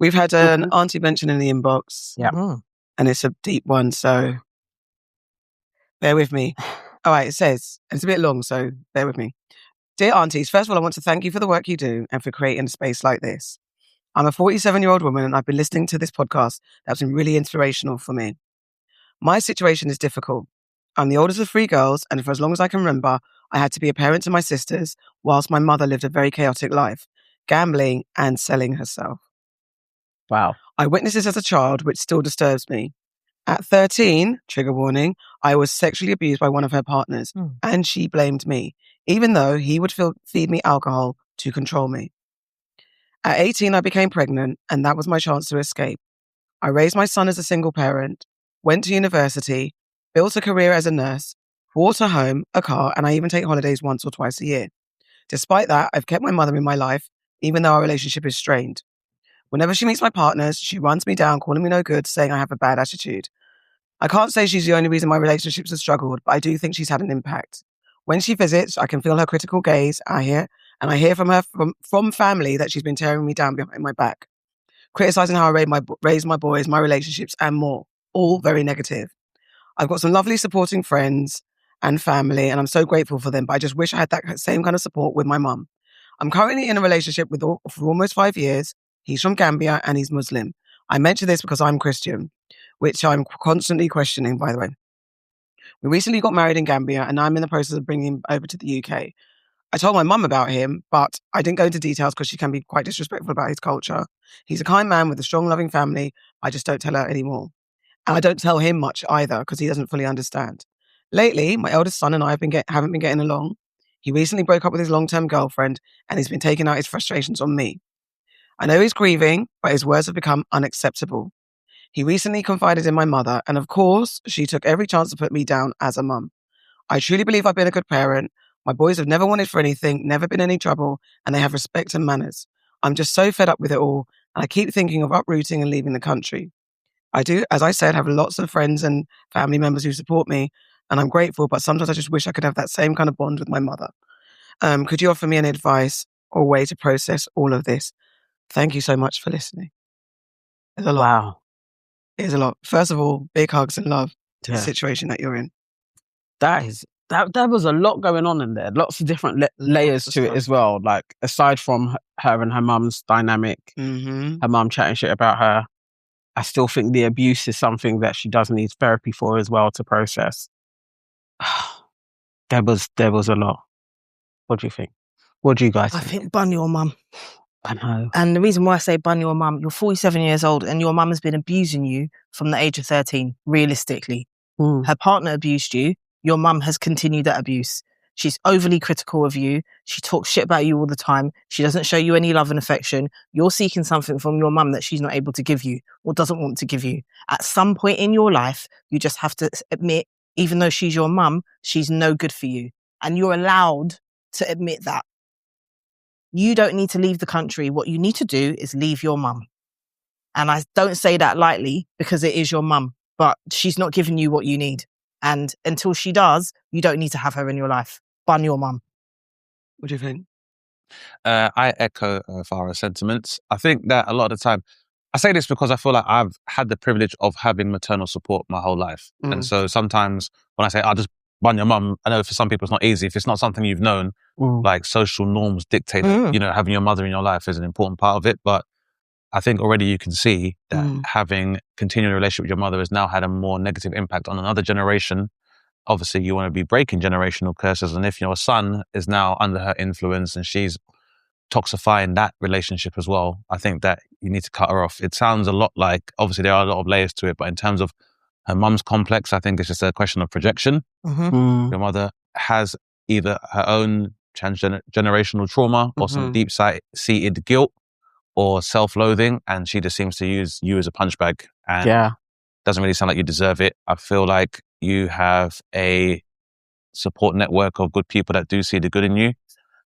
We've had an AuntyVention in the inbox. Yeah. And it's a deep one, so bear with me. All right, it says, and it's a bit long, so bear with me. Dear Aunties, first of all, I want to thank you for the work you do and for creating a space like this. I'm a 47-year-old woman and I've been listening to this podcast that's been really inspirational for me. My situation is difficult. I'm the oldest of 3 girls, and for as long as I can remember, I had to be a parent to my sisters whilst my mother lived a very chaotic life, gambling and selling herself. Wow. I witnessed this as a child, which still disturbs me. At 13, trigger warning, I was sexually abused by one of her partners, and she blamed me, even though he would feed me alcohol to control me. At 18, I became pregnant, and that was my chance to escape. I raised my son as a single parent, went to university, built a career as a nurse, bought a home, a car, and I even take holidays once or twice a year. Despite that, I've kept my mother in my life, even though our relationship is strained. Whenever she meets my partners, she runs me down, calling me no good, saying I have a bad attitude. I can't say she's the only reason my relationships have struggled, but I do think she's had an impact. When she visits, I can feel her critical gaze, I hear from her from family that she's been tearing me down behind my back, criticizing how I raise my boys, my relationships, and more. All very negative. I've got some lovely supporting friends and family, and I'm so grateful for them, but I just wish I had that same kind of support with my mum. I'm currently in a relationship for almost 5 years. He's from Gambia and he's Muslim. I mention this because I'm Christian, which I'm constantly questioning, by the way. We recently got married in Gambia and I'm in the process of bringing him over to the UK. I told my mum about him, but I didn't go into details because she can be quite disrespectful about his culture. He's a kind man with a strong, loving family. I just don't tell her anymore. And I don't tell him much either because he doesn't fully understand. Lately, my eldest son and I haven't been getting along. He recently broke up with his long-term girlfriend and he's been taking out his frustrations on me. I know he's grieving, but his words have become unacceptable. He recently confided in my mother, and of course, she took every chance to put me down as a mum. I truly believe I've been a good parent. My boys have never wanted for anything, never been in any trouble, and they have respect and manners. I'm just so fed up with it all, and I keep thinking of uprooting and leaving the country. I do, as I said, have lots of friends and family members who support me, and I'm grateful, but sometimes I just wish I could have that same kind of bond with my mother. Could you offer me any advice or way to process all of this? Thank you so much for listening. There's a lot. Wow. There's a lot. First of all, big hugs and love to the situation that you're in. That was a lot going on in there. Lots of different layers to it as well. Like, aside from her and her mum's dynamic, her mum chatting shit about her, I still think the abuse is something that she does need therapy for as well to process. There was a lot. What do you think? What do you guys think? I think bun your mum. I know. And the reason why I say bun your mum, you're 47 years old and your mum has been abusing you from the age of 13, realistically. Her partner abused you. Your mum has continued that abuse. She's overly critical of you. She talks shit about you all the time. She doesn't show you any love and affection. You're seeking something from your mum that she's not able to give you or doesn't want to give you. At some point in your life, you just have to admit, even though she's your mum, she's no good for you. And you're allowed to admit that. You don't need to leave the country. What you need to do is leave your mum. And I don't say that lightly because it is your mum, but she's not giving you what you need. And until she does, you don't need to have her in your life. Bun your mum. What do you think? I echo Farah's sentiments. I think that a lot of the time, I say this because I feel like I've had the privilege of having maternal support my whole life. And so sometimes when I say, I'll just bun your mum, I know for some people it's not easy. If it's not something you've known, like social norms dictate that, having your mother in your life is an important part of it. But I think already you can see that having continuing a relationship with your mother has now had a more negative impact on another generation. Obviously, you want to be breaking generational curses. And if your son is now under her influence and she's toxifying that relationship as well, I think that you need to cut her off. It sounds a lot like, obviously there are a lot of layers to it, but in terms of her mum's complex, I think it's just a question of projection. Your mother has either her own transgenerational trauma or some deep-seated guilt or self-loathing, and she just seems to use you as a punch bag and doesn't really sound like you deserve it. I feel like you have a support network of good people that do see the good in you,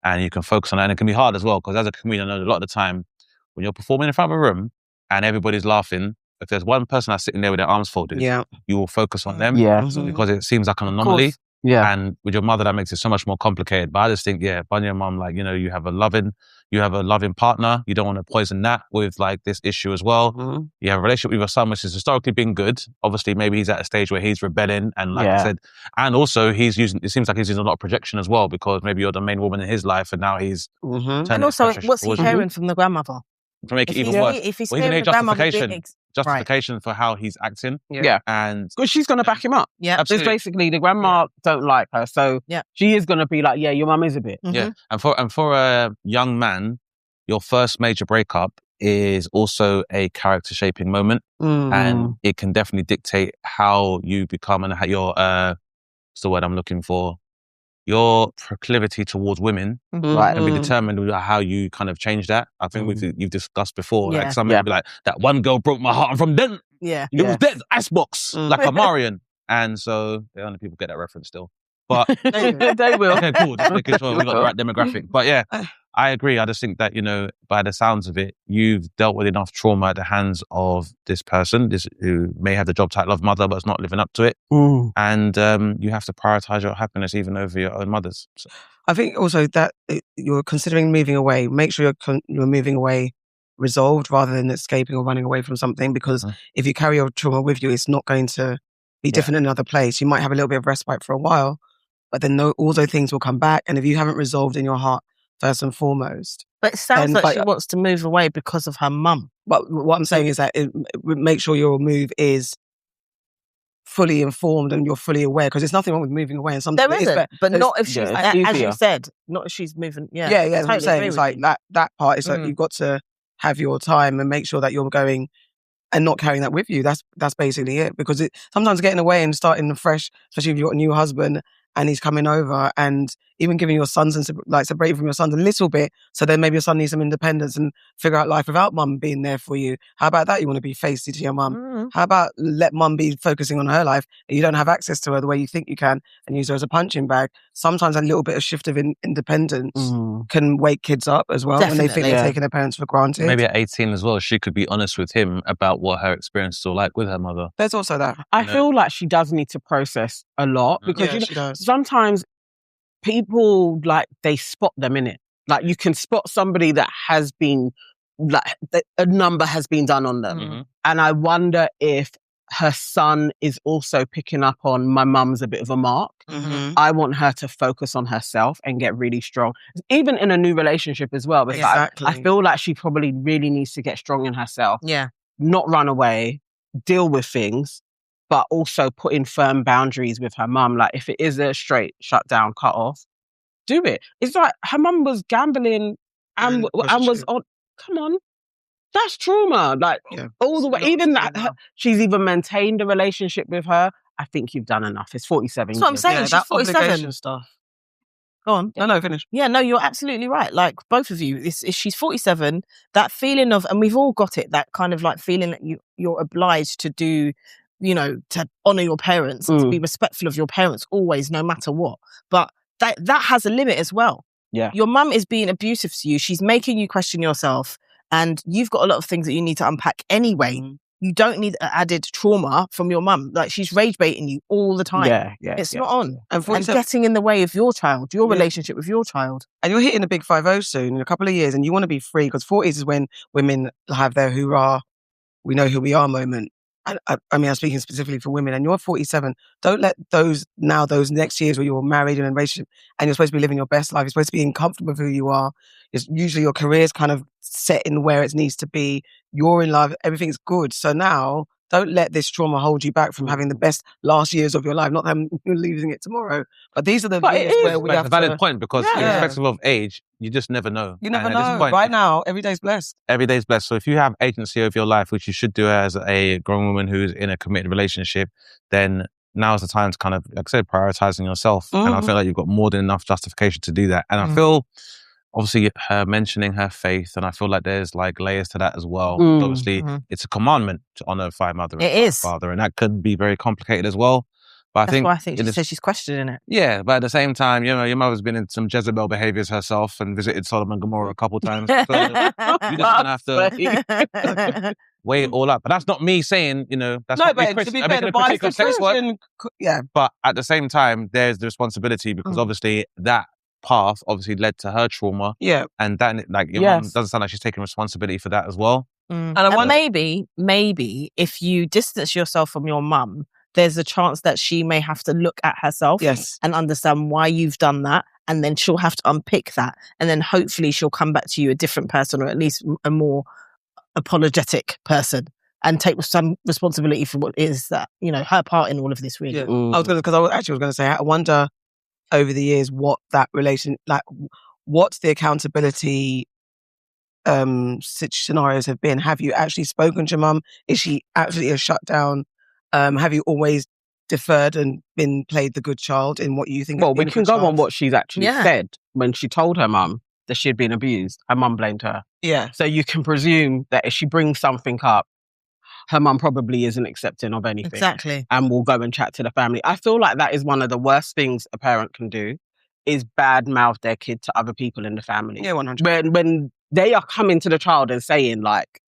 and you can focus on that. And it can be hard as well, because as a comedian, I know a lot of the time when you're performing in front of a room and everybody's laughing, if their one person that's sitting there with their arms folded, you will focus on them because it seems like an anomaly. Yeah. And with your mother, that makes it so much more complicated. But I just think, bun your mum, like, you have a loving partner. You don't want to poison that with like this issue as well. Mm-hmm. You have a relationship with your son, which has historically been good. Obviously, maybe he's at a stage where he's rebelling. And like I said, and also it seems like he's using a lot of projection as well, because maybe you're the main woman in his life and now he's and also what's he hearing from the grandmother? To make it even worse. If he's hearing hearing the grandmother justification for how he's acting. Yeah. And because she's going to back him up. Yeah. It's basically the grandma don't like her. So she is going to be like, your mum is a bit. Mm-hmm. Yeah. And for a young man, your first major breakup is also a character shaping moment. And it can definitely dictate how you become and how your, what's the word I'm looking for? Your proclivity towards women can be determined with how you kind of change that. I think you've discussed before. Like some men be like, that one girl broke my heart, and from then it was dead, icebox, like a Marion. And so the only people get that reference still. But they will. Okay, cool. Just making sure we got the right demographic. But yeah, I agree. I just think that, by the sounds of it, you've dealt with enough trauma at the hands of this person, who may have the job title of mother, but is not living up to it. And you have to prioritize your happiness even over your own mother's. So. I think also that you're considering moving away. Make sure you're moving away resolved rather than escaping or running away from something, because if you carry your trauma with you, it's not going to be different in another place. You might have a little bit of respite for a while, but then all those things will come back. And if you haven't resolved in your heart, first and foremost. But it sounds like she wants to move away because of her mum. But what I'm saying is that make sure your move is fully informed and you're fully aware, because there's nothing wrong with moving away. And something there isn't, but not if she's, as you said, not if she's moving. Yeah, that's what I'm saying. It's like that part is like you've got to have your time and make sure that you're going and not carrying that with you. That's basically it. Because sometimes getting away and starting fresh, especially if you've got a new husband and he's coming over, and even giving your sons and separating from your sons a little bit, so then maybe your son needs some independence and figure out life without mum being there for you. How about that? You want to be feisty to your mum. How about let mum be focusing on her life and you don't have access to her the way you think you can, and use her as a punching bag? Sometimes a little bit of shift of independence can wake kids up as well. Definitely. When they think they're taking their parents for granted. Maybe at 18 as well, she could be honest with him about what her experiences were like with her mother. There's also that. I feel like she does need to process a lot, because she does. Sometimes people, like, they spot them in it. Like, you can spot somebody that has been, like, a number has been done on them. And I wonder if her son is also picking up on, my mum's a bit of a mark. I want her to focus on herself and get really strong, even in a new relationship as well. Because exactly. I feel like she probably really needs to get strong in herself. Yeah. Not run away, deal with things, but also put in firm boundaries with her mum. Like, if it is a straight shut down, cut off, do it. It's like her mum was gambling and was on. Come on, that's trauma. Like, all the way. Even that, she's even maintained a relationship with her. I think you've done enough. It's 47. That's what I'm saying. She's 47. Stuff. Go on. No, finish. Yeah, no, you're absolutely right. Like, both of you, she's 47. That feeling of, and we've all got it, that kind of like feeling that you're obliged to do, to honour your parents, and to be respectful of your parents always, no matter what. But that has a limit as well. Yeah. Your mum is being abusive to you. She's making you question yourself, and you've got a lot of things that you need to unpack anyway. You don't need added trauma from your mum. Like, she's rage baiting you all the time. Yeah. It's not on. And getting in the way of your child, your relationship with your child. And you're hitting the big 50 soon in a couple of years, and you want to be free, because 40s is when women have their hoorah, we know who we are moment. I mean, I'm speaking specifically for women, and you're 47. Don't let those next years where you're married and in a relationship and you're supposed to be living your best life, you're supposed to be comfortable with who you are. It's usually your career's kind of set in where it needs to be. You're in love, everything's good. So now, don't let this trauma hold you back from having the best last years of your life. Not that you're losing it tomorrow, but these are the years where we have a valid point, because irrespective of age, you just never know. You never know. Right now, every day's blessed. Every day's blessed. So if you have agency over your life, which you should do as a grown woman who's in a committed relationship, then now is the time to kind of, like I said, prioritizing yourself. And I feel like you've got more than enough justification to do that. And I feel, obviously, her mentioning her faith, and I feel like there's like layers to that as well. Obviously, it's a commandment to honor thy mother and father, and that could be very complicated as well. But That's why I think she says she's questioning it. Yeah, but at the same time, your mother's been in some Jezebel behaviors herself and visited Sodom and Gomorrah a couple times. So you're just gonna have to. weigh it all up. But that's not me saying, that's no, not but me to be making fair, a critique of sex work. Yeah. But at the same time, there's the responsibility because obviously that path obviously led to her trauma. Yeah. And that, like, your mum doesn't sound like she's taking responsibility for that as well. And maybe if you distance yourself from your mum, there's a chance that she may have to look at herself and understand why you've done that. And then she'll have to unpick that. And then hopefully she'll come back to you a different person, or at least a more apologetic person, and take some responsibility for what is that, her part in all of this, really. Yeah. I was going to say, I wonder over the years what that relation, like, what's the accountability scenarios have been. Have you actually spoken to your mum? Is she actually a shutdown? Have you always deferred and been played the good child in what you think? Well, we can go on what she's actually said. When she told her mum that she had been abused, her mum blamed her. Yeah. So you can presume that if she brings something up, her mum probably isn't accepting of anything. Exactly. And will go and chat to the family. I feel like that is one of the worst things a parent can do, is badmouth their kid to other people in the family. Yeah, 100%. When they are coming to the child and saying, like,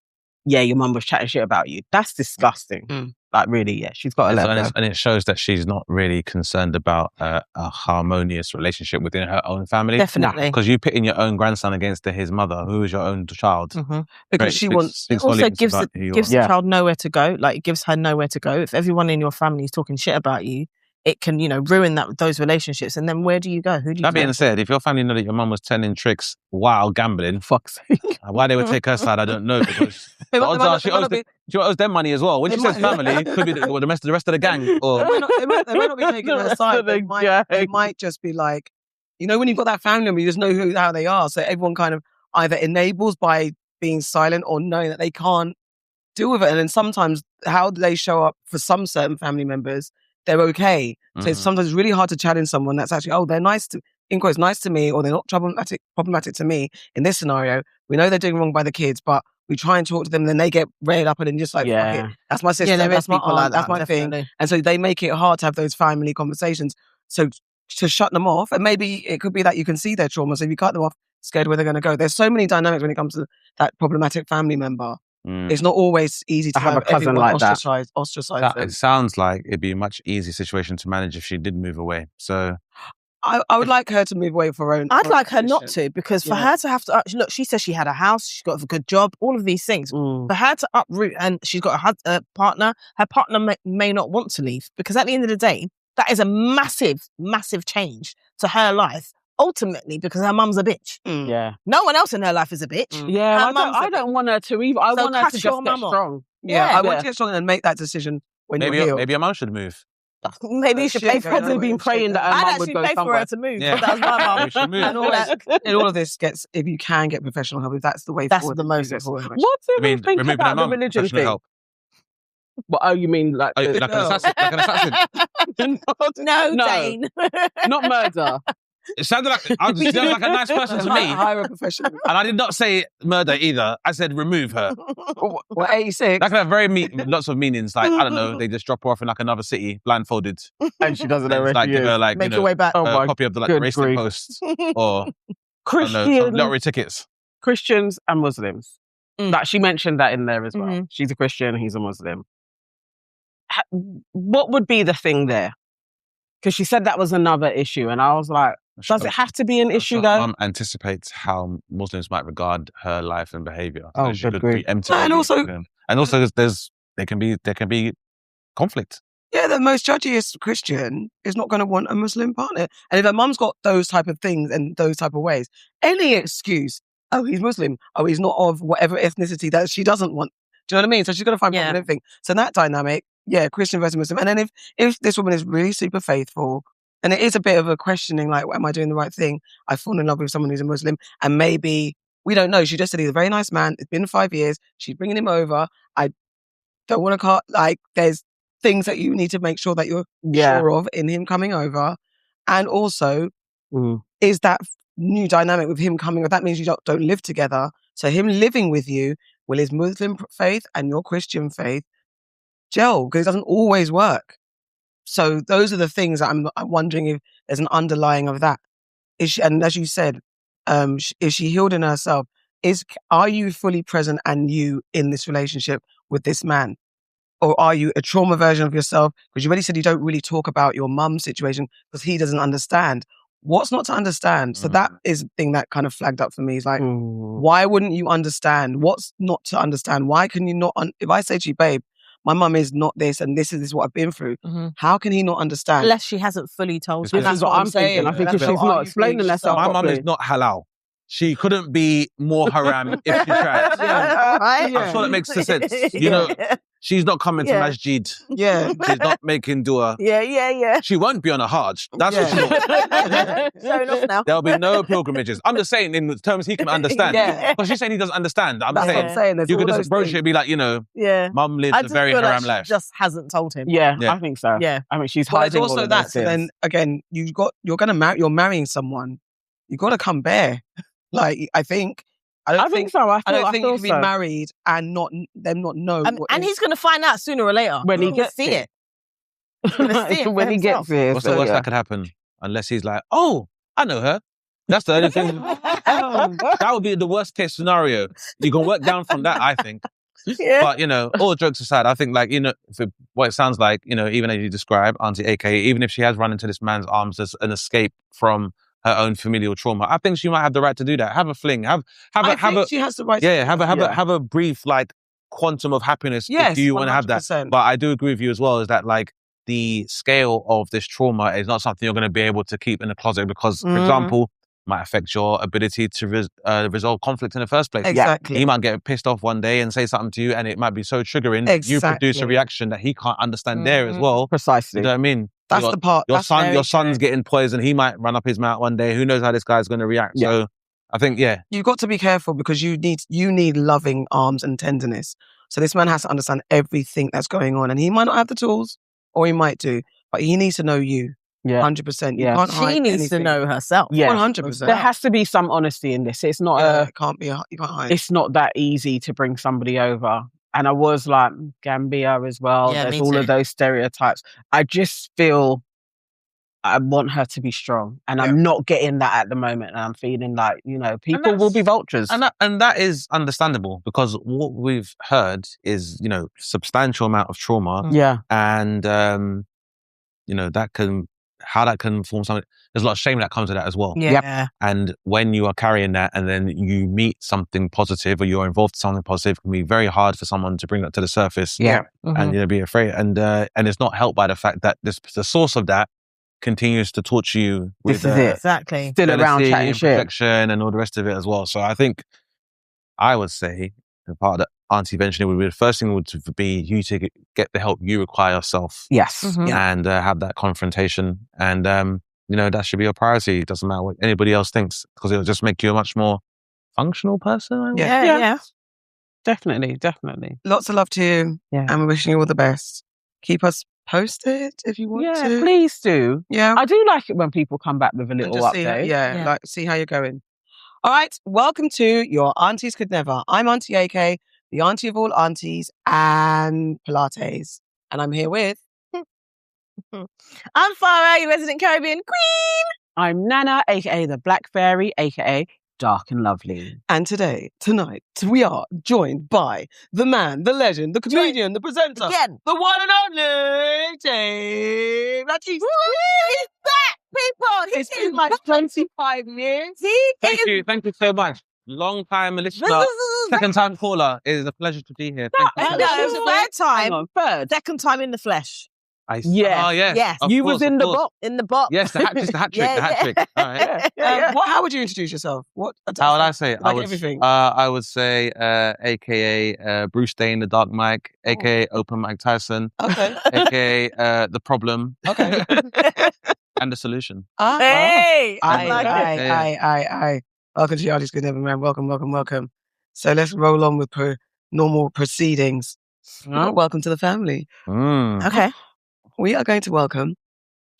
yeah, your mum was chatting shit about you. That's disgusting. Like, really, she's got to let go. And it shows that she's not really concerned about a harmonious relationship within her own family. Definitely. Because you pitting your own grandson against his mother, who is your own child. Because she wants... It also gives the child nowhere to go. Like, it gives her nowhere to go. If everyone in your family is talking shit about you, it can, ruin those relationships. And then where do you go? Who do you That being said, if your family know that your mum was telling tricks while gambling, fuck's sake, why they would take her side, I don't know. Because she owes them money as well. When she says family, it could be the rest of the gang. Or they might not be taking her side. They might just be like, when you've got that family member, you just know how they are. So everyone kind of either enables by being silent or knowing that they can't deal with it. And then sometimes how they show up for some certain family members, they're okay. So it's sometimes really hard to challenge someone that's actually, they're nice to, in quotes, nice to me, or they're not problematic to me. In this scenario, we know they're doing wrong by the kids, but we try and talk to them, and then they get railed up and then just like, fuck it. That's my sister, that's my aunt, that's my thing. And so they make it hard to have those family conversations. So to shut them off, and maybe it could be that you can see their trauma, so if you cut them off, scared where they're going to go. There's so many dynamics when it comes to that problematic family member. It's not always easy to have a cousin like ostracize them. It sounds like it'd be a much easier situation to manage if she did move away. So I would like her to move away for her own. I'd like her not to, because for her to have to look, she says she had a house, she's got a good job, all of these things. For her to uproot, and she's got a partner. Her partner may not want to leave, because at the end of the day, that is a massive, massive change to her life. Ultimately, because her mum's a bitch. Yeah. No one else in her life is a bitch. Yeah, I don't want her to either. I want her to just get strong. I want to get strong and make that decision when you're healed. Maybe your mum should move. Maybe you should pay for her. They've probably been praying that her mum would go somewhere. I'd actually pay for her to move. Yeah. That's my mum. And all of this gets, if you can get professional help, if that's the way forward. That's the most important. What do you think about the religion thing? Help. What, you mean like an assassin? No, Dane. Not murder. It sounded like a nice person to me. Hire a professional. And I did not say murder either. I said remove her. What, 86? That can have lots of meanings. Like, I don't know, they just drop her off in like another city, blindfolded. And she doesn't know where she give her Make your way back. a copy of the racing post or Christian lottery tickets. Christians and Muslims. Like, she mentioned that in there as well. She's a Christian, he's a Muslim. What would be the thing there? Because she said that was another issue, and I was like, does it have to be an issue though? Mum anticipates how Muslims might regard her life and behaviour. Oh, she could good. preempt it. And also, there can be conflict. Yeah, the most judgiest Christian is not going to want a Muslim partner. And if her mum's got those type of things and those type of ways, any excuse, he's Muslim, he's not of whatever ethnicity that she doesn't want. Do you know what I mean? So she's got to find everything. So in that dynamic, Christian versus Muslim. And then if this woman is really super faithful, and it is a bit of a questioning, like, am I doing the right thing? I've fallen in love with someone who's a Muslim, and maybe, we don't know. She just said he's a very nice man. It's been 5 years. She's bringing him over. I don't want to there's things that you need to make sure that you're sure of in him coming over. And also, is that new dynamic with him coming over, that means you don't live together. So him living with you, will his Muslim faith and your Christian faith gel? Because it doesn't always work. So those are the things that I'm wondering if there's an underlying of that. Is she, and as you said, is she healed in herself? are you fully present and you in this relationship with this man? Or are you a trauma version of yourself? Because you already said you don't really talk about your mum's situation because he doesn't understand. What's not to understand? So that is the thing that kind of flagged up for me. Is like, why wouldn't you understand? What's not to understand? Why can you not? If I say to you, babe, my mum is not this and this is what I've been through, how can he not understand? Unless she hasn't fully told him. That's what I'm saying. I think if she's not explaining herself my properly. mum is not halal. She couldn't be more haram if she tried. I'm sure that makes sense. You know, she's not coming to Masjid. Yeah. She's not making dua. Yeah. She won't be on a Hajj. That's what she's not. Showing off now. There'll be no pilgrimages. I'm just saying in terms he can understand. Because she's saying he doesn't understand. I'm saying you could just approach it and be like, you know, mum lives a very haram life. She just hasn't told him. Yeah, I think so. Yeah. I mean, she's hiding also all of that. those So things. then again, you're marrying someone. You got to come bare. Like, I think so. I don't think you can be married and not know. And he's going to find out sooner or later when he gets see it. When he gets it. What's the worst that could happen? Unless he's like, oh, I know her. That's the only thing. That would be the worst case scenario. You can work down from that, I think. Yeah. But, you know, all jokes aside, I think, like, you know, what it sounds like, you know, even as you describe, Auntie AKA, even if she has run into this man's arms as an escape from her own familial trauma, I think she might have the right to do that. Have a fling. She has the right. Yeah, have a brief like quantum of happiness if you want to have that. But I do agree with you as well. Is that like the scale of this trauma is not something you're going to be able to keep in the closet because, for example, might affect your ability to resolve conflict in the first place. Exactly. He might get pissed off one day and say something to you, and it might be so triggering. You produce a reaction that he can't understand there as well. Precisely. You know what I mean? That's the part. Your son's getting poisoned. He might run up his mouth one day. Who knows how this guy's going to react? Yeah. So I think, you've got to be careful because you need loving arms and tenderness. So this man has to understand everything that's going on, and he might not have the tools, or he might do, but he needs to know you. Yeah, 100%. You can't hide She needs anything. to know herself. Yeah, 100%. There has to be some honesty in this. It's not it can't be. You can't hide. It's not that easy to bring somebody over. And I was like Gambia as well. Yeah, there's all of those stereotypes. I just feel I want her to be strong, and I'm not getting that at the moment. And I'm feeling like, you know, people will be vultures, and that is understandable because what we've heard is, you know, substantial amount of trauma. Yeah, and you know, how that can form something. There's a lot of shame that comes with that as well. Yeah. And when you are carrying that and then you meet something positive or you're involved in something positive, it can be very hard for someone to bring that to the surface. Yeah. And, you know, be afraid. And it's not helped by the fact that the source of that continues to torture you with this is it. Exactly. Still around chatting shit. Protection and all the rest of it as well. So I think I would say the part of the AuntyVention would be the first thing would be you to get the help you require yourself. Yes. And have that confrontation. And, you know, that should be your priority. It doesn't matter what anybody else thinks because it'll just make you a much more functional person. Yeah. Definitely. Lots of love to you. Yeah. And we're wishing you all the best. Keep us posted if you want to. Yeah, please do. Yeah. I do like it when people come back with a little update. Like see how you're going. All right, welcome to Your Aunties Could Never. I'm Auntie AK, the auntie of all aunties and Pilates. And I'm here with... I'm Farah, your resident Caribbean queen. I'm Nana, aka the Black Fairy, aka Dark and Lovely. And tonight, we are joined by the man, the legend, the comedian, the presenter, again, the one and only Dane Baptiste. He's back, people. It's been like 25 years. Thank you so much. Long time listener, second time caller. It is a pleasure to be here. Thank you. Third. Second time in the flesh. Yeah. Oh, yes. Yes. You was in the box. In the box. Yes, just the hat trick. The hat trick. All right. How would you introduce yourself? How would I say? Everything. I would say, AKA Bruce Dane, the Dark Mike, AKA Open Mike Tyson, AKA The Problem, and The Solution. Hey! Aye. Welcome to Your Aunties Could Never, man. Welcome. So let's roll on with normal proceedings. Welcome to the family. Okay. We are going to welcome. Do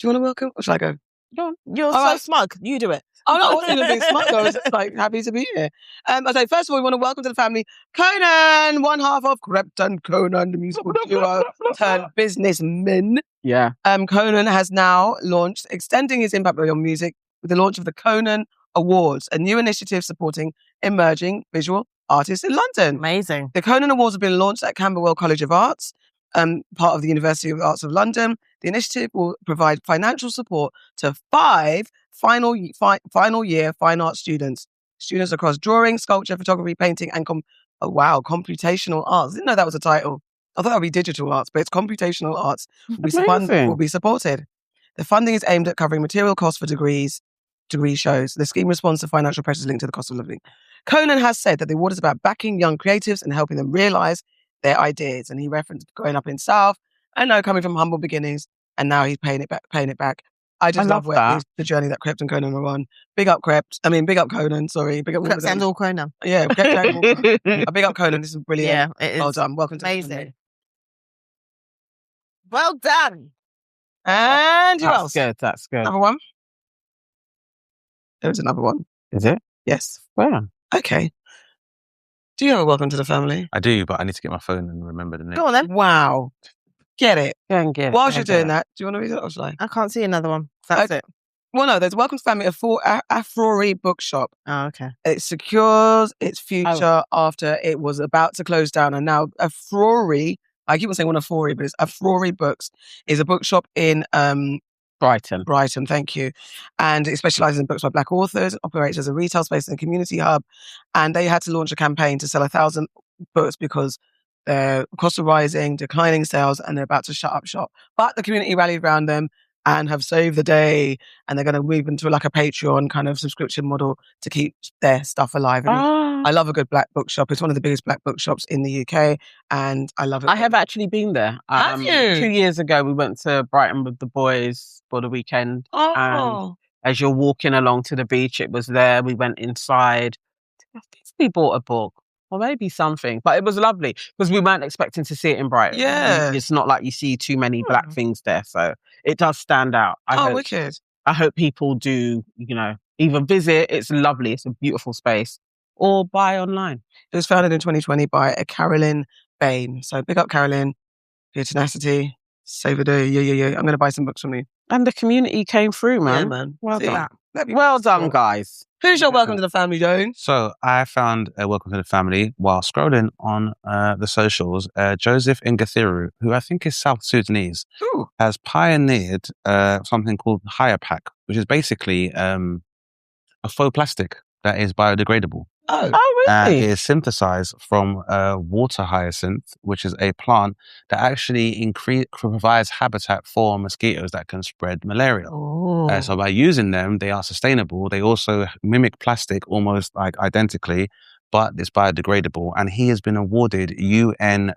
you want to welcome? Or should I go? No, you're so smug. You do it. Oh, no, I wasn't even being smug. I was just like happy to be here. I say, first of all, we want to welcome to the family Konan, one half of Krypton Konan, the musical duo turned businessman. Yeah. Konan has now launched, extending his impact beyond music with the launch of the Konan Awards, a new initiative supporting emerging visual artists in London. Amazing. The Konan Awards have been launched at Camberwell College of Arts, part of the University of the Arts of London. The initiative will provide financial support to 5 final year fine art students across drawing, sculpture, photography, painting, and computational arts. I didn't know that was a title. I thought that would be digital arts, but it's computational arts will be supported. The funding is aimed at covering material costs for degree shows. The scheme responds to financial pressures linked to the cost of living. Konan has said that the award is about backing young creatives and helping them realise their ideas. And he referenced growing up in South, I know, coming from humble beginnings, and now he's paying it back. I love the journey that Krept and Konan are on. Big up Konan, sorry. Big up Krept and all Konan. Yeah, Krept and big up Konan. This is brilliant. Yeah, it is. Well done. Welcome to amazing. The family. Well done. And who else? That's good. Another one? There was another one. Is it? Yes. Where? Okay. Do you have a welcome to the family? I do, but I need to get my phone and remember the name. Go on then. Wow. Get it. Go and get it. Whilst you're doing that, do you want to read it or shall I? I can't see another one. That's it. Well, no, there's a welcome to the family of Afroi Bookshop. Oh, okay. It secures its future after it was about to close down. And now Afroi, I keep on saying one of Afroi, but it's Afroi Books, is a bookshop in Brighton, thank you. And it specialises in books by Black authors, operates as a retail space and a community hub. And they had to launch a campaign to sell 1,000 books because their costs are rising, declining sales, and they're about to shut up shop. But the community rallied around them and have saved the day. And they're going to move into like a Patreon kind of subscription model to keep their stuff alive. And I love a good Black bookshop. It's one of the biggest Black bookshops in the UK. And I love it. I have actually been there. Have you? 2 years ago, we went to Brighton with the boys for the weekend. And as you're walking along to the beach, it was there. We went inside. I think we bought a book. Or maybe something. But it was lovely because we weren't expecting to see it in Brighton. Yeah. It's not like you see too many Black things there. So it does stand out. Wicked. I hope people do, either visit. It's lovely. It's a beautiful space. Or buy online. It was founded in 2020 by a Carolyn Bain. So big up Carolyn, your tenacity, save a day. Yeah. I'm going to buy some books from you. And the community came through, man. Yeah, man. Well done. Well done, guys. Who's your welcome to the family, Dane? So I found a welcome to the family while scrolling on the socials. Joseph Nguthiru, who I think is South Sudanese, has pioneered something called Hyapack, which is basically a faux plastic that is biodegradable. Oh, really? It is synthesized from water hyacinth, which is a plant that actually provides habitat for mosquitoes that can spread malaria. So by using them, they are sustainable. They also mimic plastic almost like identically, but it's biodegradable. And he has been awarded UN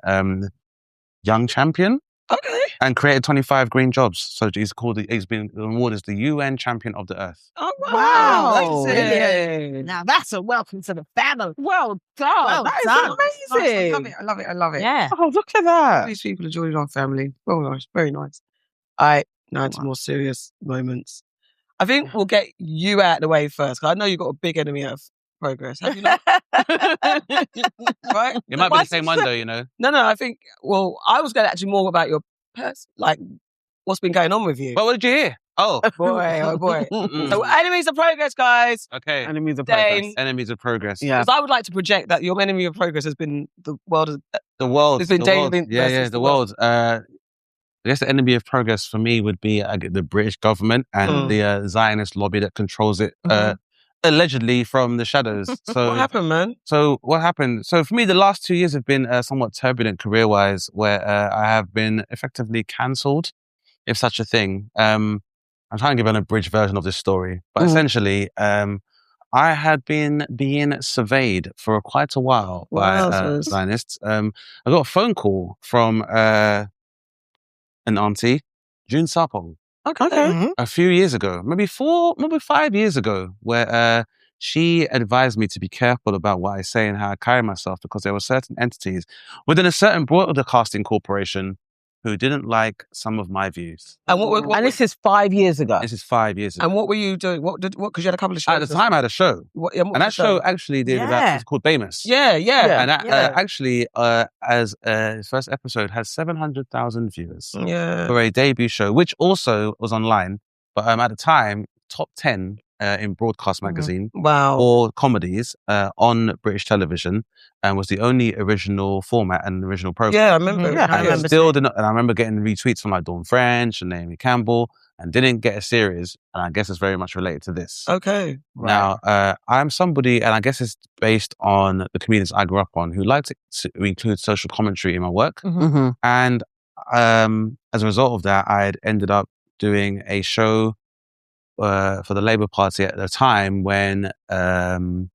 Young Champion. Okay. And created 25 green jobs. So he's been awarded as the UN Champion of the Earth. Oh, wow. Brilliant. Now that's a welcome to the family. Well done. That is amazing. I love it. Yeah. Oh, look at that. These people are joining our family. Well, nice. Very nice. Now to more serious moments. I think we'll get you out of the way first, because I know you've got a big enemy of progress. Have you not? Right? It might be the same one, though, No, I think, I was going to actually more about your what's been going on with you. Well, what did you hear? Oh boy. So enemies of progress, guys. Okay. Enemies of progress. Enemies of progress. Yeah. Because I would like to project that your enemy of progress has been the world. The world. It's been the world. I guess the enemy of progress for me would be the British government and the Zionist lobby that controls it, allegedly from the shadows. So what happened, man? So what happened? So for me, the last 2 years have been somewhat turbulent career-wise, where I have been effectively cancelled, if such a thing. I'm trying to give an abridged version of this story, but essentially, I had been being surveyed for quite a while by Zionists. I got a phone call from an auntie, June Sarpong. Okay. A few years ago, maybe 5 years ago, where she advised me to be careful about what I say and how I carry myself, because there were certain entities within a certain broadcasting corporation who didn't like some of my views. And this is 5 years ago. This is 5 years ago. And what were you doing? Because you had a couple of shows. At the time, I had a show. And that show actually did it's called Famous. Yeah. And that actually, as his first episode, has 700,000 viewers for a debut show, which also was online. But at the time, top 10 in Broadcast magazine Wow. or comedies on British television, and was the only original format and original program. Yeah, I remember. Yeah, I remember Still too. did not, and I remember getting retweets from like Dawn French and Naomi Campbell, and didn't get a series. And I guess it's very much related to this. Okay. Now, I'm somebody, and I guess it's based on the comedians I grew up on, who like to include social commentary in my work. Mm-hmm. And as a result of that, I had ended up doing a show for the Labour Party at the time when Jeremy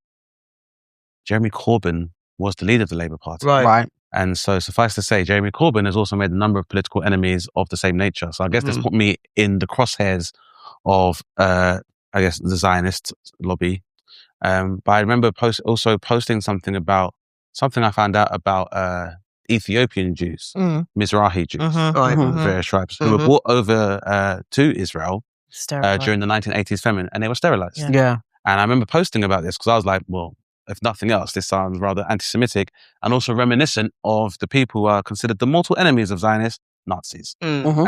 Corbyn was the leader of the Labour Party. Right. And so suffice to say, Jeremy Corbyn has also made a number of political enemies of the same nature. So I guess this put me in the crosshairs of, I guess, the Zionist lobby. But I remember also posting something I found out about Ethiopian Jews, Mizrahi Jews, various tribes, who were brought over to Israel during the 1980s famine, and they were sterilized. Yeah. And I remember posting about this because I was like, well, if nothing else, this sounds rather anti-Semitic and also reminiscent of the people who are considered the mortal enemies of Zionists, Nazis. And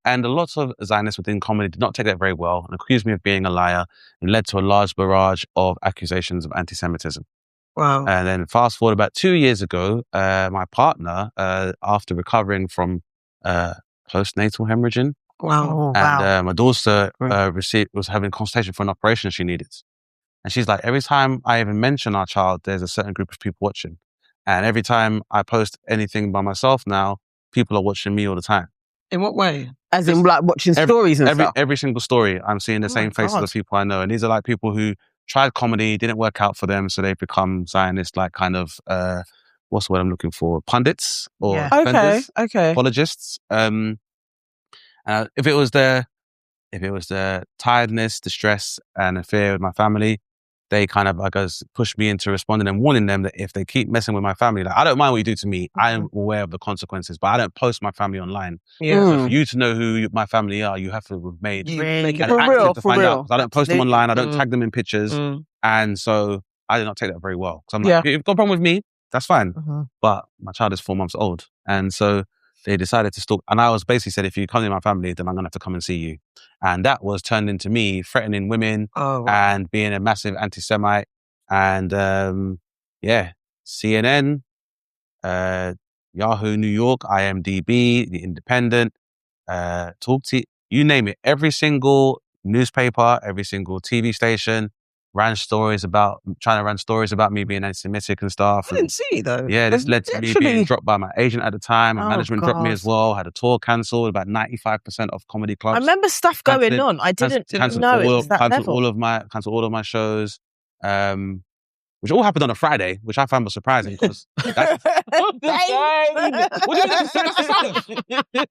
a lot of Zionists within comedy did not take that very well and accused me of being a liar, and led to a large barrage of accusations of anti-Semitism. Wow. And then fast forward about 2 years ago, my partner, after recovering from postnatal hemorrhaging, Wow. and my daughter was having consultation for an operation she needed. And she's like, every time I even mention our child, there's a certain group of people watching. And every time I post anything by myself now, people are watching me all the time. In what way? As in like watching stories and stuff? Every single story, I'm seeing the same faces of people I know. And these are like people who tried comedy, didn't work out for them, so they've become Zionist, like kind of, what's the word I'm looking for? Pundits or defenders, apologists. If it was the tiredness, the stress, and the fear of my family, they kind of, I guess, pushed me into responding and warning them that if they keep messing with my family, like, I don't mind what you do to me. I am aware of the consequences, but I don't post my family online. So for you to know who my family are, you have to have made an active to find out. I don't post them online. I don't tag them in pictures. And so I did not take that very well. So I'm like, if you've got a problem with me, that's fine. But my child is 4 months old. And so they decided to stalk. And I was basically said, if you come in my family, then I'm going to have to come and see you. And that was turned into me threatening women and being a massive anti-Semite. And CNN, Yahoo New York, IMDb, The Independent, you name it. Every single newspaper, every single TV station trying to run stories about me being anti-Semitic and stuff. I didn't see though. Yeah, this led to me being dropped by my agent at the time. My management dropped me as well. Had a tour cancelled. About 95% of comedy clubs. I remember stuff going on. I didn't know it was that level. Cancelled all of my shows. Which all happened on a Friday, which I found was surprising because that's what do you mean?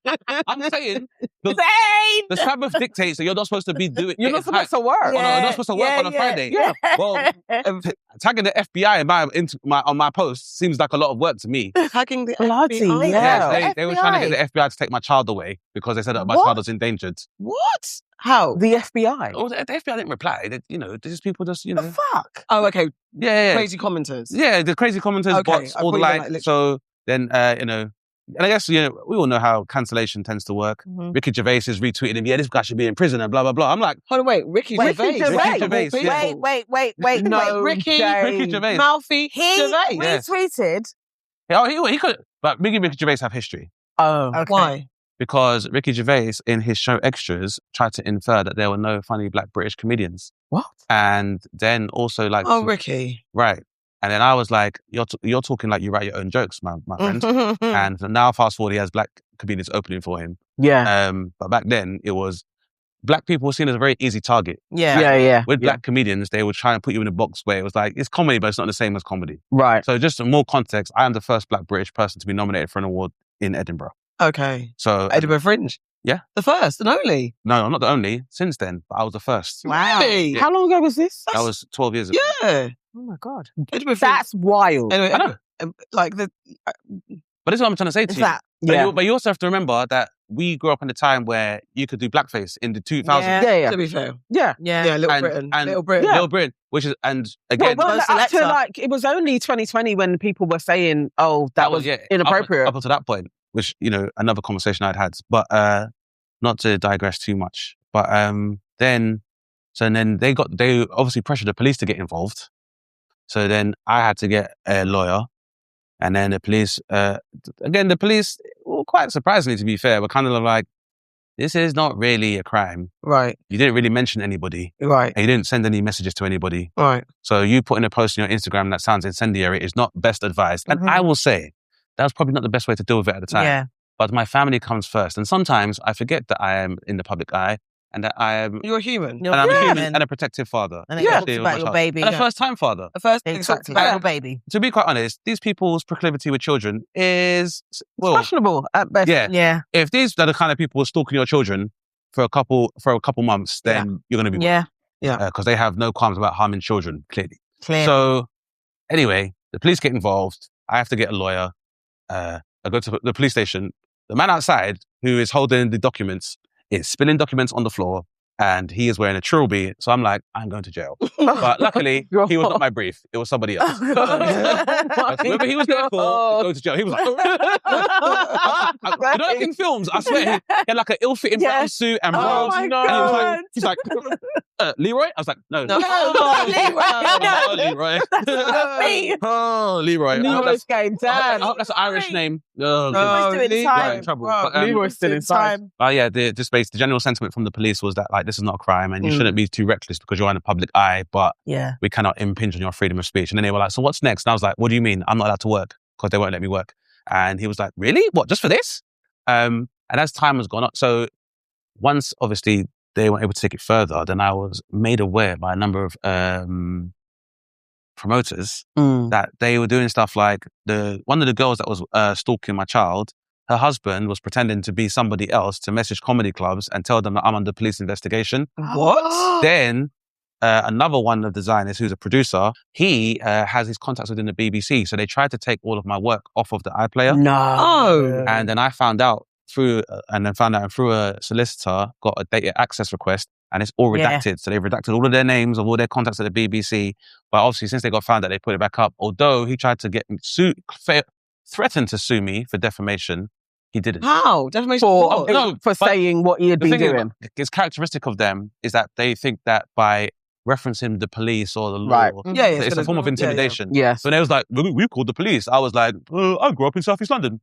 I'm saying the Sabbath dictates that you're not supposed to be doing. You're not supposed to work. You're not supposed to work on a Friday. Yeah. Well, tagging the FBI on my post seems like a lot of work to me. Tagging the Bloody FBI? Yes, they were trying to get the FBI to take my child away because they said that my child was endangered. What? How? The FBI? Oh, the FBI didn't reply. These people just, The fuck? Oh, okay. Yeah. Crazy commenters. Yeah, the crazy commenters, bots, all the like. So then, and I guess, we all know how cancellation tends to work. Ricky Gervais is retweeting him, this guy should be in prison and blah, blah, blah. I'm like, hold on, wait, Ricky Gervais. Wait. No, Ricky Gervais. Mouthy Gervais. Retweeted. He could, but Ricky Gervais have history. Oh, okay. Why? Because Ricky Gervais, in his show Extras, tried to infer that there were no funny black British comedians. What? And then also like... Oh, Ricky. Right. And then I was like, you're talking like you write your own jokes, my friend. And now fast forward, he has black comedians opening for him. Yeah. But back then, it was... Black people were seen as a very easy target. Yeah. With black comedians, they would try and put you in a box where it was like, it's comedy, but it's not the same as comedy. Right. So just more context, I am the first black British person to be nominated for an award in Edinburgh. Okay. So Edinburgh Fringe? Yeah. The first and only? No, I'm not the only. Since then, but I was the first. Wow. Really? How long ago was this? That was 12 years ago. Yeah. Oh my God. Edinburgh Fringe. That's wild. Anyway, I know. Like the... But this is what I'm trying to say to you. But you also have to remember that we grew up in a time where you could do blackface in the 2000s. Yeah. To be fair. Yeah. Little Britain. Little Britain, which is, and again... Well, up to like, it was only 2020 when people were saying, oh, that was inappropriate. Up until that point, which, another conversation I'd had. But not to digress too much. But then So then they obviously pressured the police to get involved. So then I had to get a lawyer. And then the police, well, quite surprisingly, to be fair, were kind of like, this is not really a crime. Right. You didn't really mention anybody. Right. And you didn't send any messages to anybody. Right. So you putting a post on your Instagram that sounds incendiary is not best advised. And I will say, that was probably not the best way to deal with it at the time. Yeah. But my family comes first. And sometimes I forget that I am in the public eye and that I am... You're a human. I'm a human and a protective father. And it talks about your baby. And a first-time father. Exactly. About your baby. To be quite honest, these people's proclivity with children is... well, questionable at best. Yeah. If these are the kind of people stalking your children for a couple months, then you're going to be... Yeah. Because they have no qualms about harming children, clearly. So, anyway, the police get involved. I have to get a lawyer. I go to the police station. The man outside, who is holding the documents, is spilling documents on the floor, and he is wearing a trilby. So I'm like, I'm going to jail. But luckily, he was not my brief. It was somebody else. Whoever he was there for, go to jail. He was like, you know, like in films, I swear, he had like an ill-fitting brown suit and bras. Oh my God. And he's like, Leroy? I was like, no. No, Leroy. Me. Oh, Leroy. Leroy's getting I down. hope that's an Irish name. Leroy's doing time. In trouble. Wow. But, Leroy's still inside. the general sentiment from the police was that like this is not a crime and you shouldn't be too reckless because you're in the public eye, but we cannot impinge on your freedom of speech. And then they were like, so what's next? And I was like, what do you mean? I'm not allowed to work because they won't let me work. And he was like, really? What, just for this? And as time has gone on, so once obviously they weren't able to take it further, then I was made aware by a number of promoters that they were doing stuff like one of the girls that was stalking my child, her husband was pretending to be somebody else to message comedy clubs and tell them that I'm under police investigation. What? Then another one of the designers who's a producer, he has his contacts within the BBC. So they tried to take all of my work off of the iPlayer. No. And then I found out through a solicitor, got a data access request, and it's all redacted. Yeah. So they've redacted all of their names of all their contacts at the BBC. But obviously, since they got found out, they put it back up. Although he tried to threatened to sue me for defamation, he didn't. How? Defamation for saying what he had been doing. It's characteristic of them is that they think that by referencing the police or the law, it's a form of intimidation. Yeah. So they was like, we called the police. I was like, I grew up in South East London.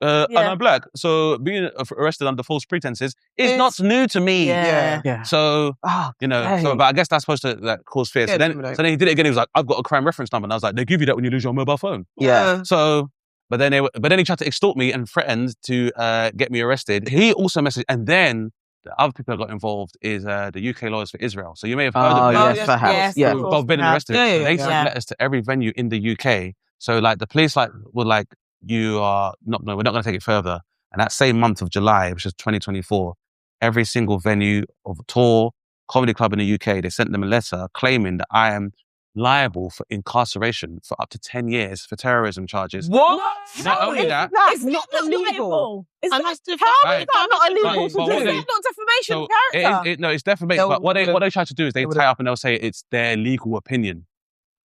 And I'm black, so being arrested under false pretenses is not new to me. Yeah. So, but I guess that's supposed to cause fear. So then he did it again. He was like, I've got a crime reference number. And I was like, they give you that when you lose your mobile phone. Yeah. So, but then he tried to extort me and threatened to get me arrested. He also messaged, and then the other people that got involved is the UK Lawyers for Israel. So you may have heard of them. Yes, perhaps. Yeah. Both been arrested. So they sent letters to every venue in the UK. So like the police were like, we're not going to take it further. And that same month of July, which is 2024, every single venue of tour, comedy club in the UK, they sent them a letter claiming that I am liable for incarceration for up to 10 years for terrorism charges. What? Not only that. That's not illegal. How is that not illegal? Is that not defamation of character? No, it's defamation. But what they try to do is they tie up and they'll say it's their legal opinion.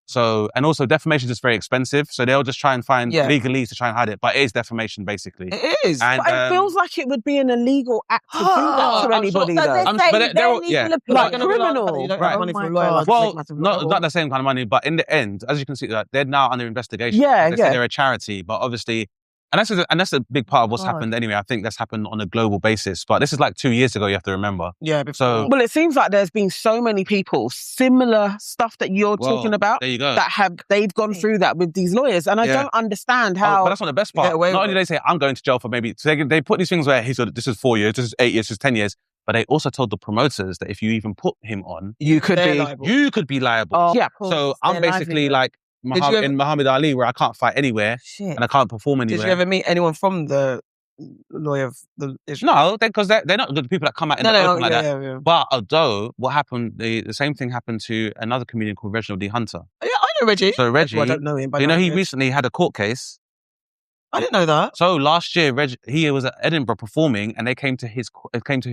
So, and also defamation is just very expensive. So they'll just try and find legalese to try and hide it. But it is defamation, basically. It is. And, but it feels like it would be an illegal act to do that to anybody, though. Like criminal. Right. Well, not the same kind of money, but in the end, as you can see, they're now under investigation. Yeah, they say they're a charity, but obviously... And that's a big part of what's happened anyway. I think that's happened on a global basis. But this is like 2 years ago, you have to remember. Yeah. Well, it seems like there's been so many people, similar stuff that you're talking about, there you go. they've gone through that with these lawyers. And I don't understand how... but that's not the best part. Not only do they say, I'm going to jail for maybe... So they put these things where he said, this is 4 years, this is 8 years, this is 10 years. But they also told the promoters that if you even put him on... You could be liable. Oh, yeah. So I'm basically like... in Muhammad Ali, where I can't fight anywhere and I can't perform anywhere. Did you ever meet anyone from the lawyer of the Israel? No, because they're not the people that come out in the open like that. Yeah. But although what happened, the same thing happened to another comedian called Reginald D. Hunter. Yeah, I know Reggie. So Reggie, well, I don't know him. But he recently had a court case. I didn't know that. So last year, he was at Edinburgh performing, and they came to his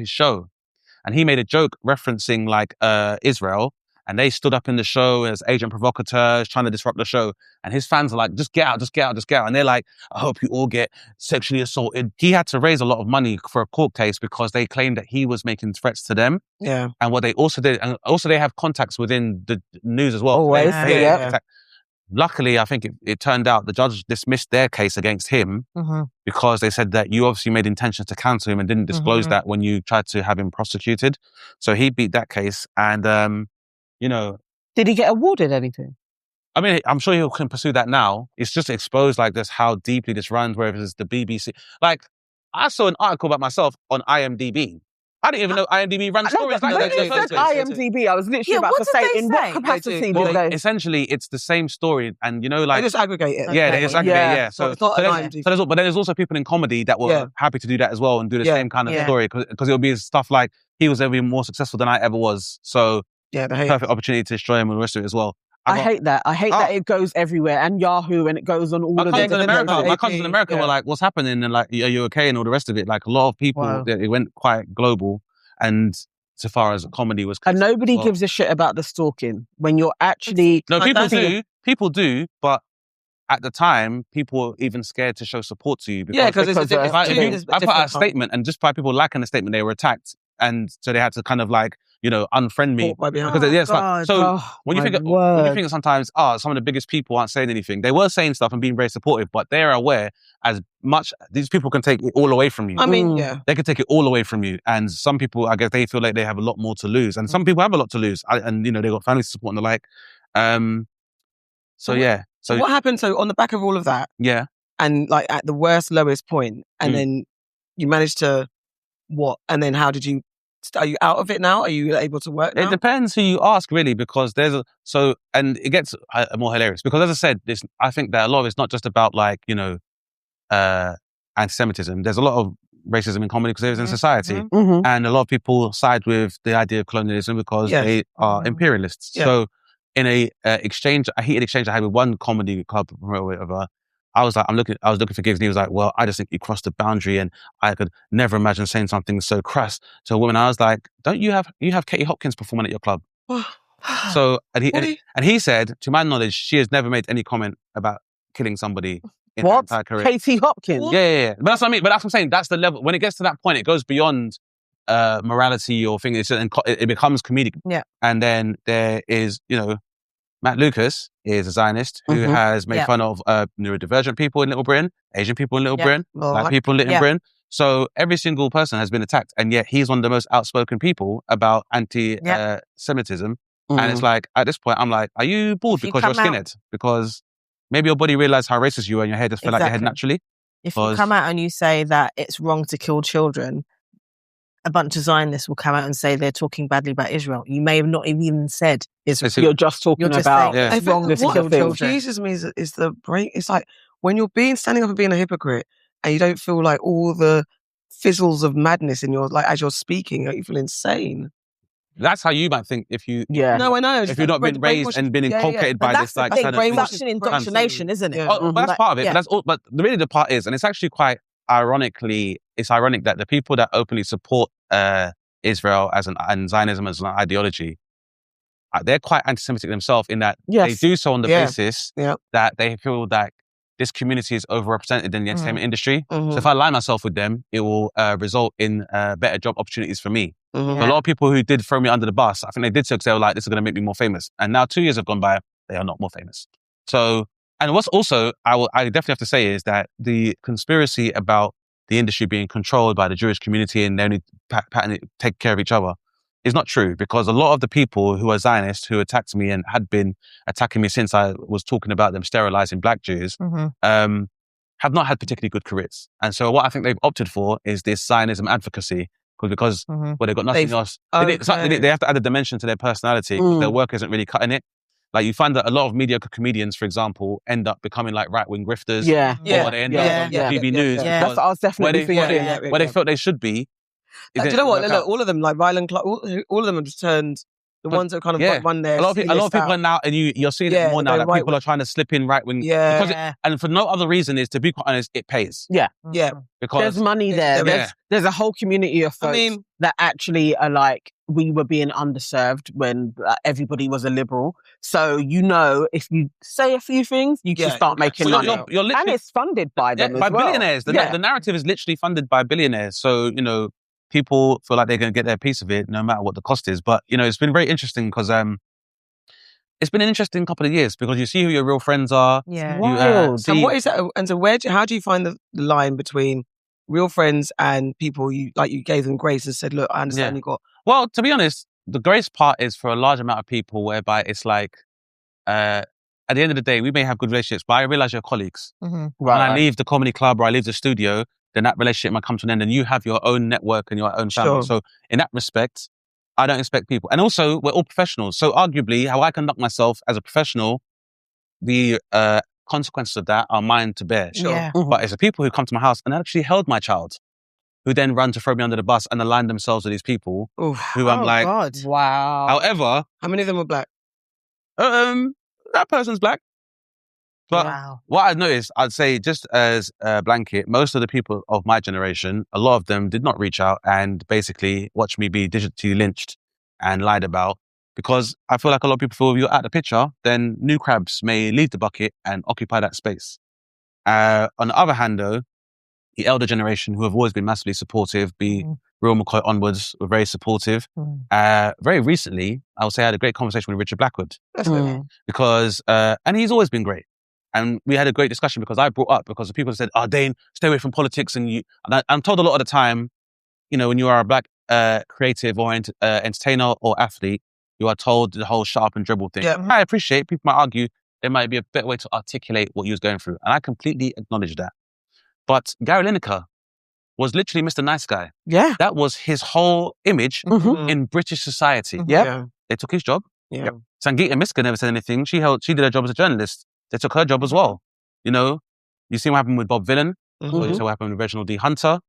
show, and he made a joke referencing like Israel. and they stood up in the show as agent provocateurs trying to disrupt the show. And his fans are like, just get out, just get out, just get out. And they're like, I hope you all get sexually assaulted. He had to raise a lot of money for a court case because they claimed that he was making threats to them. Yeah. And what they also did, and also they have contacts within the news as well. Always, Luckily, I think it turned out the judge dismissed their case against him because they said that you obviously made intentions to cancel him and didn't disclose that when you tried to have him prosecuted. So he beat that case. And, you know... Did he get awarded anything? I mean, I'm sure he can pursue that now. It's just exposed like this, how deeply this runs, whether it's the BBC. Like, I saw an article about myself on IMDb. I didn't even know IMDb ran stories like that. When you said IMDb, I was literally about to say, in what capacity did they? Essentially, it's the same story, and you know, like they just aggregate it. Yeah, they just aggregate. Yeah, so it's not IMDb. But then there's also people in comedy that were happy to do that as well and do the same kind of story because it'll be stuff like he was ever more successful than I ever was. So perfect opportunity to destroy him and the rest of it as well. I hate that. I hate that it goes everywhere and Yahoo and it goes on all of my cousins in America were like, "What's happening?" And like, "Are you okay?" and all the rest of it. Like a lot of people, it went quite global. And so far as comedy was concerned, and nobody gives a shit about the stalking when you're actually people do, but at the time, people were even scared to show support to you because I put out a statement, and just by people liking the statement, they were attacked, and so they had to kind of like unfriend me because when you think sometimes some of the biggest people aren't saying anything, they were saying stuff and being very supportive, but they're aware as much these people can take it all away from you. I mean, they can take it all away from you, and some people, I guess, they feel like they have a lot more to lose, and some people have a lot to lose, and they got family support and the like. So what happened? So on the back of all of that, and like at the worst, lowest point, and then you managed to what? And then how did you? Are you out of it now? Are you able to work now? It depends who you ask, really, because and it gets more hilarious because, as I said, I think that a lot of it's not just about like anti-Semitism. There's a lot of racism in comedy because it is in society, and a lot of people side with the idea of colonialism because they are imperialists. Yeah. So in a heated exchange I had with one comedy club promoter, I was looking for gigs, and he was like, "Well, I just think you crossed the boundary, and I could never imagine saying something so crass to a woman." I was like, "Don't you have Katie Hopkins performing at your club?" So and he said, to my knowledge, she has never made any comment about killing somebody in her entire career. Katie Hopkins? Yeah. But that's what I mean. But that's what I'm saying. That's the level. When it gets to that point, it goes beyond morality or things. It becomes comedic. Yeah. And then there is, Matt Lucas is a Zionist who has made fun of neurodivergent people in Little Britain, Asian people in Little Britain, black people in Little Britain. So every single person has been attacked, and yet he's one of the most outspoken people about anti-Semitism. And it's like, at this point, I'm like, are you bald because you're a skinhead? Because maybe your body realized how racist you were and your hair just fell out your head naturally. If you come out and you say that it's wrong to kill children, a bunch of Zionists will come out and say they're talking badly about Israel. You may have not even said Israel. You're just talking about it's wrong to kill children. What confuses me is the brain. It's like when you're standing up and being a hypocrite and you don't feel like all the fizzles of madness in your, like, as you're speaking, you feel insane. That's how you might think if you... Yeah. No, I know. If you've not been raised and been inculcated by this, like... That's brainwashing indoctrination, isn't it? Oh, but that's part of it. Yeah. But really the part is, and it's actually quite ironic that the people that openly support Israel and Zionism as an ideology, they're quite anti-Semitic themselves in that they do so on the basis that they feel that this community is overrepresented in the entertainment industry. So if I align myself with them, it will result in better job opportunities for me. So a lot of people who did throw me under the bus, I think they did so because they were like, this is going to make me more famous. And now 2 years have gone by, they are not more famous. So, and what's also, I definitely have to say is that the conspiracy about the industry being controlled by the Jewish community and they only take care of each other is not true, because a lot of the people who are Zionists who attacked me and had been attacking me since I was talking about them sterilizing black Jews, have not had particularly good careers. And so what I think they've opted for is this Zionism advocacy, because they've got nothing else. They have to add a dimension to their personality. Their work isn't really cutting it. Like you find that a lot of mediocre comedians, for example, end up becoming like right-wing grifters. Or they end up on TV News. That's what I was definitely thinking. Where they felt they should be. Do you know what? Look, all of them, like Ryland Clark, all of them have just turned The ones that kind of run their a lot of people are now, and you're seeing it more now, that people are trying to slip in right wing. Yeah. And for no other reason is, to be quite honest, it pays. Yeah. Yeah. Because there's money there. There's a whole community of folks that actually are like, we were being underserved when everybody was a liberal. So, if you say a few things, you can start making money. And it's funded by them by billionaires. The narrative is literally funded by billionaires. So, people feel like they're going to get their piece of it no matter what the cost is. But, it's been very interesting because it's been an interesting couple of years because you see who your real friends are. Yeah. And what is that? And so how do you find the line between real friends and people you gave them grace and said, look, I understand you got... Well, to be honest, the grace part is for a large amount of people whereby it's like, at the end of the day, we may have good relationships, but I realize you're colleagues. Mm-hmm. When I leave the comedy club or I leave the studio, then that relationship might come to an end and you have your own network and your own family. Sure. So in that respect, I don't expect people. And also, we're all professionals. So arguably, how I conduct myself as a professional, the consequences of that are mine to bear. Sure. Yeah. Mm-hmm. But it's the people who come to my house and actually held my child, who then run to throw me under the bus and align themselves with these people who I'm like, God. Wow. However... How many of them were black? That person's black. But what I've noticed, I'd say just as a blanket, most of the people of my generation, a lot of them did not reach out and basically watch me be digitally lynched and lied about, because I feel like a lot of people feel if you're out the picture, then new crabs may leave the bucket and occupy that space. On the other hand, though, the elder generation, who have always been massively supportive, Real McCoy onwards, were very supportive. Very recently, I would say I had a great conversation with Richard Blackwood. Because, and he's always been great. And we had a great discussion because I brought up, because the people said, Dane, stay away from politics. And I'm told a lot of the time, when you are a black creative or entertainer or athlete, you are told the whole shut up and dribble thing. Yeah. I appreciate, people might argue, there might be a better way to articulate what you was going through. And I completely acknowledge that. But Gary Lineker was literally Mr. Nice Guy. Yeah. That was his whole image in British society. They took his job. Sangeeta Miska never said anything. She did her job as a journalist. They took her job as well. You see what happened with Bob Villain. You see what happened with Reginald D. Hunter.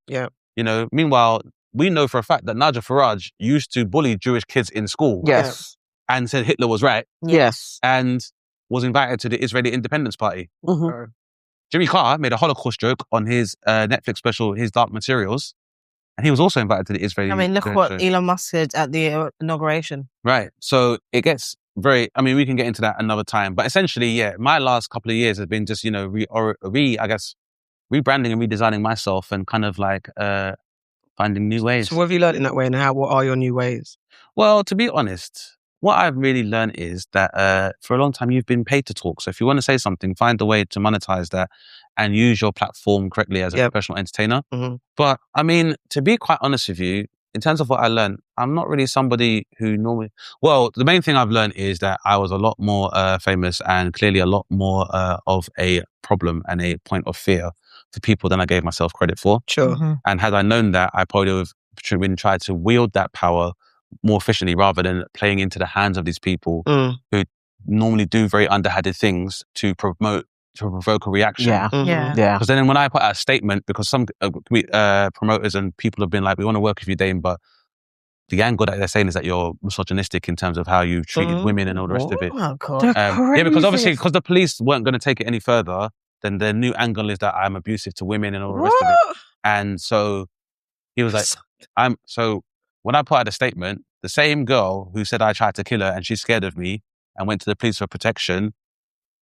Meanwhile, we know for a fact that Nigel Farage used to bully Jewish kids in school. Yes. And said Hitler was right. Yes. And was invited to the Israeli Independence Party. Jimmy Carr made a Holocaust joke on his Netflix special, His Dark Materials. And he was also invited to the Israeli... look what Elon Musk said at the inauguration. Right. So it gets very... we can get into that another time. But essentially, my last couple of years has been just, rebranding and redesigning myself and kind of like finding new ways. So what have you learned in that way, and what are your new ways? Well, to be honest, what I've really learned is that for a long time, you've been paid to talk. So if you want to say something, find a way to monetize that and use your platform correctly as a professional entertainer. But to be quite honest with you, in terms of what I learned, I'm not really somebody who normally... Well, the main thing I've learned is that I was a lot more famous and clearly a lot more of a problem and a point of fear to people than I gave myself credit for. Sure. And had I known that, I probably would have tried to wield that power more efficiently rather than playing into the hands of these people who normally do very underhanded things to provoke a reaction. Because then when I put out a statement, because some promoters and people have been like, we want to work with you, Dane, but the angle that they're saying is that you're misogynistic in terms of how you've treated women and all the rest of it. Oh, God. Because obviously, because the police weren't going to take it any further, then the new angle is that I'm abusive to women and all the rest of it. And so he was like, so when I put out a statement, the same girl who said I tried to kill her and she's scared of me and went to the police for protection,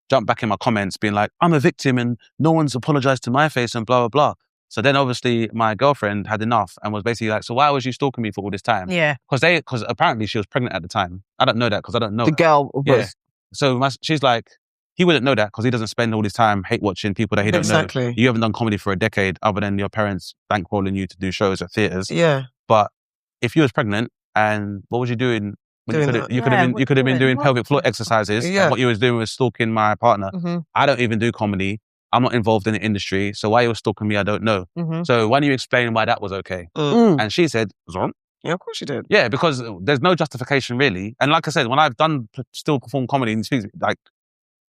jumped back in my comments being like, I'm a victim and no one's apologized to my face and blah, blah, blah. So then obviously my girlfriend had enough and was basically like, so why was you stalking me for all this time? Yeah. Because apparently she was pregnant at the time. I don't know that because I don't know. The girl was... Yeah. So she's like, he wouldn't know that because he doesn't spend all his time hate watching people that he don't know. You haven't done comedy for a decade other than your parents bankrolling you to do shows at theatres. Yeah. But if you was pregnant, and what was you doing? You could have been doing pelvic floor exercises. And what you was doing was stalking my partner. I don't even do comedy. I'm not involved in the industry. So why you were stalking me, I don't know. So why don't you explain why that was okay? And she said, Zon. Yeah, of course she did. Yeah, because there's no justification really. And like I said, when I've still performed comedy in speaks, like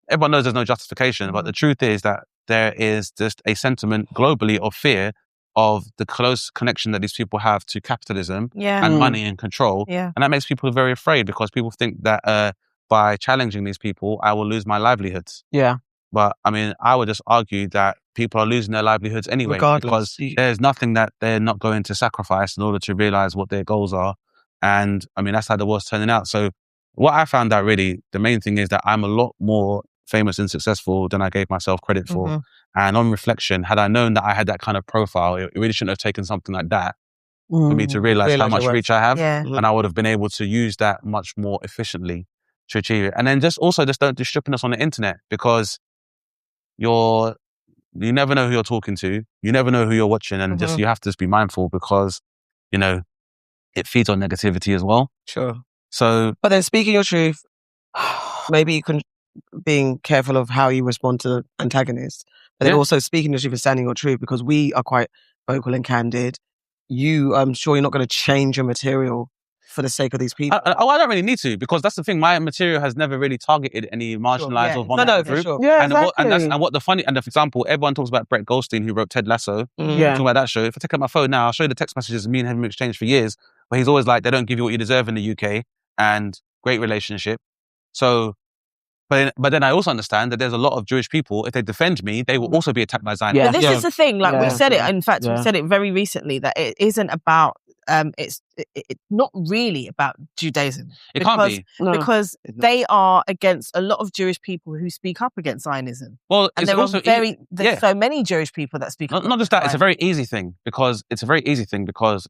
everyone knows there's no justification. But the truth is that there is just a sentiment globally of fear of the close connection that these people have to capitalism Yeah. and money and control. Yeah. And that makes people very afraid because people think that by challenging these people, I will lose my livelihoods. Yeah. But I mean, I would just argue that people are losing their livelihoods anyway, regardless, because there's nothing that they're not going to sacrifice in order to realize what their goals are. And I mean, that's how the world's turning out. So what I found out really, the main thing is that I'm a lot more famous and successful than I gave myself credit for. Mm-hmm. And on reflection, had I known that I had that kind of profile, it really shouldn't have taken something like that for me to realize how much reach I have. Yeah. And I would have been able to use that much more efficiently to achieve it. And then just don't do strippiness on the internet, because you never know who you're talking to. You never know who you're watching. And just, you have to just be mindful because, you know, it feeds on negativity as well. Sure. So, but then speaking your truth, maybe you can being careful of how you respond to the antagonist, but then also speaking your truth and standing your truth, because we are quite vocal and candid. I'm sure you're not going to change your material for the sake of these people. I don't really need to, because that's the thing. My material has never really targeted any marginalized or vulnerable group. Sure. Yeah, and for example, everyone talks about Brett Goldstein, who wrote Ted Lasso. Talking about that show. If I take out my phone now, I'll show you the text messages me and him exchanged for years, where he's always like, they don't give you what you deserve in the UK, and great relationship. So, but then I also understand that there's a lot of Jewish people, if they defend me, they will also be attacked by Zionists. Yeah. But this is the thing, like we've said it, in fact, we've said it very recently, that it isn't about, it's not really about Judaism. It can't be. No. Because they are against a lot of Jewish people who speak up against Zionism. Well, and there are there's so many Jewish people that speak up. Not just that, it's a very easy thing, because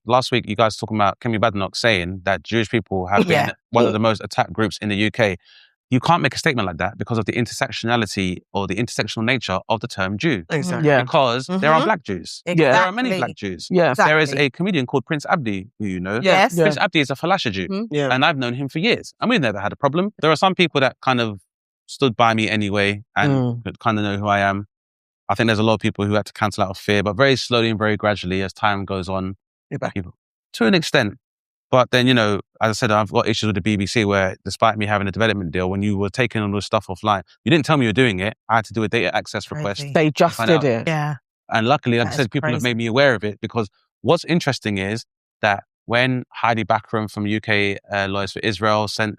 last week you guys talking about Kemi Badenoch saying that Jewish people have been one of the most attacked groups in the UK. You can't make a statement like that because of the intersectionality or the intersectional nature of the term Jew. Exactly. Yeah. Because there are black Jews. Exactly. There are many black Jews. Yeah. Exactly. There is a comedian called Prince Abdi, who you know. Yes. Prince Abdi is a Falasha Jew. And I've known him for years. And we've never had a problem. There are some people that kind of stood by me anyway and kind of know who I am. I think there's a lot of people who had to cancel out of fear, but very slowly and very gradually as time goes on. You're back. To an extent. But then, you know, as I said, I've got issues with the BBC where, despite me having a development deal, when you were taking all this stuff offline, you didn't tell me you were doing it. I had to do a data access request. They just did it. Yeah. And luckily, like I said, people have made me aware of it, because what's interesting is that when Heidi Bakram from UK Lawyers for Israel sent,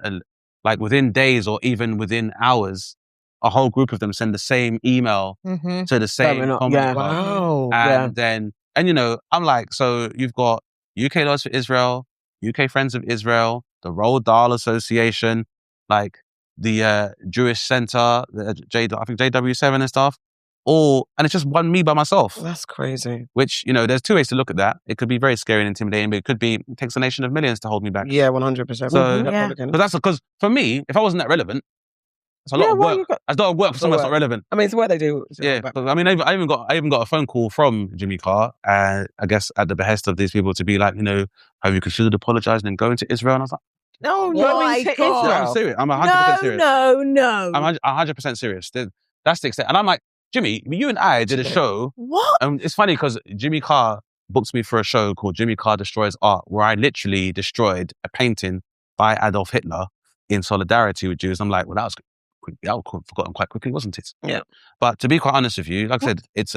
like within days or even within hours, a whole group of them send the same email to the same comment. Wow. And then, and you know, I'm like, so you've got UK Lawyers for Israel, UK Friends of Israel, the Roald Dahl Association, like the Jewish Center, I think JW7 and stuff, and it's just me by myself. That's crazy. Which, you know, there's two ways to look at that. It could be very scary and intimidating, but it takes a nation of millions to hold me back. Yeah, 100%. So, because for me, if I wasn't that relevant, it's a lot of work. It's a lot of work for someone that's not relevant. I mean, it's what they do. But I mean, I even got a phone call from Jimmy Carr, I guess at the behest of these people, to be like, you know, have you considered apologizing and going to Israel? And I was like, no, my God. I'm serious. I'm 100% serious. No. I'm 100% serious. That's the extent. And I'm like, Jimmy, you and I did a show. What? And it's funny because Jimmy Carr booked me for a show called Jimmy Carr Destroys Art, where I literally destroyed a painting by Adolf Hitler in solidarity with Jews. I'm like, well, that was forgotten quite quickly, wasn't it? Yeah. But to be quite honest with you, like I said, it's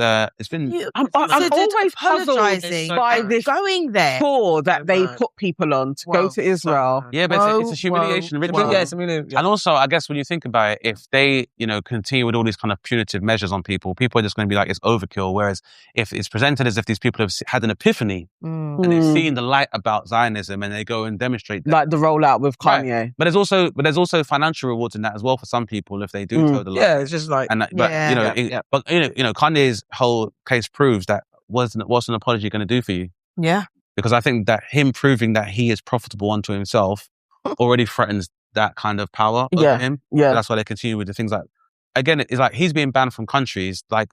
been. I'm always puzzled by this going there tour that they put people on to go to Israel. Yeah, but it's a humiliation. Yeah, it's humiliation. And also, I guess when you think about it, if they, you know, continue with all these kind of punitive measures on people are just going to be like, it's overkill. Whereas if it's presented as if these people have had an epiphany and they've seen the light about Zionism and they go and demonstrate that. Like the rollout with Kanye. Right. But there's also financial rewards in that as well for some people if they do toe the line. Yeah, it's just like, but Kanye's whole case proves that what's an apology going to do for you? Yeah. Because I think that him proving that he is profitable unto himself already threatens that kind of power over him. Yeah. And that's why they continue with the things like, again, it's like he's being banned from countries like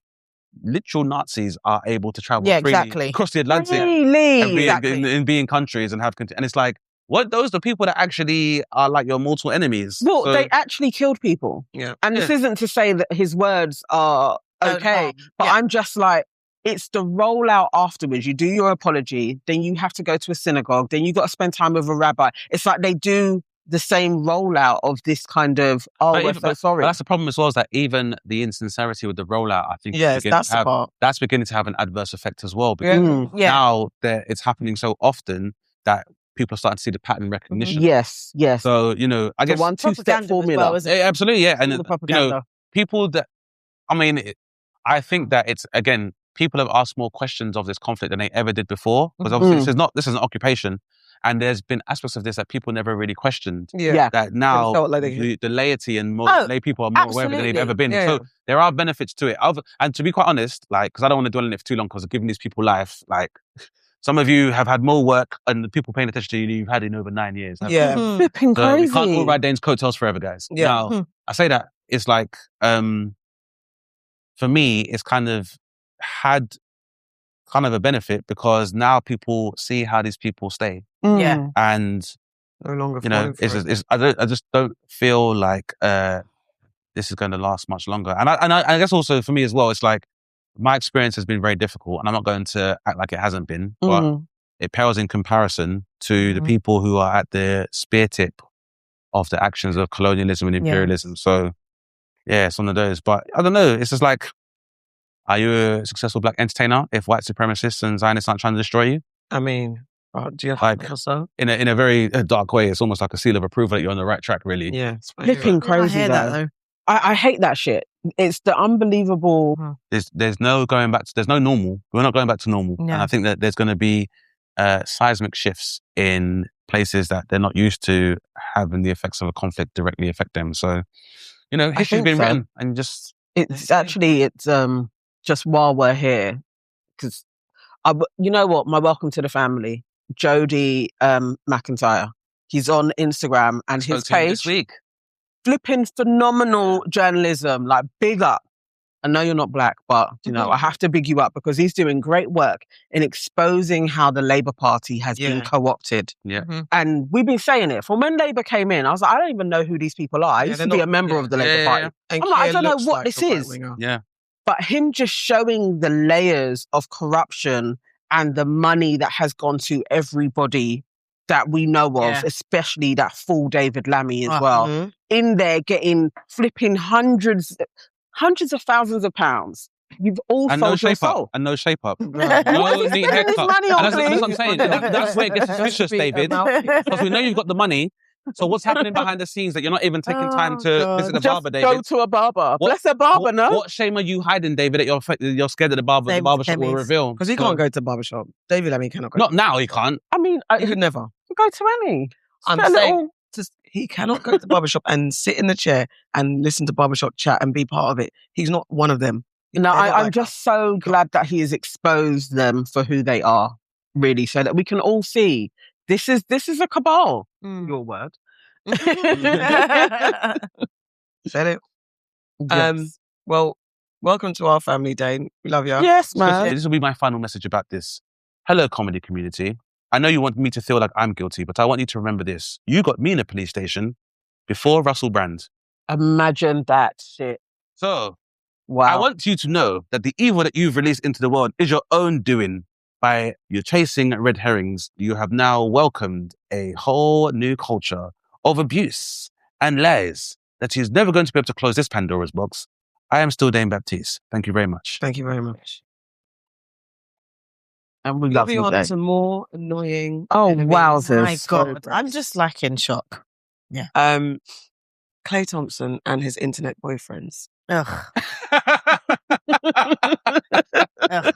literal Nazis are able to travel freely across the Atlantic and be in countries and and it's like, what? Those are the people that actually are like your mortal enemies. Well, they actually killed people. Yeah. And this isn't to say that his words are okay, but I'm just like, it's the rollout afterwards. You do your apology, then you have to go to a synagogue, then you got to spend time with a rabbi. It's like they do the same rollout of this kind of, we're so sorry. But that's the problem as well, is that even the insincerity with the rollout, I think that's beginning to have an adverse effect as well. Because now it's happening so often that people are starting to see the pattern recognition. Yes. So, I guess... The 1-2-step formula. Well, absolutely, yeah. And, people that... I think that it's, again, people have asked more questions of this conflict than they ever did before. Because obviously this is an occupation. And there's been aspects of this that people never really questioned. Yeah. That now the laity and more lay people are more aware of it than they've ever been. So there are benefits to it. And to be quite honest, because I don't want to dwell on it for too long, because giving these people life, some of you have had more work and the people paying attention to you you've had in over 9 years. Flipping so crazy. We can't all ride Dane's coattails forever, guys. Yeah. Now, I say that it's for me, it's kind of had kind of a benefit because now people see how these people stay. Yeah. And no longer, I just don't feel like this is going to last much longer. And I guess also for me as well, it's my experience has been very difficult, and I'm not going to act like it hasn't been, but it pales in comparison to the people who are at the spear tip of the actions of colonialism and imperialism. So yeah, it's one of those. But I don't know. It's just are you a successful black entertainer if white supremacists and Zionists aren't trying to destroy you? I mean, do you think so? In a very dark way, it's almost like a seal of approval that you're on the right track, really. Yeah. Flipping crazy, though. I hate that shit. It's the unbelievable... There's no going back to... There's no normal. We're not going back to normal. Yeah. And I think that there's going to be seismic shifts in places that they're not used to having the effects of a conflict directly affect them. So, history's been written and just... It's just while we're here, because you know what? My welcome to the family, Jody McIntyre. He's on Instagram and his page this week. Flipping phenomenal journalism, big up. I know you're not black, but I have to big you up because he's doing great work in exposing how the Labour Party has been co-opted. Yeah. And we've been saying it from when Labour came in. I was like, I don't even know who these people are. I used to be a member of the Labour Party. I'm I don't know what this is. Yeah. But him just showing the layers of corruption and the money that has gone to everybody that we know of, especially that fool David Lammy as well, in there getting flipping hundreds of thousands of pounds. You've all sold your soul. And no shape up. No neat haircut. That's what I'm saying. That's where it gets suspicious, David. Because we know you've got the money. So what's happening behind the scenes that you're not even taking time to visit the barber, David? Go to a barber. Bless a barber, no? What shame are you hiding, David, that you're scared that the barbershop will reveal? Because he can't go to the barbershop. David Lammy cannot go. Not now, he can't. I mean... he could never. Go to any. I'm saying he cannot go to the barbershop and sit in the chair and listen to barbershop chat and be part of it. He's not one of them. No, I'm just so glad that he has exposed them for who they are, really, so that we can all see this is a cabal. Your word. Said it. Yes. Well, welcome to our family, Dane. We love you. Yes, man. This will be my final message about this. Hello, comedy community. I know you want me to feel like I'm guilty, but I want you to remember this. You got me in a police station before Russell Brand. Imagine that shit. So, wow. I want you to know that the evil that you've released into the world is your own doing. By you chasing red herrings, you have now welcomed a whole new culture of abuse and lies that is never going to be able to close this Pandora's box. I am still Dane Baptiste. Thank you very much. Thank you very much. And we love you, on to more annoying. Oh, wowzers. My God. I'm just in shock. Yeah. Klay Thompson and his internet boyfriends. Ugh.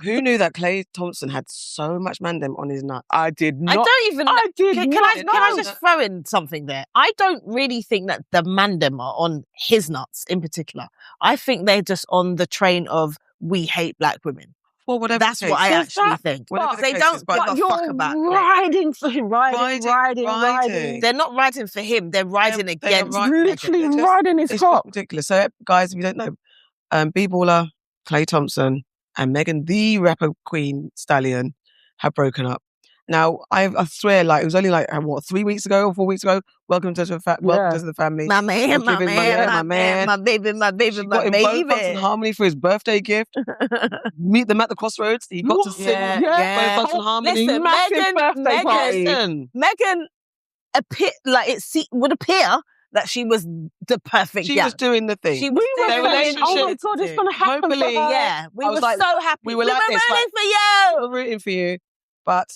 Who knew that Klay Thompson had so much mandem on his nut? I did not. I don't even. I did can not. Can I just throw in something there? I don't really think that the mandem are on his nuts in particular. I think they're just on the train of we hate black women. Well, whatever. That's what I actually think. They don't give a fuck about it. Riding for him, riding. They're not riding for him. They're riding against. Literally riding his top. Ridiculous. So, guys, if you don't know, B-baller, Klay Thompson, and Megan, the rapper queen stallion, have broken up. Now, I swear, it was only 3 weeks ago or 4 weeks ago. Welcome to the family. My man, my baby. She got him both Bucks in Harmony for his birthday gift. Meet them at the crossroads. He got to sing both Bucks in Harmony. Listen, Massive birthday party. Megan would appear that she was the perfect. She was doing the thing. She was oh my God, it's going to happen. Hopefully, yeah, we were so happy. We were like this, rooting for you. We were rooting for you. But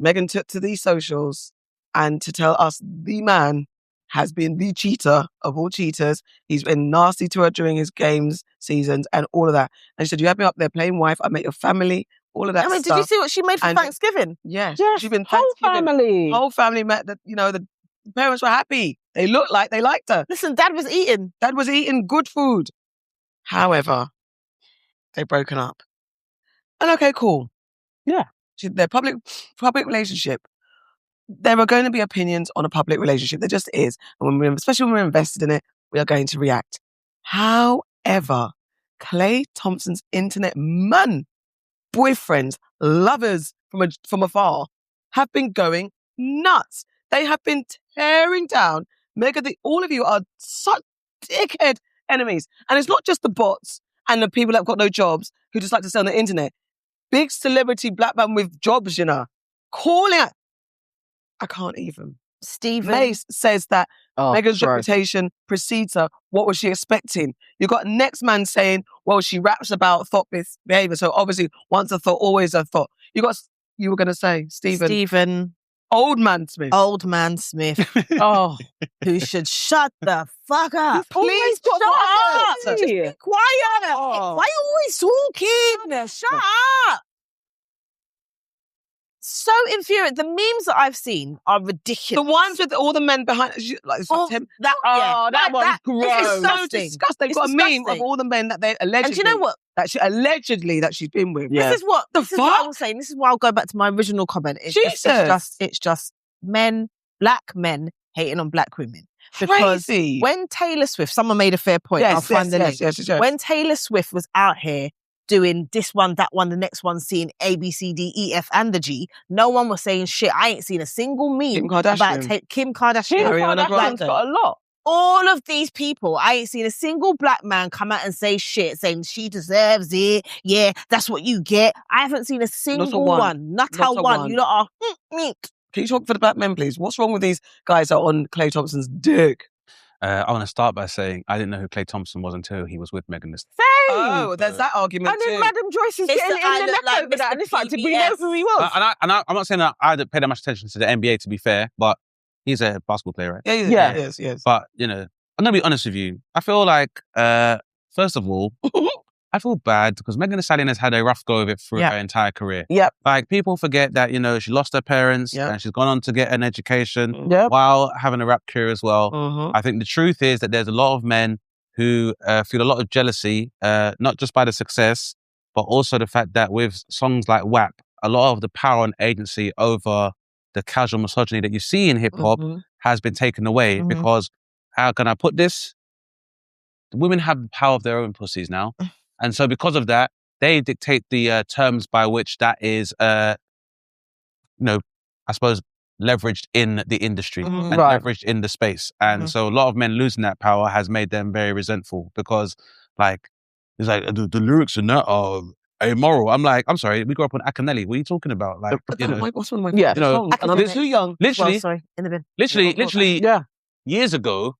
Meghan took to these socials and to tell us the man has been the cheater of all cheaters. He's been nasty to her during his games seasons and all of that. And she said, "You have me up there playing wife. I met your family." All of that. Did you see what she made for Thanksgiving? Yes, she's been whole family. Whole family met. The parents were happy. They looked like they liked her. Listen, Dad was eating. Dad was eating good food. However, they've broken up. And okay, cool. Yeah, their public relationship. There are going to be opinions on a public relationship. There just is, and especially when we're invested in it, we are going to react. However, Klay Thompson's internet boyfriends, lovers from afar, have been going nuts. They have been tearing down Meghan. All of you are such dickhead enemies. And it's not just the bots and the people that have got no jobs who just like to stay on the internet. Big celebrity black man with jobs, calling out. I can't even. Stephen Mace says that Meghan's reputation precedes her. What was she expecting? You got next man saying, well, she raps about thought-based behavior. So obviously, once a thought, always a thought. You were going to say, Stephen. Old man Smith. Who should shut the fuck up. Please shut up. Just be quiet. Why are you always talking? Shut up. So infuriating. The memes that I've seen are ridiculous. The ones with all the men behind, like him. That one's gross. It's so disgusting. They've got a meme of all the men that they allegedly. And do you know what? That she's been with. Yeah. This is what I was saying. This is why I'll go back to my original comment. It's just men, black men hating on black women. Because when Taylor Swift, someone made a fair point. I'll find the link. Yes. When Taylor Swift was out here doing this one, that one, the next one, seeing A, B, C, D, E, F, and the G, no one was saying shit. I ain't seen a single meme about Kim Kardashian. Kardashian's got a lot. All of these people, I ain't seen a single black man come out and say shit, saying she deserves it. Yeah, that's what you get. I haven't seen a single one. Not a one. You lot are. Can you talk for the black men, please? What's wrong with these guys that are on Klay Thompson's dick? I want to start by saying I didn't know who Klay Thompson was until he was with Meghan this time. Oh, there's that argument and then Madam Joyce is getting in the neck over that, and it's like, did we know who he was? And I'm not saying that I didn't pay that much attention to the NBA, to be fair, but he's a basketball player, right? Yeah. Yes. But, I'm going to be honest with you. I feel like, first of all, I feel bad because Megan Thee Stallion has had a rough go of it through her entire career. Yep. Like, people forget that, she lost her parents and she's gone on to get an education while having a rap career as well. I think the truth is that there's a lot of men who feel a lot of jealousy, not just by the success, but also the fact that with songs like WAP, a lot of the power and agency over the casual misogyny that you see in hip-hop has been taken away because, how can I put this? The women have the power of their own pussies now. And so because of that, they dictate the terms by which that is, I suppose, leveraged in the industry and leveraged in the space. And so a lot of men losing that power has made them very resentful because, it's like, the lyrics in that are amoral. I'm like, I'm sorry, we grew up on Akinelli. What are you talking about? Like, what's one of my songs? And I'm too young. Literally, in the bin. Literally, years ago,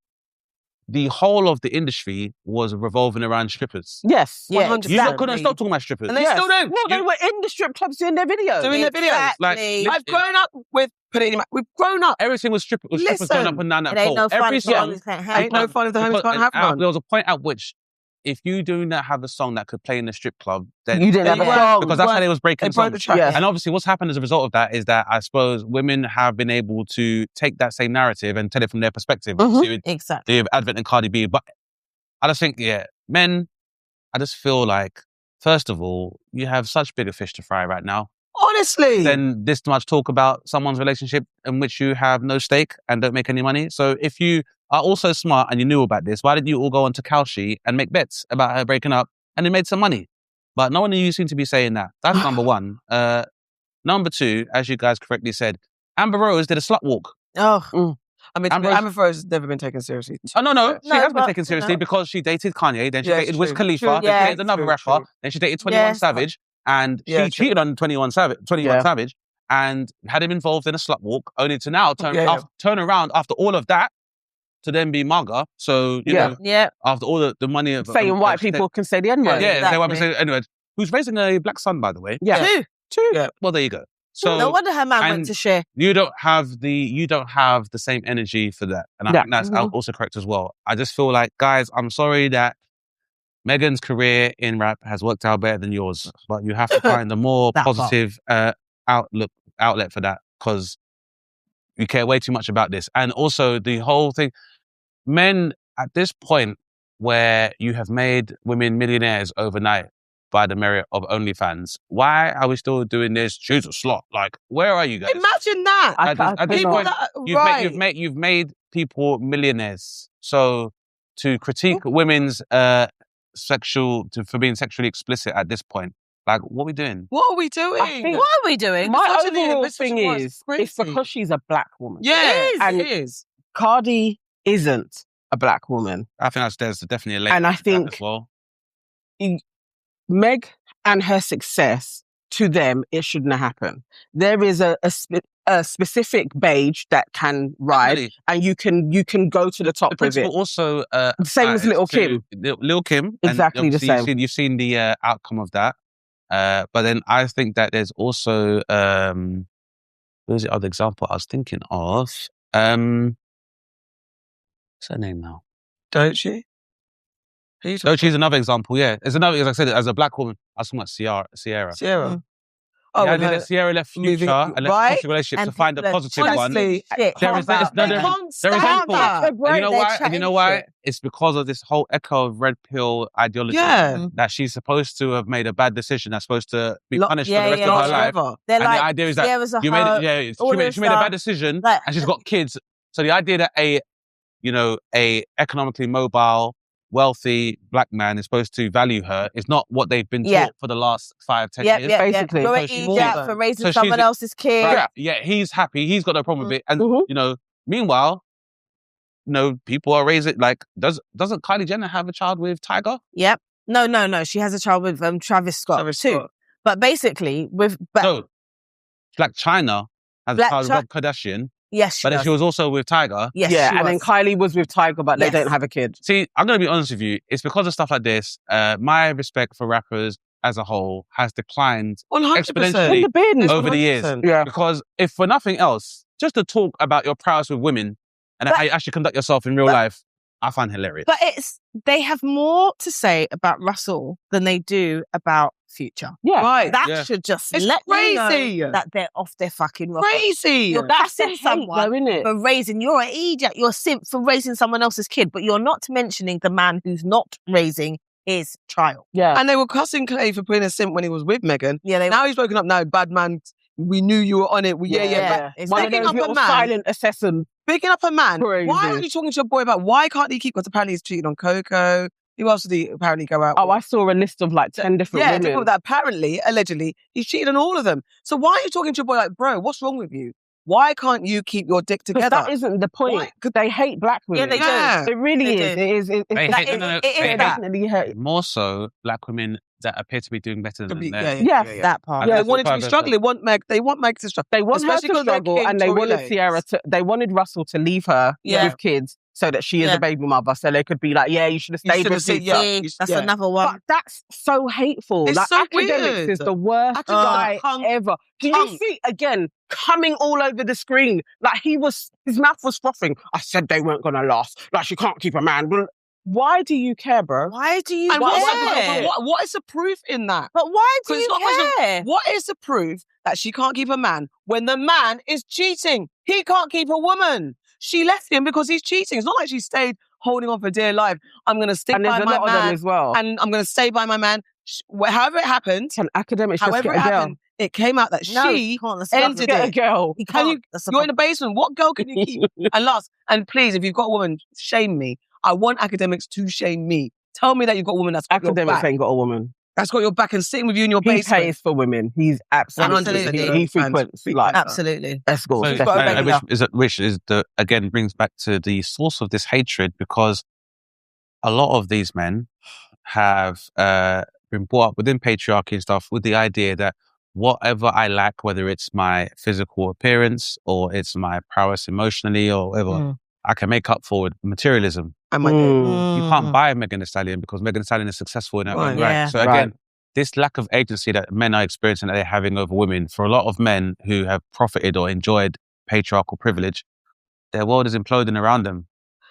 the whole of the industry was revolving around strippers. Yes. Yeah, 100%. You lot couldn't stop talking about strippers. And they still do. No, they were in the strip clubs doing their videos. Like, I've grown up with, we've grown up. Everything was strippers going up and down that pole. Every song ain't no fun if the homies can't have fun. There was a point at which, if you do not have a song that could play in the strip club, then you didn't have a song. Because that's how they was breaking songs. The track. And obviously what's happened as a result of that is that I suppose women have been able to take that same narrative and tell it from their perspective. Exactly. The Advert and Cardi B. But I just think, men, I just feel like, first of all, you have such bigger fish to fry right now. Honestly. Then this much talk about someone's relationship in which you have no stake and don't make any money. So if you are also smart and you knew about this, why didn't you all go on to Kalshi and make bets about her breaking up and they made some money? But no one of you seem to be saying that. That's number one. Number two, as you guys correctly said, Amber Rose did a slut walk. I mean, Amber Rose has never been taken seriously. Oh, no. She has been taken seriously because she dated Kanye, then she dated Wiz Khalifa, then she dated another rapper, then she dated 21 Savage, and she cheated on 21 Savage. and had him involved in a slut walk, only to now turn around after all of that to then be MAGA. So, you know, after all the money of saying white people can say the N-word. Say white people say the N-word. Who's raising a black son, by the way. Yeah. Two. Yeah. Well, there you go. So no wonder her man went to share. You don't have the same energy for that. And I think that's also correct as well. I just feel like, guys, I'm sorry that Megan's career in rap has worked out better than yours, but you have to find a more positive outlet for that, because you care way too much about this. And also the whole thing, men at this point where you have made women millionaires overnight by the merit of OnlyFans, why are we still doing this? She's a slut. Like, where are you guys? Imagine that. At this point, you've made people millionaires. So to critique women's for being sexually explicit at this point, like, what are we doing? What are we doing? What are we doing? My overall thing is, it's because she's a black woman. Yeah, it is. Cardi isn't a black woman. I think there's definitely a link. And I think as well. Meg and her success, to them, it shouldn't have happened. There is a specific beige that can ride, and you can go to the top with it. Also, same as Lil' Kim. Lil' Kim, exactly the same. You've seen the outcome of that. But then I think that there's also where's the other example I was thinking of? What's her name now? Doechii? Doechii's another example, yeah. It's another, as I said, as a black woman, I was talking about Sierra. Mm. Oh, yeah, that Sierra left Future and left a toxic relationship to find a positive one. There is and you know why? It's because of this whole echo of red pill ideology that she's supposed to have made a bad decision that's supposed to be punished for the rest of her life. And the idea is that she made a bad decision and she's got kids. So the idea that a economically mobile, wealthy black man is supposed to value her is not what they've been taught for the last 5-10 years. Basically. For raising someone else's kid. Yeah, he's happy. He's got no problem with it. And, meanwhile, people are raising, like, doesn't Kylie Jenner have a child with Tyga? Yep. No. She has a child with Travis Scott too. But basically, Black China has a child with Rob Kardashian. Yes, but then she was also with Tyga. Yes, and then Kylie was with Tyga, but they don't have a kid. See, I'm going to be honest with you. It's because of stuff like this. My respect for rappers as a whole has declined 100%. exponentially over the years. Yeah. Because if for nothing else, just to talk about your prowess with women and how you actually conduct yourself in real life, I find hilarious. But they have more to say about Russell than they do about Future. Yeah. Right. That should just let you know that they're off their fucking rocker. Crazy. You're passing someone for raising, you're an idiot, you're a simp for raising someone else's kid, but you're not mentioning the man who's not raising his child. Yeah. And they were cussing Klay for being a simp when he was with Megan. Yeah. Now he's woken up. No, bad man. We knew you were on it. Picking up a man. Silent assassin. Picking up a man. Crazy. Why are you talking to your boy about why can't he keep? Because apparently he's cheating on Coco. Who else did he apparently go out with? I saw a list of like 10 different women. Yeah, that apparently, allegedly, he's cheated on all of them. So why are you talking to your boy like, bro, what's wrong with you? Why can't you keep your dick together? That isn't the point. Because they hate black women. Yeah, they do. It really is. They definitely hate. More so black women that appear to be doing better than them. That part. They wanted to be struggling. They want Meg to struggle. They want her to struggle, and they wanted they wanted Russell to leave her with kids so that she is a baby mother. So they could be like, you should have stayed with me. That's another one. But that's so hateful. It's like, so academics weird. is the worst guy ever. Do you see, again, coming all over the screen? Like, his mouth was frothing. I said they weren't going to last. Like, she can't keep a man. Well, why do you care, bro? Why do you care? What is the proof in that? But why do you care? What is the proof that she can't keep a man when the man is cheating? He can't keep a woman. She left him because he's cheating. It's not like she stayed holding on for dear life. I'm going to stick by my man as well. And I'm going to stay by my man. However it happened. Can academics just get a girl? It came out that she ended it. A girl. You're in the basement. What girl can you keep? And please, if you've got a woman, shame me. I want academics to shame me. Tell me that you've got a woman that's got academics your back. Ain't got a woman. That's got your back and sitting with you in your basement. He pays for women. He's absolutely. He frequents absolutely escorts. Which is again brings back to the source of this hatred, because a lot of these men have been brought up within patriarchy and stuff with the idea that whatever I lack, whether it's my physical appearance or it's my prowess emotionally or whatever, I can make up for with materialism. I might You can't buy Megan Thee Stallion because Megan Thee Stallion is successful in her own right. So again, this lack of agency that men are experiencing that they're having over women, for a lot of men who have profited or enjoyed patriarchal privilege, their world is imploding around them.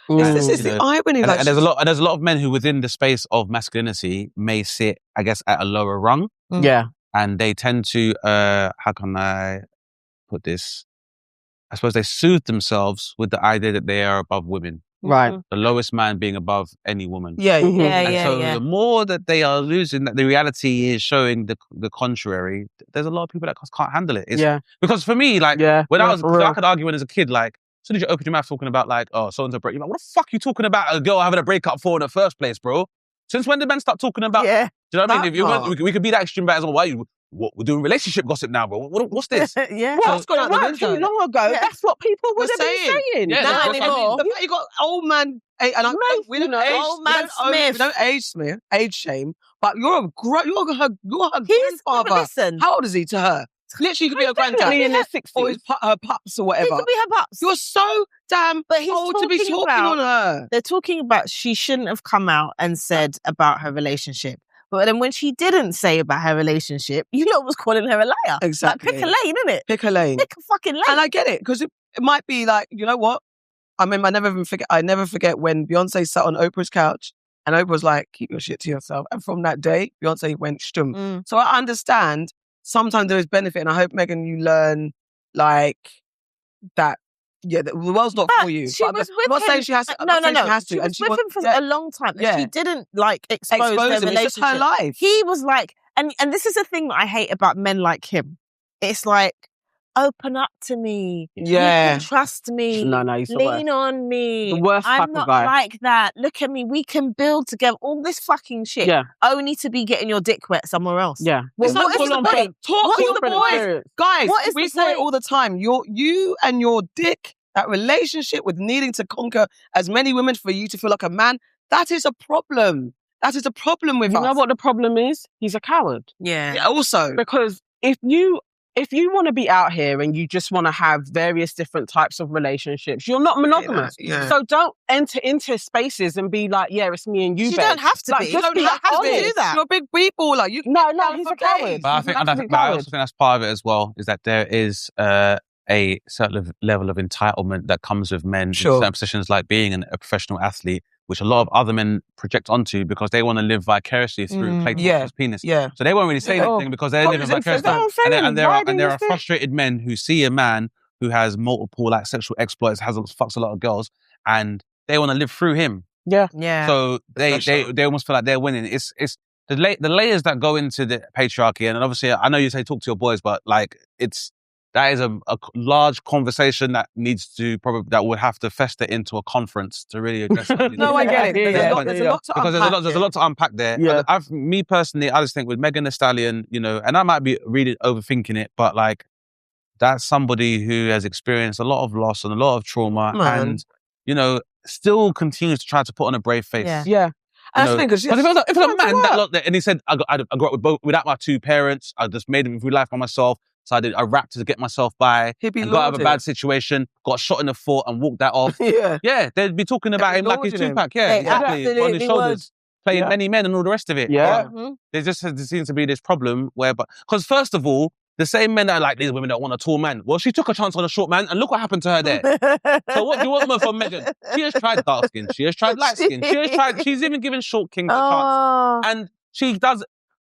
It's the irony. And there's a lot of men who within the space of masculinity may sit, I guess, at a lower rung. Yeah. And they tend to, how can I put this? I suppose they soothe themselves with the idea that they are above women. Right. The lowest man being above any woman. Yeah. The more that they are losing, that the reality is showing the contrary, there's a lot of people that can't handle it. Because for me, like, when I could argue when as a kid, like, as soon as you open your mouth talking about, like, oh, so-and-so break, you're like, what the fuck are you talking about a girl having a breakup for in the first place, bro? Since when did men start talking about... Yeah. Do you know what I mean? If you want, we could be that extreme about it as well. Why we're doing relationship gossip now, bro? What's this? What's going on? Not too long ago, that's what people would have been saying. Yeah, not anymore. The fact you got old man, and we don't old man Smith. We don't age shame, but you're her He's grandfather. Listen. How old is he to her? Literally, he could be her granddad. In their 60s. Or her pups or whatever. He could be her pups. You're so damn old to be talking on her. They're talking about she shouldn't have come out and said about her relationship. But then when she didn't say about her relationship, you lot was calling her a liar. Exactly. Like, pick a lane, innit? Pick a lane. Pick a fucking lane. And I get it, because it might be like, you know what? I mean, I never forget when Beyonce sat on Oprah's couch and Oprah was like, keep your shit to yourself. And from that day, Beyonce went shtum. So I understand sometimes there is benefit, and I hope, Megan, you learn like that. Yeah, the world's not for you. I'm not saying she has to. No. She has to. She was with him for a long time. And she didn't like expose their him. relationship. It's just her life. He was like, and this is the thing that I hate about men like him. It's like, open up to me. Yeah. You can trust me. No, he's the worst. Lean on me. The worst type I'm not of guy. like that. Look at me. We can build together. All this fucking shit. Yeah. Only to be getting your dick wet somewhere else. Yeah. Well, what is the point? Talk to the boys. Guys, we say it all the time. You and your dick, that relationship with needing to conquer as many women for you to feel like a man, that is a problem. That is a problem with us. You know what the problem is? He's a coward. Yeah. Also. Because if you want to be out here and you just want to have various different types of relationships, you're not monogamous. Yeah. So don't enter into spaces and be like, yeah, it's me and you, You babe. don't have to be. You don't have to do that. You're a big baller. No, he's a coward. But I also think that's part of it as well, is that there is a certain level of entitlement that comes with men in certain positions, like being a professional athlete, which a lot of other men project onto because they want to live vicariously through Klay Thompson's penis. Yeah. So they won't really say anything because they're living vicariously. And there are frustrated men who see a man who has multiple like sexual exploits, fucks a lot of girls, and they want to live through him. Yeah. So they almost feel like they're winning. It's the layers that go into the patriarchy, and obviously I know you say talk to your boys, but like that is a large conversation that would have to fester into a conference to really address it. No, I get it. There's a lot to unpack. Because there's a lot to unpack there. Yeah. Me personally, I just think with Megan Thee Stallion, and I might be really overthinking it, but like that's somebody who has experienced a lot of loss and a lot of trauma and, still continues to try to put on a brave face. Yeah. And I think if it's a man that looked there and he said, I grew up without my two parents, I just made it through life by myself. So I rapped to get myself by. He'd be got out of a bad situation, got shot in the foot and walked that off. Yeah, they'd be talking about him like his Tupac. Yeah, exactly. On his shoulders, playing many men and all the rest of it. Yeah. There seems to be this problem because first of all, the same men that are like, these women that want a tall man. Well, she took a chance on a short man and look what happened to her there. So what do you want more from Megan? She has tried dark skin. She has tried light skin. She's even given short kings a chance. And she does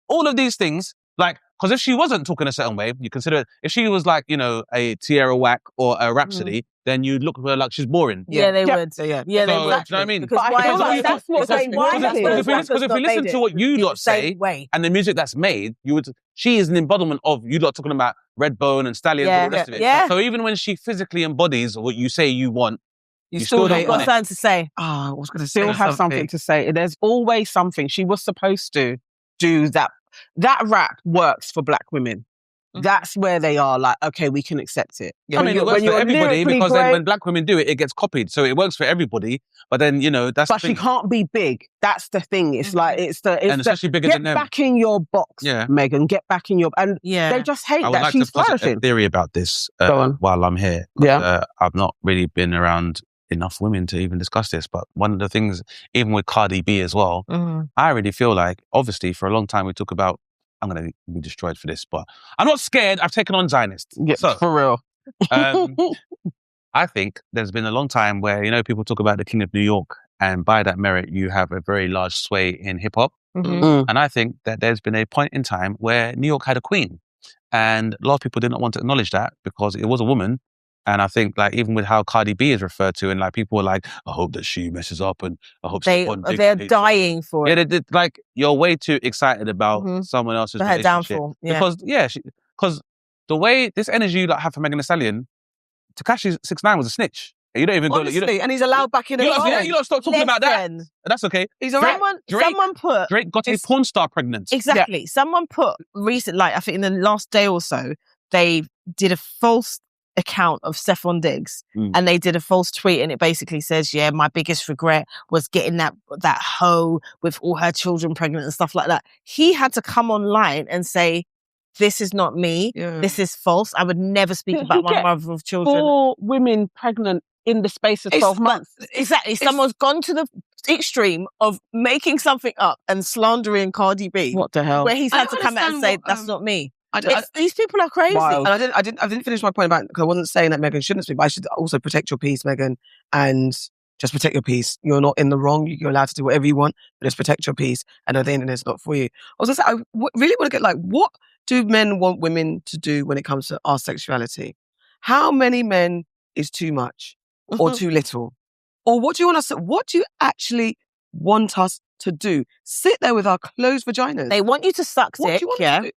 all of these things, like, because if she wasn't talking a certain way, you consider it, if she was like, a Tierra Whack or a Rhapsody, then you'd look at her like she's boring. Yeah, they would. Yeah, they would. Do you know what I mean? Because if we listen to what you lot say and the music that's made, she is an embodiment of you lot talking about Redbone and Stallions and all the rest of it. Yeah. So even when she physically embodies what you say you want, you still don't want got something to say. I was going to say still have something to say. There's always something. She was supposed to do that. That rap works for black women. that's where they are like, okay, we can accept it. Yeah, I mean, it works for everybody because then when black women do it, it gets copied. So it works for everybody. But then, that's but she can't be big. That's the thing. It's like, and especially bigger than them. Get back in your box, Megan. Get back in your... And they just hate that she's flourishing. I would like to posit a theory about this while I'm here. I've not really been around enough women to even discuss this, but one of the things, even with Cardi B as well, I really feel like, obviously, for a long time we talk about, I'm going to be destroyed for this, but I'm not scared. I've taken on Zionists. Yeah, so, for real. I think there's been a long time where, people talk about the King of New York, and by that merit, you have a very large sway in hip hop. And I think that there's been a point in time where New York had a queen, and a lot of people did not want to acknowledge that because it was a woman. And I think, like, even with how Cardi B is referred to, and like people were like, I hope that she messes up, and I hope they're dying for it. Yeah, like, you're way too excited about someone else's relationship. Downfall. Yeah. Because the way this energy you have for Megan Thee Stallion, Tekashi 6ix9ine was a snitch. You don't even Honestly, and he's allowed back in. You don't stop talking about that. That's okay. Someone put Drake got a porn star pregnant. Exactly. Yeah. Someone put recent, like I think in the last day or so, they did a false account of Stephon Diggs and they did a false tweet, and it basically says, my biggest regret was getting that hoe with all her children pregnant and stuff like that. He had to come online and say, this is not me. This is false. I would never speak about my mother of children. 4 women pregnant in the space of 12 months. Exactly. Someone's gone to the extreme of making something up and slandering Cardi B. What the hell? Where he's had to come out and say, that's not me. These people are crazy. And I didn't finish my point about, because I wasn't saying that Megan shouldn't speak, but I should also protect your peace, Megan, and just protect your peace. You're not in the wrong. You're allowed to do whatever you want, but just protect your peace. And at the end of it's not for you. I was going to say, I really want to get, like, what do men want women to do when it comes to our sexuality? How many men is too much or too little? Or what do you want us to, what do you actually want us to do? Sit there with our closed vaginas. They want you to suck dick,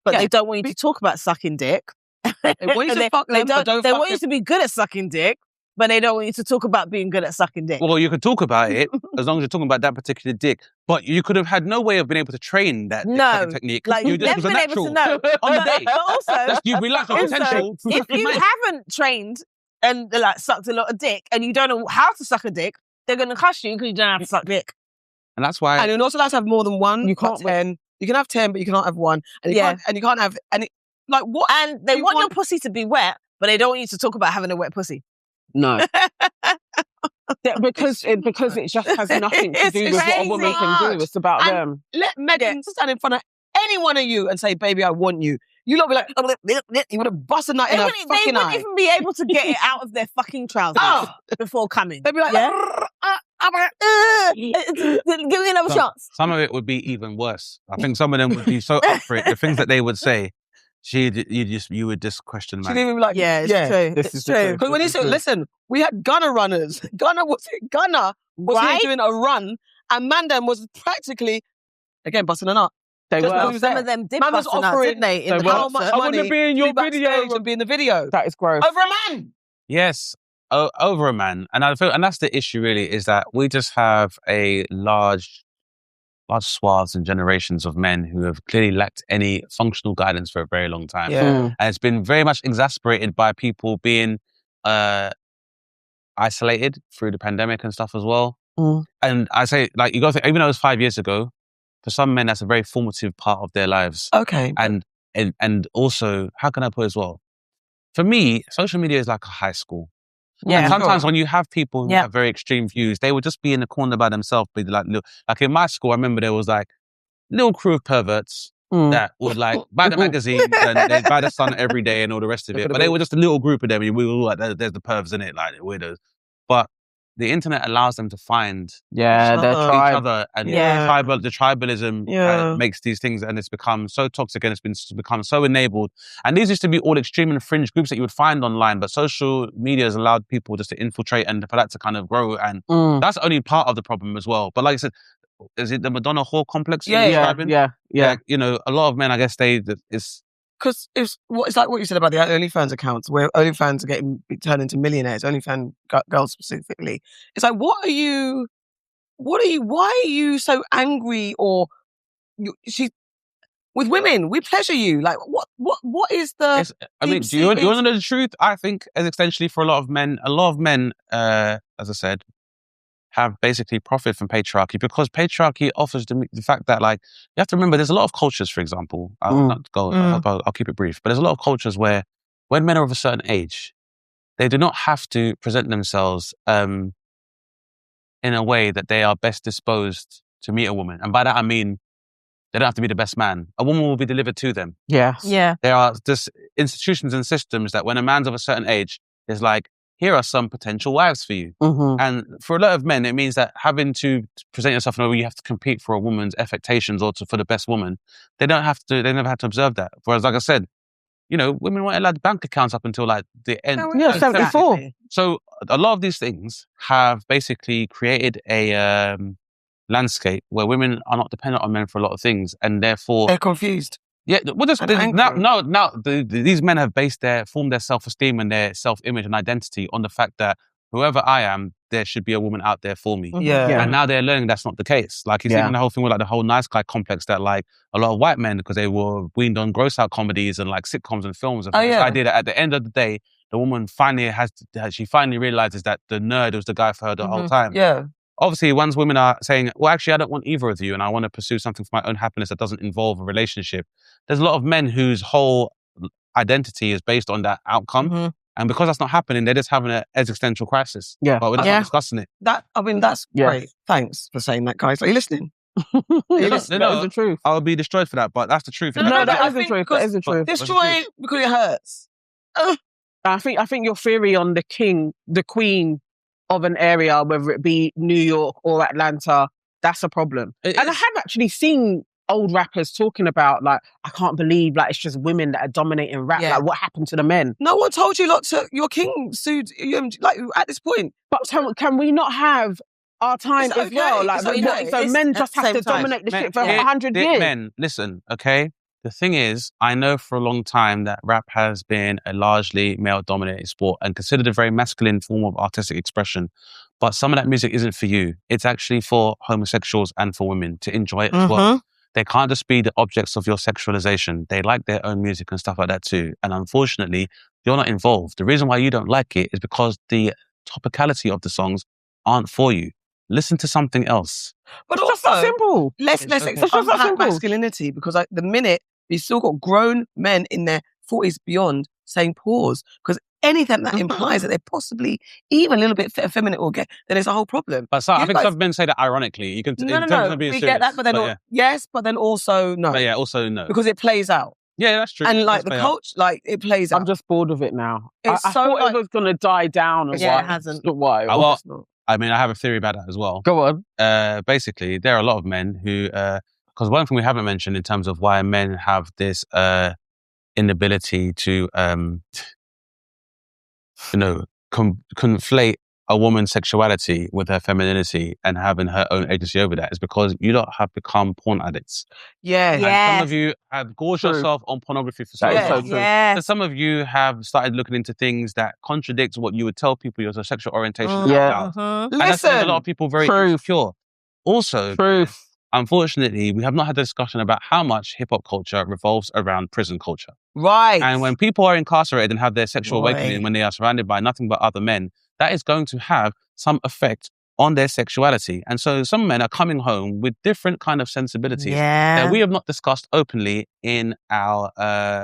but they don't want you to talk about sucking dick. They want you to fuck them, but don't They fuck want you to be good at sucking dick, but they don't want you to talk about being good at sucking dick. Well, you could talk about it as long as you're talking about that particular dick, but you could have had no way of being able to train that technique. Like, you've never been able to know. On the day. But also, you've realized your potential. If you haven't trained and like sucked a lot of dick and you don't know how to suck a dick, they're going to cuss you because you don't know how to suck dick. And that's why. And you're not allowed to have more than one. You can't 10. You can have 10, but you cannot have one. And you can't have any. Like what? And they want your pussy to be wet, but they don't want you to talk about having a wet pussy. No. because it just has nothing to do with what a woman can do. It's about them. Let Megan stand in front of any one of you and say, baby, I want you. You lot be like, you would have busted that in her fucking eye. They wouldn't even be able to get it out of their fucking trousers before coming. They'd be like, give me another chance. Some of it would be even worse. I think some of them would be so up for it. The things that they would say, you would just question. She'd even be like, it's true. It's true. Because when you say, listen, we had Gunner runners. Gunner was here doing a run, and Mandem was practically, again, busting a nut. They were. Some of them did bust a nut, didn't they? How much money I want to be in your video and be in the video. That is gross. Over a man. Yes, over a man, and I feel, and that's the issue. Really, is that we just have a large swaths and generations of men who have clearly lacked any functional guidance for a very long time. And it's been very much exasperated by people being isolated through the pandemic and stuff as well. And I say, like, you got to think, even though it was 5 years ago, for some men, that's a very formative part of their lives. Okay. And also, how can I put it as well? For me, social media is like a high school. Yeah. And sometimes when you have people who have very extreme views, they would just be in the corner by themselves. Be like in my school, I remember there was like little crew of perverts that would like buy the magazine and they'd buy the Sun every day and all the rest of it. But they were just a little group of them. And we were all like, there's the pervs in it, like the weirdos. But the internet allows them to find their tribe. each other, and the tribalism makes these things, and it's become so toxic and it's become so enabled. And these used to be all extreme and fringe groups that you would find online, but social media has allowed people just to infiltrate and for that to kind of grow, and that's only part of the problem as well. But like I said, is it the Madonna whore complex? Yeah. Like, you know, a lot of men, I guess because it's like what you said about the OnlyFans accounts, where OnlyFans are getting turned into millionaires, OnlyFans girls specifically. It's like, why are you so angry? Or with women. We pleasure you. Like, what is the? Do you want to know the truth? I think, as essentially for a lot of men, as I said, have basically profited from patriarchy, because patriarchy offers the fact that, like, you have to remember, there's a lot of cultures, for example, I'll keep it brief, but there's a lot of cultures where when men are of a certain age, they do not have to present themselves in a way that they are best disposed to meet a woman. And by that, I mean, they don't have to be the best man. A woman will be delivered to them. Yes. Yeah. There are just institutions and systems that when a man's of a certain age, there's like, here are some potential wives for you. Mm-hmm. And for a lot of men, it means that having to present yourself in a way where you have to compete for a woman's affectations or for the best woman, they never had to observe that. Whereas, like I said, women weren't allowed bank accounts up until like the end. Yeah, 74. So a lot of these things have basically created a landscape where women are not dependent on men for a lot of things, and therefore they're confused. Yeah, these men have formed their self-esteem and their self-image and identity on the fact that whoever I am, there should be a woman out there for me. Yeah. And now they're learning that's not the case. Like, it's even the whole thing with like the whole nice guy complex that like a lot of white men, because they were weaned on gross out comedies and like sitcoms and films, the idea that at the end of the day, the woman finally realizes that the nerd was the guy for her the whole time. Yeah. Obviously, once women are saying, well, actually, I don't want either of you and I want to pursue something for my own happiness that doesn't involve a relationship, there's a lot of men whose whole identity is based on that outcome. Mm-hmm. And because that's not happening, they're just having an existential crisis. Yeah. But we're not discussing it. That's great. Thanks for saying that, guys. Are you listening? That is the truth. I'll be destroyed for that, but that's the truth. No, that is the truth. That is the truth. Destroy because it hurts. I think your theory on the queen of an area, whether it be New York or Atlanta, that's a problem. I have actually seen old rappers talking about, like, I can't believe, like, it's just women that are dominating rap. Yeah. Like, what happened to the men? No one told you your king sued like at this point. But can we not have our time as well? Like, so men just have to dominate the shit for 100 years? Men, listen, okay? The thing is, I know for a long time that rap has been a largely male-dominated sport and considered a very masculine form of artistic expression. But some of that music isn't for you. It's actually for homosexuals and for women to enjoy it as well. They can't just be the objects of your sexualization. They like their own music and stuff like that too. And unfortunately, you're not involved. The reason why you don't like it is because the topicality of the songs aren't for you. Listen to something else. But it's also simple. Let's unpack masculinity, because like the minute you've still got grown men in their 40s beyond saying pause, because anything that implies that they're possibly even a little bit effeminate or gay, then it's a whole problem. But I think some men say that ironically. You can no. We get that, but then yes, but then also no. But also no, because it plays out. Yeah, that's true. And like the culture, like it plays out. I'm just bored of it now. I so thought it was going to die down. It hasn't. Why? I mean, I have a theory about that as well. Go on. Basically, there are a lot of men who, because one thing we haven't mentioned in terms of why men have this inability to, conflate a woman's sexuality with her femininity and having her own agency over that is because you lot have become porn addicts. Yeah. And some of you have gorged yourself on pornography for so long. Yeah. Some of you have started looking into things that contradict what you would tell people your sexual orientation is about. And that's made a lot of people very insecure. Also, unfortunately, we have not had a discussion about how much hip-hop culture revolves around prison culture. Right. And when people are incarcerated and have their sexual awakening when they are surrounded by nothing but other men, that is going to have some effect on their sexuality. And so some men are coming home with different kind of sensibilities that we have not discussed openly in our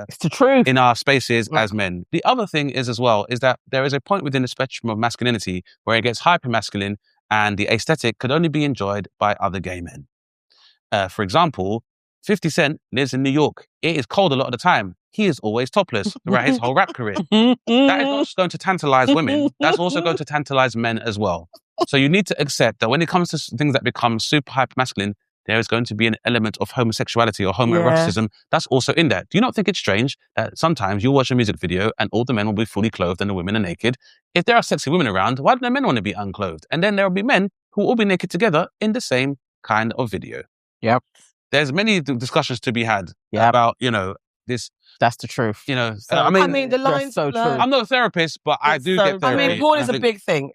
it's the truth. In our spaces as men. The other thing is as well is that there is a point within the spectrum of masculinity where it gets hyper-masculine and the aesthetic could only be enjoyed by other gay men. For example, 50 Cent lives in New York. It is cold a lot of the time. He is always topless throughout his whole rap career. That is not just going to tantalize women. That's also going to tantalize men as well. So you need to accept that when it comes to things that become super hyper masculine, there is going to be an element of homosexuality or homoeroticism that's also in there. Do you not think it's strange that sometimes you watch a music video and all the men will be fully clothed and the women are naked? If there are sexy women around, why do the men want to be unclothed? And then there will be men who will all be naked together in the same kind of video. Yep. There's many discussions to be had about, this. That's the truth. I mean, the line's so true. I'm not a therapist, but I do get therapy. I mean, porn is a big thing.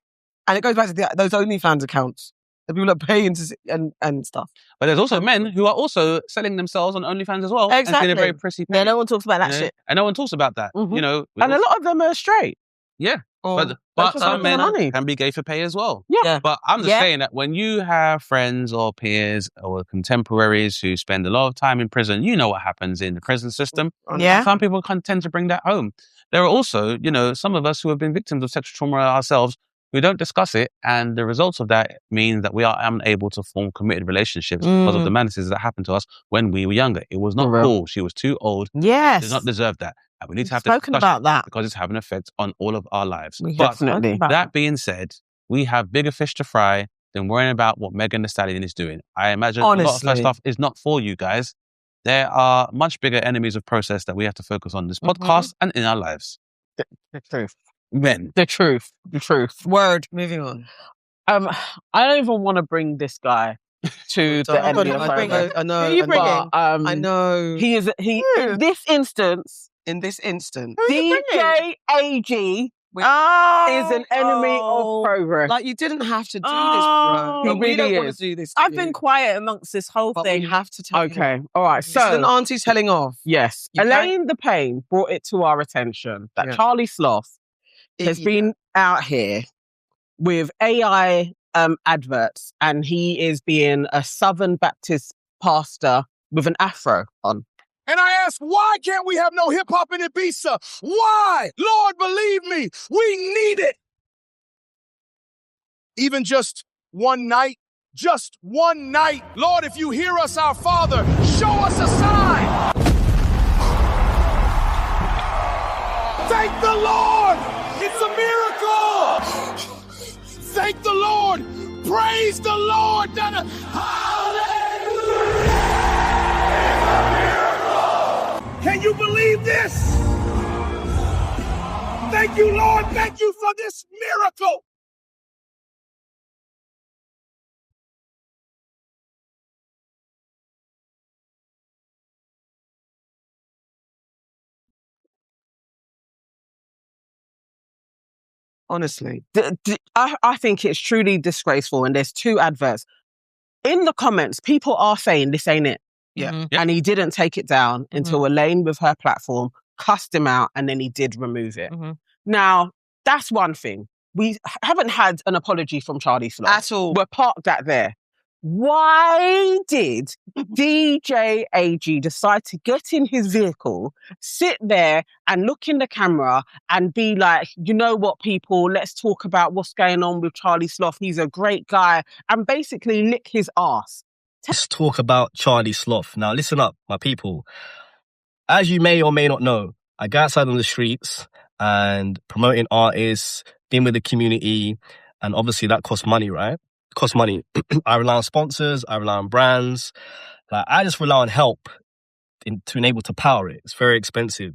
And it goes back to those OnlyFans accounts. The people that pay and stuff. But there's also men who are also selling themselves on OnlyFans as well. Exactly. And getting a very prissy pay. Yeah, no one talks about that shit. And no one talks about that. Mm-hmm. You know, and a lot of them are straight. Yeah. But some men can be gay for pay as well. Yeah. But I'm just saying that when you have friends or peers or contemporaries who spend a lot of time in prison, you know what happens in the prison system. Yeah. Some people tend to bring that home. There are also, some of us who have been victims of sexual trauma ourselves who don't discuss it. And the results of that mean that we are unable to form committed relationships because of the madnesses that happened to us when we were younger. It was not cool. She was too old. Yes. She does not deserve that. And we need to have spoken about that because it's having an effect on all of our lives. Definitely. But that being said, we have bigger fish to fry than worrying about what Megan Thee Stallion is doing. I imagine a lot of her stuff is not for you guys. There are much bigger enemies of process that we have to focus on in this podcast and in our lives. The truth. Men. The truth. Word. Moving on. I don't even want to bring this guy to the enemy of progress. I know. Who are you bringing? I know. He in this instance, DJ AG is an enemy of progress. Like, you didn't have to do this, bro. He But we don't really want is. to do this. I've been quiet amongst this whole but thing. we have to tell you. Okay, all right. This is an So, auntie telling off. yes, You Elaine the Pain brought it to our attention that Charlie Sloth has been out here with AI adverts, and he is being a Southern Baptist pastor with an afro on. And I ask, why can't we have no hip-hop in Ibiza? Why? Lord, believe me, we need it. Even just one night. Lord, if you hear us, our Father, show us a sign. Thank the Lord. It's a miracle. Thank the Lord. Praise the Lord. Hallelujah. It's a miracle. Can you believe this? Thank you, Lord. Thank you for this miracle. Honestly. I think it's truly disgraceful, and there's two adverts. In the comments, people are saying this ain't it. Yeah. Mm-hmm. And he didn't take it down until Elaine with her platform cussed him out, and then he did remove it. Mm-hmm. Now, that's one thing. We haven't had an apology from Charlie Sloth. At all. We're parked that there. Why did DJ AG decide to get in his vehicle, sit there and look in the camera and be like, you know what, people, let's talk about what's going on with Charlie Sloth. He's a great guy, and basically lick his ass. Let's talk about Charlie Sloth. Now, listen up, my people. As you may or may not know, I go outside on the streets and promoting artists, being with the community, and obviously that costs money, right? Costs money. I rely on sponsors, I rely on brands. Like, I just rely on help to enable to power it. It's very expensive.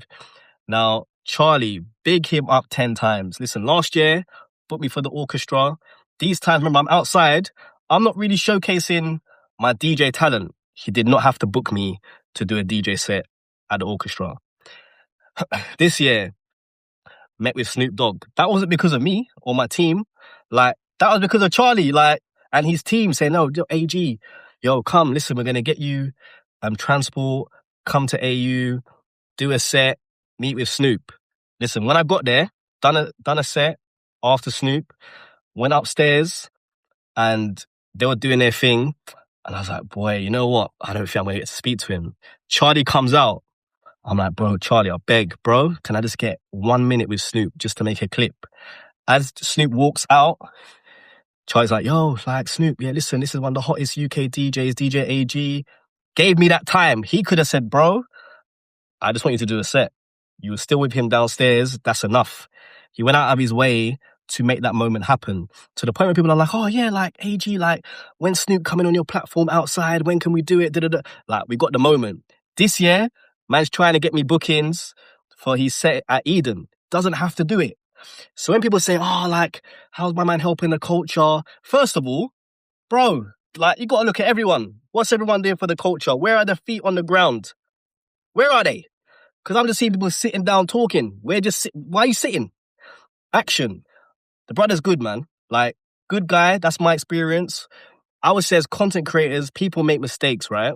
Now, Charlie, big him up 10 times. Listen, last year, booked me for the orchestra. These times, remember, I'm outside. I'm not really showcasing my DJ talent. He did not have to book me to do a DJ set at the orchestra. This year, met with Snoop Dogg. That wasn't because of me or my team. Like, that was because of Charlie, and his team saying, no, AG, come, listen, we're going to get you transport, come to AU, do a set, meet with Snoop. Listen, when I got there, done a set after Snoop, went upstairs, and they were doing their thing. And I was like, boy, you know what? I don't think I'm going to get to speak to him. Charlie comes out. I'm like, bro, Charlie, I beg, bro, can I just get 1 minute with Snoop just to make a clip? As Snoop walks out, Charlie's like, Snoop, yeah, listen, this is one of the hottest UK DJs, DJ AG. Gave me that time. He could have said, bro, I just want you to do a set. You were still with him downstairs. That's enough. He went out of his way to make that moment happen. To the point where people are like, oh yeah, like AG, like when Snoop coming on your platform outside, when can we do it? Da-da-da. Like, we got the moment. This year, man's trying to get me bookings for his set at Eden. Doesn't have to do it. So when people say, how's my man helping the culture? First of all, bro, you got to look at everyone. What's everyone doing for the culture? Where are the feet on the ground? Where are they? Because I'm just seeing people sitting down talking. Why are you sitting? Action. The brother's good, man. Good guy. That's my experience. I would say as content creators, people make mistakes, right?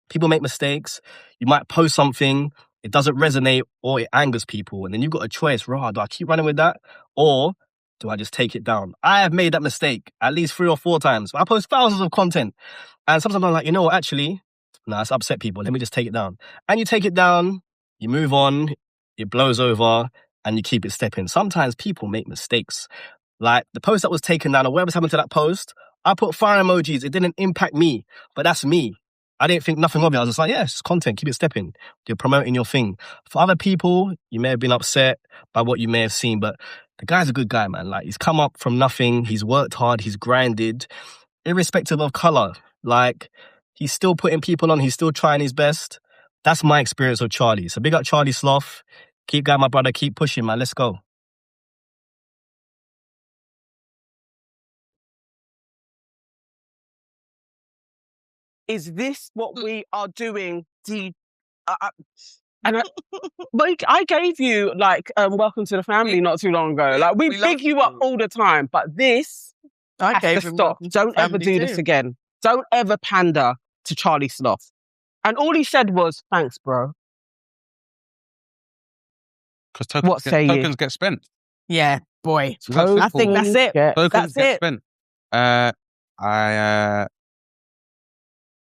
People make mistakes. You might post something, it doesn't resonate or it angers people. And then you've got a choice. Do I keep running with that? Or do I just take it down? I have made that mistake at least 3 or 4 times. I post thousands of content. And sometimes I'm like, you know what, actually, it's upset people. Let me just take it down. And you take it down, you move on, it blows over, and you keep it stepping. Sometimes people make mistakes. Like the post that was taken down or whatever's happened to that post, I put fire emojis. It didn't impact me, but that's me. I didn't think nothing of it. I was just like, yeah, it's just content. Keep it stepping. You're promoting your thing. For other people, you may have been upset by what you may have seen, but the guy's a good guy, man. Like, he's come up from nothing. He's worked hard. He's grinded, irrespective of color. Like, he's still putting people on. He's still trying his best. That's my experience of Charlie. So big up Charlie Sloth. Keep going, my brother. Keep pushing, man. Let's go. Is this what we are doing? I gave you welcome to the family not too long ago. Like we big you up all the time, but this I gave him stop. Don't ever do this again. Don't ever pander to Charlie Sloth. And all he said was, "Thanks, bro." Because tokens get spent. Yeah, boy. I think that's it. Tokens get spent.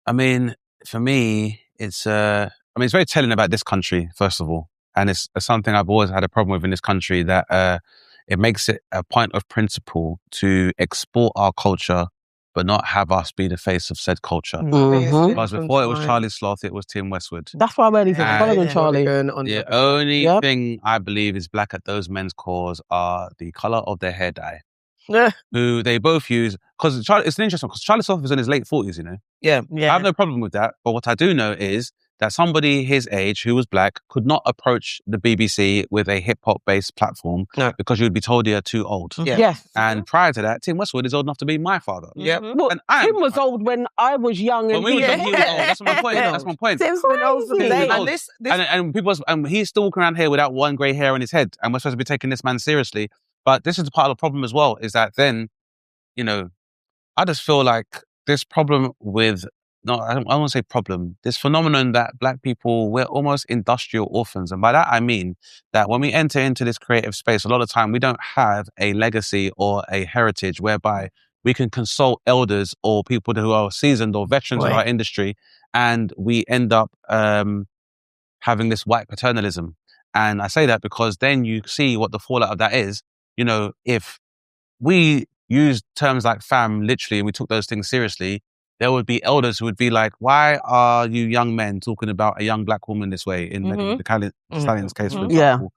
I mean, for me, it's very telling about this country, first of all. And it's something I've always had a problem with in this country, that it makes it a point of principle to export our culture, but not have us be the face of said culture. Mm-hmm. Because before it was Charlie Sloth, it was Tim Westwood. That's why we're even following Charlie. The only thing I believe is black at those men's cores are the colour of their hair dye. Yeah. Who they both use, because it's an interesting, because Charlie Sloth was in his late 40s, you know? Yeah. I have no problem with that, but what I do know is that somebody his age who was black could not approach the BBC with a hip-hop based platform because you would be told you're too old. Yeah. Yes. And prior to that, Tim Westwood is old enough to be my father. Yep. Well, Tim was old when I was young. And he was old. That's my point. That's my point. Tim's been old for days. And he's still walking around here without one grey hair on his head, and we're supposed to be taking this man seriously. But this is part of the problem as well, is that then, you know, I just feel like this problem with, I don't want to say problem, this phenomenon that black people, we're almost industrial orphans. And by that, I mean that when we enter into this creative space, a lot of time we don't have a legacy or a heritage whereby we can consult elders or people who are seasoned or veterans of our industry, and we end up having this white paternalism. And I say that because then you see what the fallout of that is. You know, if we use terms like fam literally and we took those things seriously, there would be elders who would be like, why are you young men talking about a young black woman this way in the Stallion's case, for example?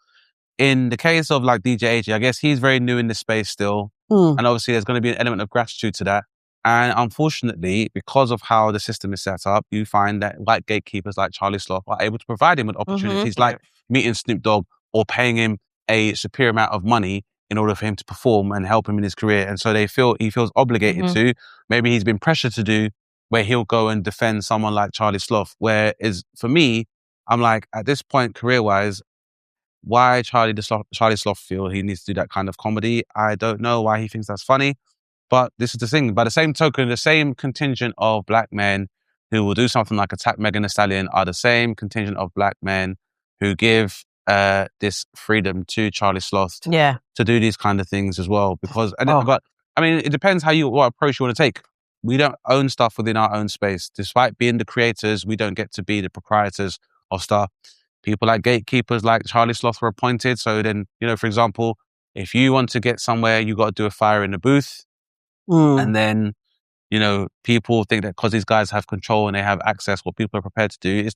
In the case of like DJ AJ, I guess he's very new in this space still. And obviously there's going to be an element of gratitude to that. And unfortunately, because of how the system is set up, you find that white gatekeepers like Charlie Sloth are able to provide him with opportunities like meeting Snoop Dogg or paying him a superior amount of money in order for him to perform and help him in his career. And so he feels obligated to, maybe he's been pressured to do, where he'll go and defend someone like Charlie Sloth. Whereas for me, I'm like, at this point, career-wise, why Charlie Sloth feel he needs to do that kind of comedy? I don't know why he thinks that's funny, but this is the thing. By the same token, the same contingent of black men who will do something like attack Megan Thee Stallion are the same contingent of black men who give this freedom to Charlie Sloth to do these kind of things as well. Because, but I mean, it depends what approach you want to take. We don't own stuff within our own space. Despite being the creators, we don't get to be the proprietors of stuff. People like gatekeepers like Charlie Sloth were appointed. So then, you know, for example, if you want to get somewhere, you got to do a fire in the booth. And then, you know, people think that because these guys have control and they have access, what people are prepared to do is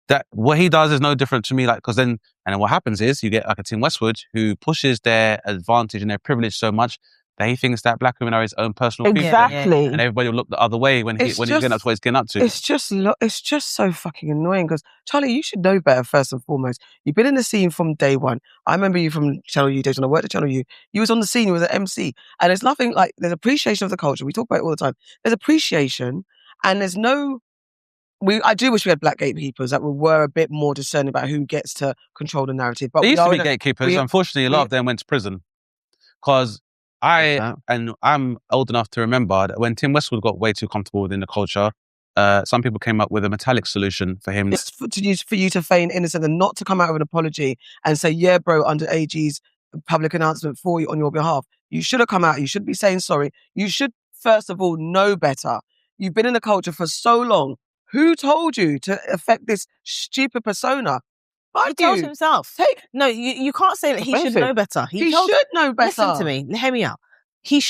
that what he does is no different to me. Like, because then what happens is you get like a Tim Westwood who pushes their advantage and their privilege so much that he thinks that black women are his own personal people. Exactly. And everybody will look the other way when he's getting up to what he's getting up to. It's just so fucking annoying because, Charlie, you should know better first and foremost. You've been in the scene from day one. I remember you from Channel U days when I worked at Channel U. You was on the scene, you was an MC. And there's nothing like, there's appreciation of the culture. We talk about it all the time. There's appreciation and there's no... I do wish we had black gatekeepers that were a bit more discerning about who gets to control the narrative. But there used to be gatekeepers. Unfortunately, a lot of them went to prison. Because I'm old enough to remember that when Tim Westwood got way too comfortable within the culture, some people came up with a metallic solution for him. It's for you to feign innocence and not to come out with an apology and say, yeah, bro, under AG's public announcement for you on your behalf. You should have come out. You should be saying sorry. You should, first of all, know better. You've been in the culture for so long. Who told you to affect this stupid persona? He tells himself. No, you can't say that he should know better. He should know better. Listen to me. Hear me out. He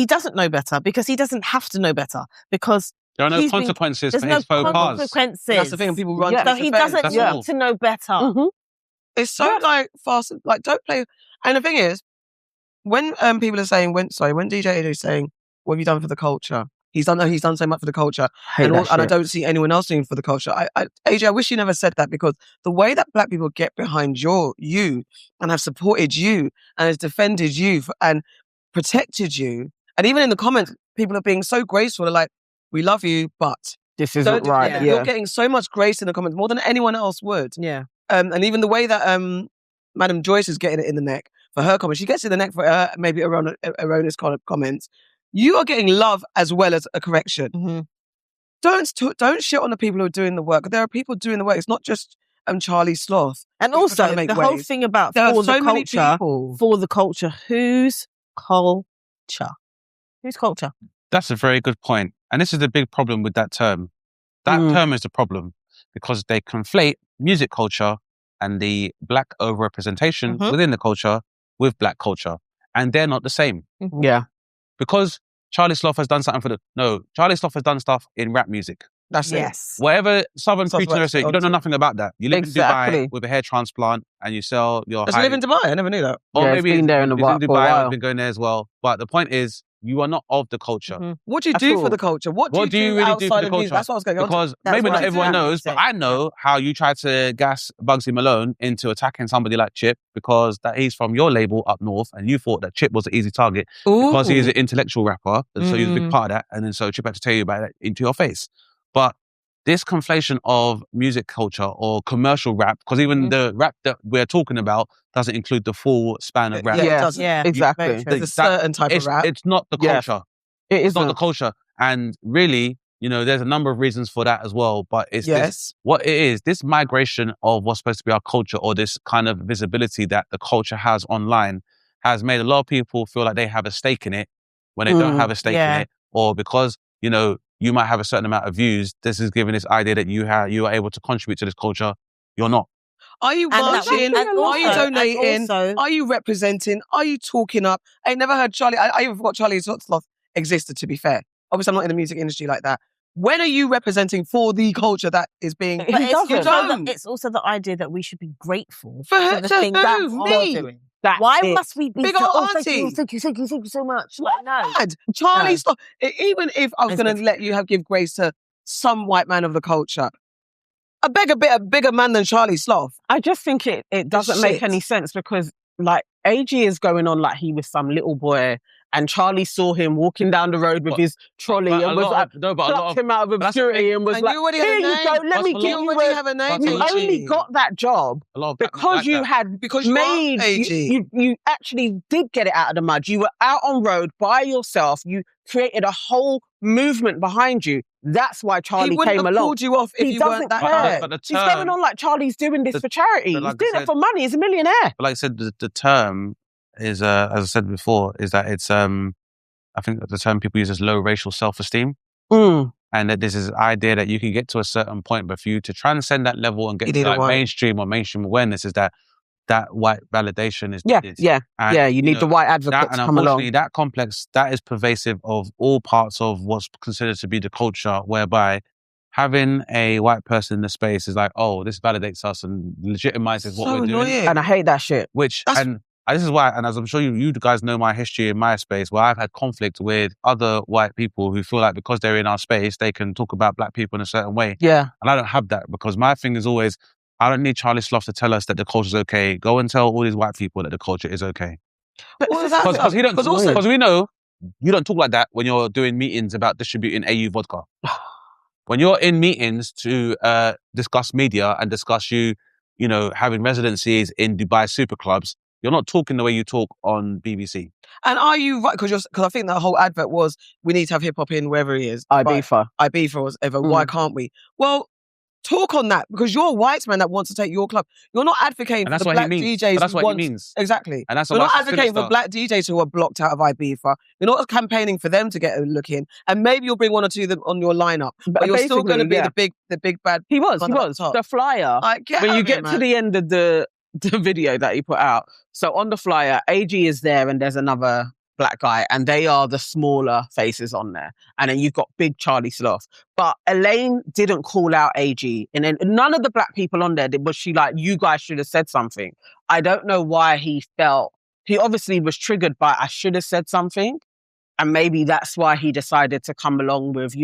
doesn't know better because he doesn't have to know better because there are no consequences for his faux pas. Consequences. That's the thing. People run to so he doesn't need to know better. Mm-hmm. It's so fast. Like, don't play. And the thing is, when people are saying, when DJ AJ is saying, what have you done for the culture? He's done so much for the culture. And I don't see anyone else doing for the culture. AJ, I wish you never said that, because the way that black people get behind you and have supported you and has defended you and protected you. And even in the comments, people are being so graceful. They're like, we love you, but this isn't right. Yeah. You're getting so much grace in the comments, more than anyone else would. Yeah. And even the way that Madam Joyce is getting it in the neck for her comments, she gets it in the neck for her maybe erroneous comments. You are getting love as well as a correction. Mm-hmm. Don't shit on the people who are doing the work. There are people doing the work. It's not just Charlie Sloth. And also the whole thing about for the culture. Whose culture? Whose culture? That's a very good point. And this is the big problem with that term. That term is the problem, because they conflate music culture and the black overrepresentation within the culture with black culture. And they're not the same. Mm-hmm. Yeah. Because Charlie Sloth has done something Charlie Sloth has done stuff in rap music. That's it. Whatever Southern preacher is, you don't know nothing about that. You live in Dubai with a hair transplant and you sell your Does he live in Dubai? I never knew that. Or maybe he's been there in Dubai, I've been going there as well. But the point is, you are not of the culture. Mm-hmm. What do you do for the culture? What do you really do for the culture? That's what I was going on. Because maybe not everyone knows, but I know how you tried to gas Bugsy Malone into attacking somebody like Chip, because he's from your label up north, and you thought that Chip was an easy target because he is an intellectual rapper, and so he's a big part of that, and then so Chip had to tell you about it into your face. But this conflation of music culture or commercial rap, because even the rap that we're talking about doesn't include the full span of rap. Yeah, it doesn't. Yeah, exactly. There's a certain type of rap. It's not the culture. It is not the culture. And really, there's a number of reasons for that as well. But it's this migration of what's supposed to be our culture, or this kind of visibility that the culture has online, has made a lot of people feel like they have a stake in it when they don't have a stake in it. Or because, you might have a certain amount of views, this is giving this idea that you are able to contribute to this culture. You're not. Are you marching? Are you donating? Are you representing? Are you talking up? I never heard Charlie. I even forgot Charlie Sloth existed, to be fair. Obviously, I'm not in the music industry like that. When are you representing for the culture that is being... But it's also the idea that we should be grateful for the thing that we're doing. Why must we be big old auntie? Thank you so much. Like, no. Charlie Sloth, even if I was going to let you give grace to some white man of the culture, I beg a bigger man than Charlie Sloth. I just think it doesn't make any sense, because like AG is going on like he was some little boy, and Charlie saw him walking down the road with his trolley and was like, plucked him out of obscurity and was like, here you go, let me give you a name. You only got that job because you had made, you actually did get it out of the mud. You were out on road by yourself. You created a whole movement behind you. That's why Charlie came along. He wouldn't have pulled you off if you weren't that care. He's going on like Charlie's doing this for charity. He's doing it for money. He's a millionaire. But like I said, the term is, as I said before, is that it's, I think that the term people use is low racial self-esteem. And that this is an idea that you can get to a certain point, but for you to transcend that level and get to like mainstream awareness, is that white validation is needed. You need the white advocate to come along. And that complex, that is pervasive of all parts of what's considered to be the culture, whereby having a white person in the space is like, oh, this validates us and legitimizes what we're doing. And I hate that shit. This is why, and as I'm sure you guys know my history in my space, where I've had conflict with other white people who feel like because they're in our space, they can talk about black people in a certain way. Yeah. And I don't have that, because my thing is always, I don't need Charlie Sloth to tell us that the culture's okay. Go and tell all these white people that the culture is okay. Because we know you don't talk like that when you're doing meetings about distributing AU vodka. When you're in meetings to discuss media and discuss you having residencies in Dubai super clubs, You're not talking the way you talk on BBC. And are you right? Because I think that whole advert was, we need to have hip hop in wherever he is. Ibiza or whatever. Why can't we? Well, talk on that, because you're a white man that wants to take your club. You're not advocating for the black DJs. But that's what he means. Exactly. And that's you're not advocating for black DJs who are blocked out of Ibiza. You're not campaigning for them to get a look in. And maybe you'll bring one or two of them on your lineup. But you're still going to be the big bad. He was. The flyer. When you get to the end of the video that he put out. So on the flyer, AG is there and there's another black guy, and they are the smaller faces on there. And then you've got big Charlie Sloth. But Elaine didn't call out AG. And then none of the black people on there, was she like, you guys should have said something. I don't know why he obviously was triggered by, I should have said something. And maybe that's why he decided to come along with,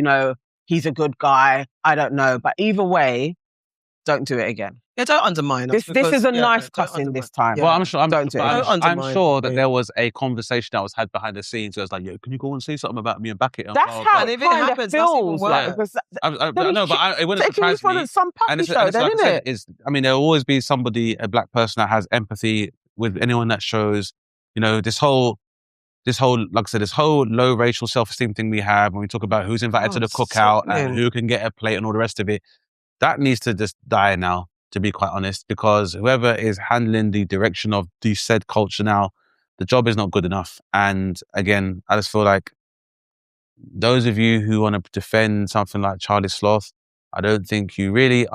he's a good guy. I don't know. But either way, don't do it again. Yeah, don't undermine us. This is a nice cussing this time. Yeah. Well, I'm sure that please. there was a conversation that was had behind the scenes. Where it was like, "Yo, can you go and say something about me and back it?" That's how it happens. Feels like. It wouldn't surprise me. Some puppy show, then, isn't it? There'll always be a black person that has empathy with anyone that shows, this whole, like I said, this whole low racial self-esteem thing we have when we talk about who's invited to the cookout and who can get a plate and all the rest of it. That needs to just die now, to be quite honest, because whoever is handling the direction of the said culture now, the job is not good enough. And again, I just feel like those of you who want to defend something like Charlie Sloth, I don't think you really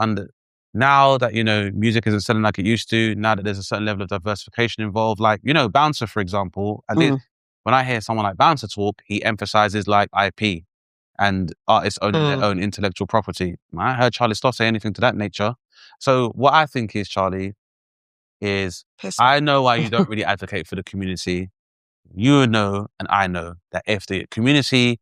now that, music isn't selling like it used to, now that there's a certain level of diversification involved, like, Bouncer, for example, at least when I hear someone like Bouncer talk, he emphasizes like IP and artists owning their own intellectual property. I heard Charlie Sloth say anything to that nature. So what I think is, Charlie, is I know why you don't really advocate for the community. You know, and I know, that if the community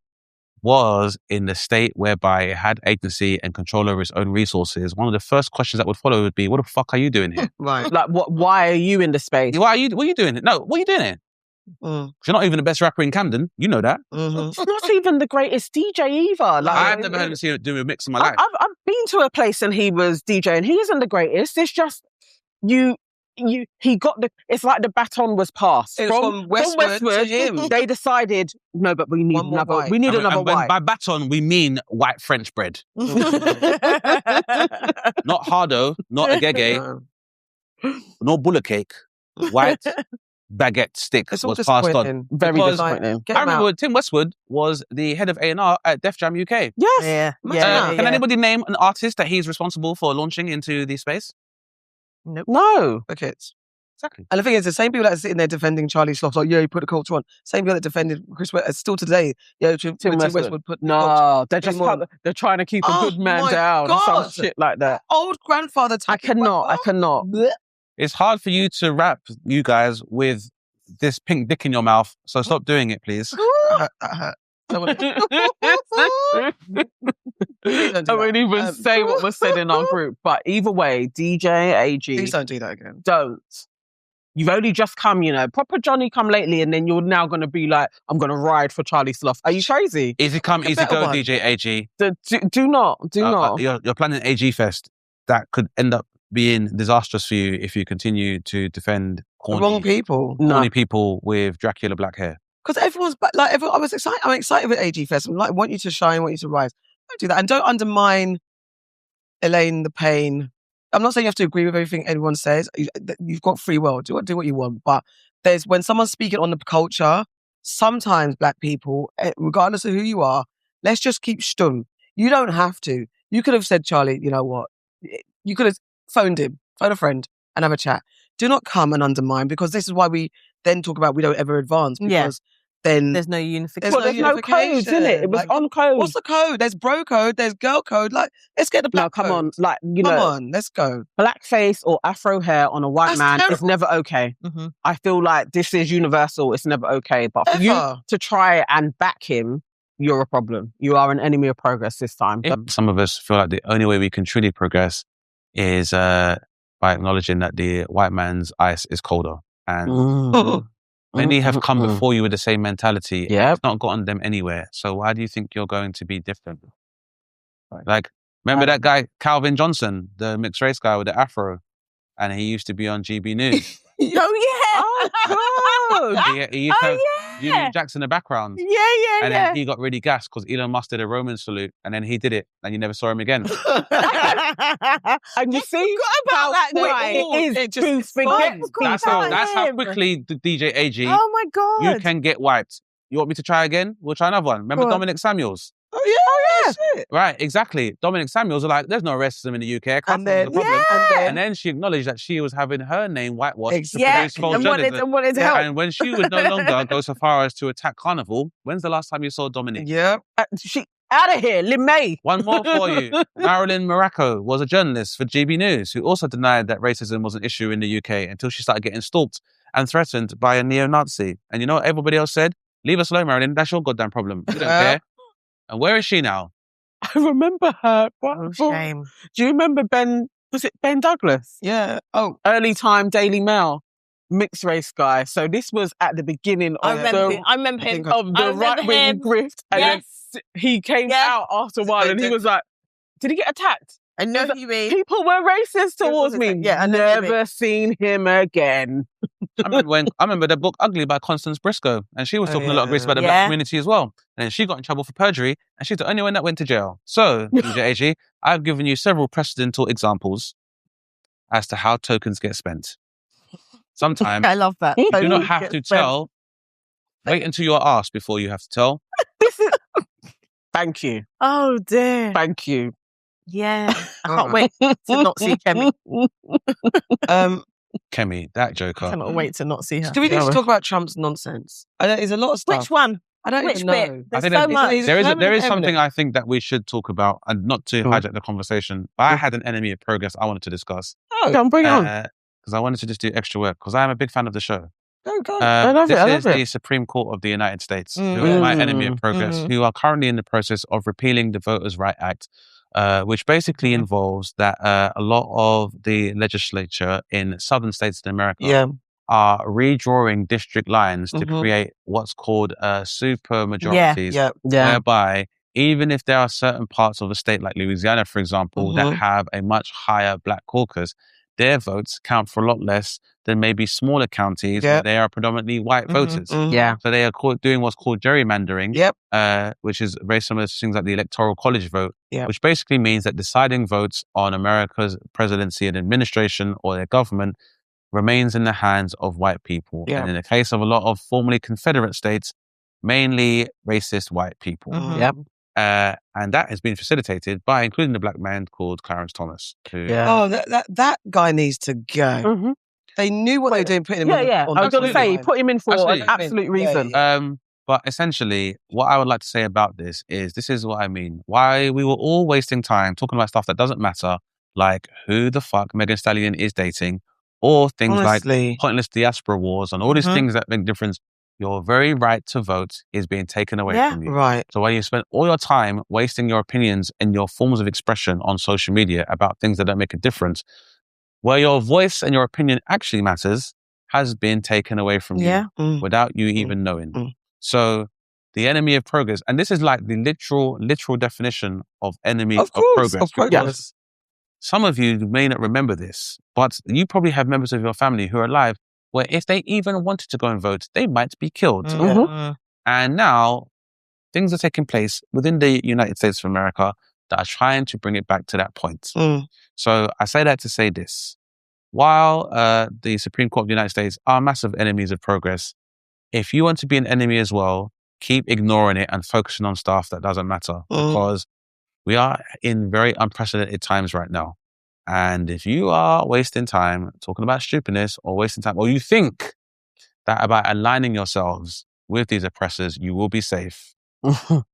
was in the state whereby it had agency and control over its own resources, one of the first questions that would follow would be, what the fuck are you doing here? Right. Like, why are you in the space? What are you doing here? No, what are you doing here? You're not even the best rapper in Camden. You know that. He's not even the greatest DJ either. Like, I've never heard him do a mix in my life. I've been to a place and he was DJing. He isn't the greatest. It's just he got it's like the baton was passed. From Westward to him. They decided, no, but we need another white. By baton, we mean white French bread. Not hardo, not agege, not buller cake. White baguette stick was passed on. Very disappointing. I remember Tim Westwood was the head of A&R at Def Jam UK. Yes. Can anybody name an artist that he's responsible for launching into the space? Nope. No. Okay. Exactly. And the thing is, the same people that are sitting there defending Charlie Sloth, like, he put the culture on. Same people that defended Chris West, still today, Tim Westwood put the culture. They're trying to keep a good man down or some shit like that. Old grandfather type. I cannot. Blech. It's hard for you to rap, you guys, with this pink dick in your mouth. So stop doing it, please. That hurt. I won't even say what was said in our group. But either way, DJ, AG. Please don't do that again. Don't. You've only just come, proper Johnny come lately, and then you're now going to be like, I'm going to ride for Charlie Sloth. Are you crazy? Easy come, easy go, one. DJ AG. Do not. You're planning AG Fest. That could end up being disastrous for you if you continue to defend corny people with Dracula black hair. Because everyone's I was excited. I'm excited with AG Fest. I want you to shine, want you to rise. Don't do that, and don't undermine Elaine the Pain. I'm not saying you have to agree with everything anyone says. You've got free will. Do what you want. But when someone's speaking on the culture, sometimes black people, regardless of who you are, let's just keep stum. You don't have to. You could have said, Charlie, you know what? You could have phone a friend and have a chat. Do not come and undermine, because this is why we then talk about we don't ever advance, because then there's no unification. Well, there's no codes, isn't it? It was on code. What's the code? There's bro code, there's girl code. Like, let's get the black code. On, come on, let's go. Blackface or afro hair on a white man is never okay. Mm-hmm. I feel like this is universal. It's never okay. But for you to try and back him, you're a problem. You are an enemy of progress this time. Some of us feel like the only way we can truly progress is by acknowledging that the white man's ice is colder. And many have come before you with the same mentality. Yeah. It's not gotten them anywhere. So why do you think you're going to be different? Like, remember that guy, Calvin Johnson, the mixed race guy with the afro? And he used to be on GB News. Oh, God. He used to have Union Jacks in the background. And then he got really gassed because Elon Musk did a Roman salute, and then he did it, and you never saw him again. And you see about that guy. It is to forget. That's how quickly the DJ AG Oh my God. you can get wiped. You want me to try again? We'll try another one. Remember Dominic Samuels? Oh yeah, shit. Right, exactly. Dominic Samuels are like, there's no racism in the UK. And then, And then she acknowledged that she was having her name whitewashed Exactly. to produce false journalism. And wanted to help. And when she would no longer go so far as to attack Carnival, when's the last time you saw Dominic? Yep. She out of here, Lin May. One more for you. Marilyn Morocco was a journalist for GB News who also denied that racism was an issue in the UK until she started getting stalked and threatened by a neo-Nazi. And you know what everybody else said? Leave us alone, Marilyn. That's your goddamn problem. We don't care. And where is she now? I remember her. Oh, shame. Do you remember Ben? Was it Ben Douglas? Yeah. Oh, Early time Daily Mail, mixed race guy. So this was at the beginning of I remember him. the right wing grift, and then he came out after a while, and he was like, "Did he get attacked?" I know who you mean. People were racist towards me. Yeah, I know never seen him again. I remember the book Ugly by Constance Briscoe, and she was talking a lot of grace about the black community as well. And then she got in trouble for perjury, and she's the only one that went to jail. So, DJ AG, I've given you several precedental examples as to how tokens get spent. Sometimes I love that. you do not have to tell. Wait until you're asked before you have to tell. Thank you. Oh dear. Thank you. Yeah. I can't wait to not see Kemi. Kemi, that joker. I cannot wait to not see her. do we need to talk about Trump's nonsense? There's a lot of stuff. Which one? I don't Which even bit? know. There's I think so much. there is something I think that we should talk about, and not to hijack the conversation, but I had an enemy of progress I wanted to discuss. Don't bring it on. Because I wanted to just do extra work, because I am a big fan of the show. Go. I love This it. is the Supreme Court of the United States, who is my enemy of progress, who are currently in the process of repealing the Voters' Right Act, which basically involves that a lot of the legislature in southern states in America are redrawing district lines to create what's called super majorities, whereby even if there are certain parts of the state, like Louisiana, for example, that have a much higher black caucus, their votes count for a lot less than maybe smaller counties where they are predominantly white voters. Yeah. So they are doing what's called gerrymandering, which is very similar to things like the Electoral College vote, which basically means that deciding votes on America's presidency and administration or their government remains in the hands of white people. And in the case of a lot of formerly Confederate states, mainly racist white people. And that has been facilitated by including the black man called Clarence Thomas. Who, Oh, that guy needs to go. They knew what they were doing, putting him on the I was going to say, put him in for an absolute reason. But essentially, what I would like to say about this is what I mean. Why we were all wasting time talking about stuff that doesn't matter, like who the fuck Megan Thee Stallion is dating, or things like pointless diaspora wars and all these things that make a difference. Your very right to vote is being taken away from you. Right. So while you spend all your time wasting your opinions and your forms of expression on social media about things that don't make a difference, where your voice and your opinion actually matters has been taken away from you without you even knowing. So the enemy of progress, and this is like the literal definition of enemy of progress. Of progress. Some of you may not remember this, but you probably have members of your family who are alive where if they even wanted to go and vote, they might be killed. And now things are taking place within the United States of America that are trying to bring it back to that point. So I say that to say this. While the Supreme Court of the United States are massive enemies of progress, if you want to be an enemy as well, keep ignoring it and focusing on stuff that doesn't matter, because we are in very unprecedented times right now. And if you are wasting time talking about stupidness or wasting time, or you think that about aligning yourselves with these oppressors, you will be safe,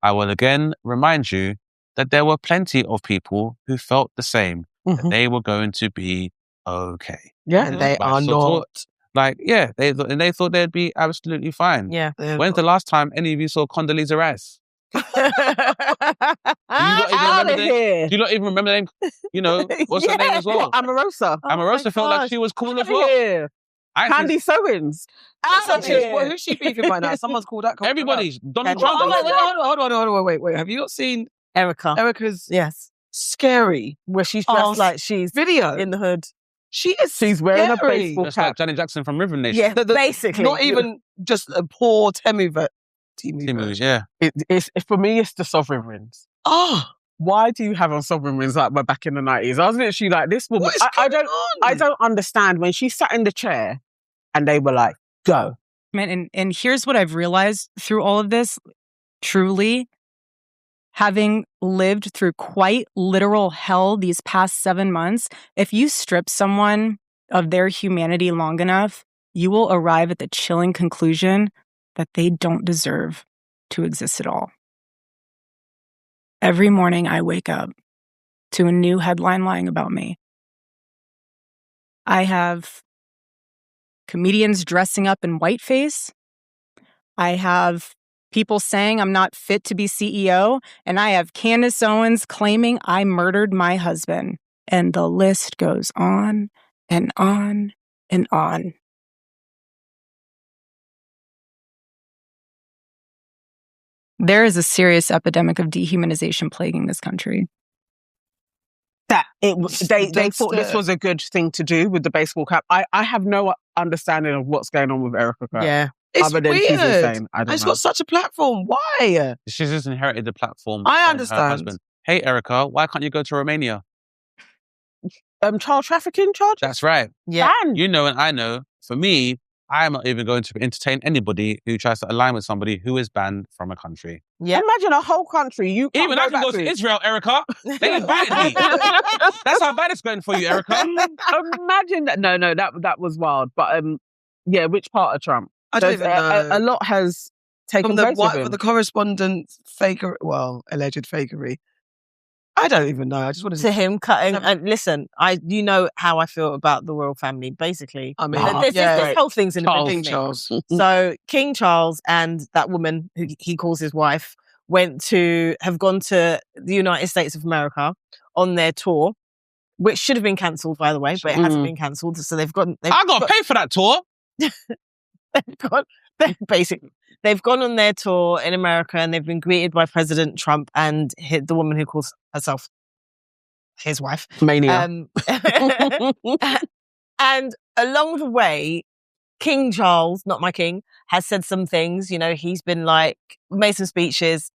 I will again remind you that there were plenty of people who felt the same, that they were going to be okay. And they are not. They thought they'd be absolutely fine. When's the last time any of you saw Condoleezza Rice? Do you not even remember the name? You know, what's her name as well? Omarosa. Omarosa felt like she was cool as well. Candy Sowens. Who's she beefing by now? Someone's called that. Everybody's. Donald Trump. Hold on. Wait. Have you not seen Erica's scary? Where she's dressed like she's video in the hood. She's wearing a baseball Just cap. like Janet Jackson from Rhythm Nation. Yeah, basically. Not even just a poor Temu Yeah. It's for me, it's the sovereign rings. Oh, Why do you have on sovereign rings like we're back in the 90s? I was literally like, this woman. what is going on? I don't understand when she sat in the chair and they were like, go. Man, and here's what I've realized through all of this, truly, having lived through quite literal hell these past 7 months, if you strip someone of their humanity long enough, you will arrive at the chilling conclusion that they don't deserve to exist at all. Every morning I wake up to a new headline lying about me. I have comedians dressing up in whiteface. I have people saying I'm not fit to be CEO. And I have Candace Owens claiming I murdered my husband. And the list goes on and on and on. There is a serious epidemic of dehumanization plaguing this country. They thought this was a good thing to do with the baseball cap. I have no understanding of what's going on with Erica Clark. Yeah. It's other than weird. she's insane. I don't And she's know. got such a platform. Why? She's just inherited the platform. I from understand. Her husband. Hey, Erica, why can't you go to Romania? Child trafficking charge? That's right. Yeah. You know and I know, for me, I am not even going to entertain anybody who tries to align with somebody who is banned from a country. Yeah. Imagine a whole country. You can't Even I can go to Israel, Erica. They invited me. That's how bad it's going for you, Erica. Imagine that. No, that was wild. But yeah, which part of Trump? I don't even know. A lot has taken From the place with him. from the correspondent fakery, alleged fakery. I don't even know. I just wanted To him cutting, and listen, you know how I feel about the royal family. Basically, I mean, this whole thing's in Charles, the King beginning. Charles. So King Charles and that woman who he calls his wife have gone to the United States of America on their tour, which should have been cancelled, by the way, but it hasn't been cancelled. So they've got to pay for that tour. They've gone on their tour in America and they've been greeted by President Trump and the woman who calls herself his wife. Mania. And along the way, King Charles, not my king, has said some things. You know, he's been made some speeches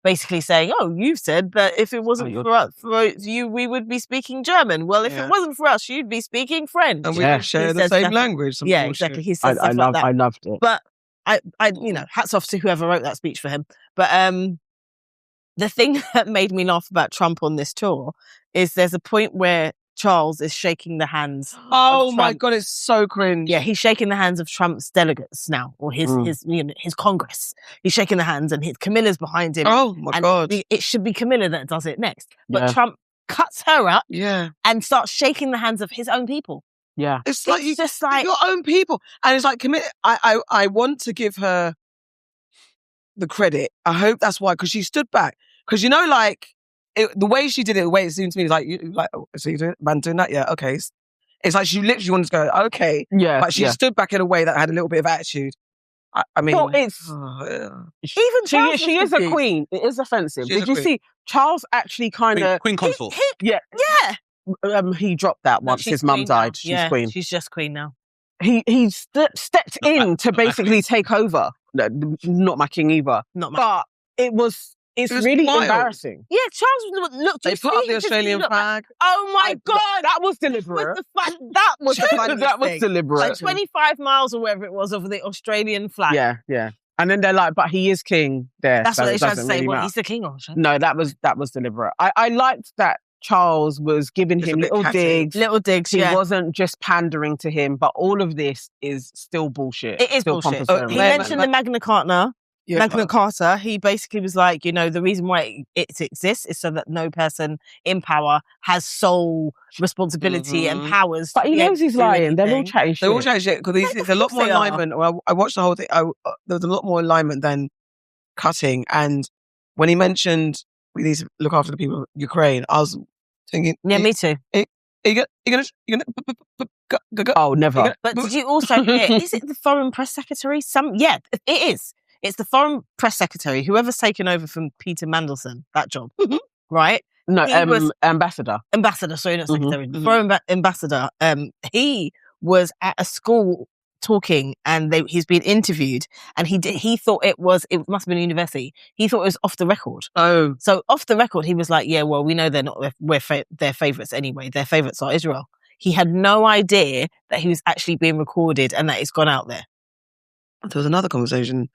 basically saying, oh, you've said that if it wasn't for you, we would be speaking German. Well, if it wasn't for us, you'd be speaking French. And we would share the same language. Yeah, exactly. He said stuff like that. I loved it. But I, hats off to whoever wrote that speech for him. But the thing that made me laugh about Trump on this tour is there's a point where Charles is shaking the hands. Oh my God, it's so cringe. Yeah, he's shaking the hands of Trump's delegates now, or his Congress. He's shaking the hands, and Camilla's behind him. Oh my God. It should be Camilla that does it next. But Trump cuts her up and starts shaking the hands of his own people. Yeah. It's just like your own people. And it's like, I want to give her the credit. I hope that's why, because she stood back. Because, the way she did it, the way it seemed to me, so you're doing that? Yeah, okay. It's like she literally wanted to go, okay. Yeah. But she stood back in a way that had a little bit of attitude. I mean... Well, it's... Even Charles she is a queen. It is offensive. Did you see? Charles actually kind of... Queen consort. Yeah. He dropped that once his mum died. She's queen. She's just queen now. He stepped in to basically take over. No, not my king either. But it was really wild. Embarrassing. Yeah, Charles looked. They put up the Australian flag. Oh my God, that was deliberate. That was that was deliberate. Like 25 miles or wherever it was over the Australian flag. Yeah. And then they're like, but he is king there. That's so what they it tried to doesn't say. really Well, matter. he's the king, or No, that was deliberate. I liked that Charles was giving him little digs. Little digs, He wasn't just pandering to him, but all of this is still bullshit. It is still bullshit. He pompous mentioned the Magna Carta. Yeah, Magna Carta, he basically was like, the reason why it exists is so that no person in power has sole responsibility and powers. But he knows he's lying. They're all chatting shit. They're all chatting shit because there's a lot more alignment. Well, I watched the whole thing. There was a lot more alignment than cutting. And when he mentioned we need to look after the people of Ukraine, I was thinking, yeah, me too. You gonna oh, never. But did you also hear, is it the Foreign Press Secretary? Yeah, it is. It's the Foreign Press Secretary, whoever's taken over from Peter Mandelson, that job, right? No, He was ambassador. Ambassador, sorry, not secretary. Before ambassador, he was at a school talking, and he's been interviewed, and he thought it must have been a university. He thought it was off the record. Oh, so off the record, he was like, "Yeah, well, we know they're not their favourites anyway. Their favourites are Israel." He had no idea that he was actually being recorded and that it's gone out there. There was another conversation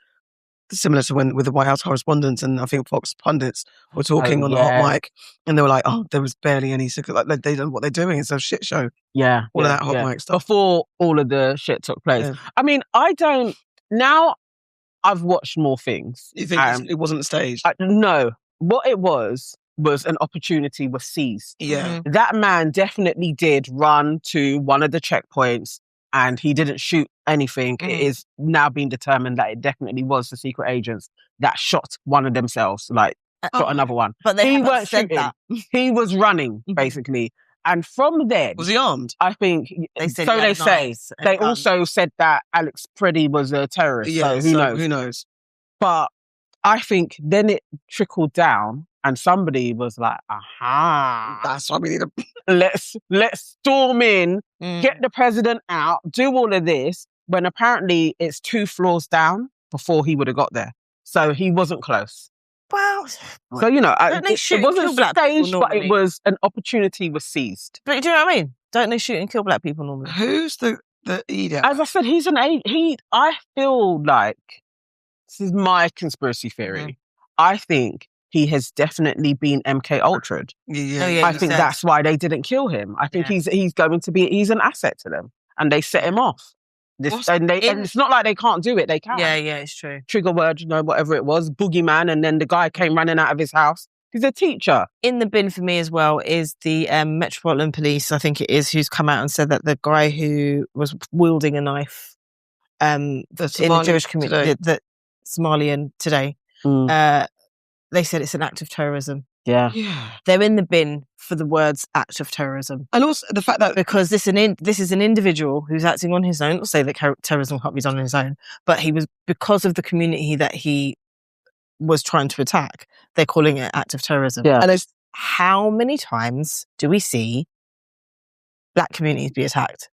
similar to with the White House correspondents, and I think Fox pundits were talking on the hot mic, and they were like, "Oh, there was barely any secret. Like they don't know what they're doing. It's a shit show." Yeah, all of that hot mic stuff before all of the shit took place. Yeah. I mean, I don't now. I've watched more things. You think it wasn't staged? No, what it was an opportunity was seized. Yeah, that man definitely did run to one of the checkpoints. And he didn't shoot anything. It is now being determined that it definitely was the secret agents that shot one of themselves, shot another one. But he weren't shooting. That. He was running, basically. And from then... Was he armed? I think... They said so they say. They also said that Alex Preddy was a terrorist. Yeah, so who knows? Who knows? But I think then it trickled down and somebody was like, aha. That's why we need a... Let's storm in, get the president out, do all of this, when apparently it's 2 floors down before he would have got there. So he wasn't close. Wow. So, it wasn't staged, but it was an opportunity was seized. But do you know what I mean? Don't they shoot and kill black people normally? Who's the idiot? As I said, he's I feel like, this is my conspiracy theory, I think he has definitely been MK Ultra'd. Yeah. I think that's why they didn't kill him. I think he's an asset to them, and they set him off. And it's not like they can't do it; they can. Yeah, it's true. Trigger word, whatever it was, boogeyman, and then the guy came running out of his house. He's a teacher. In the bin for me as well is the Metropolitan Police, I think it is, who's come out and said that the guy who was wielding a knife, in the Jewish community, the Somalian today. They said it's an act of terrorism. Yeah. They're in the bin for the words act of terrorism. And also the fact that... Because this is an individual who's acting on his own. Not to say that terrorism can't be done on his own, but he was, because of the community that he was trying to attack, they're calling it act of terrorism. Yeah. And how many times do we see black communities be attacked?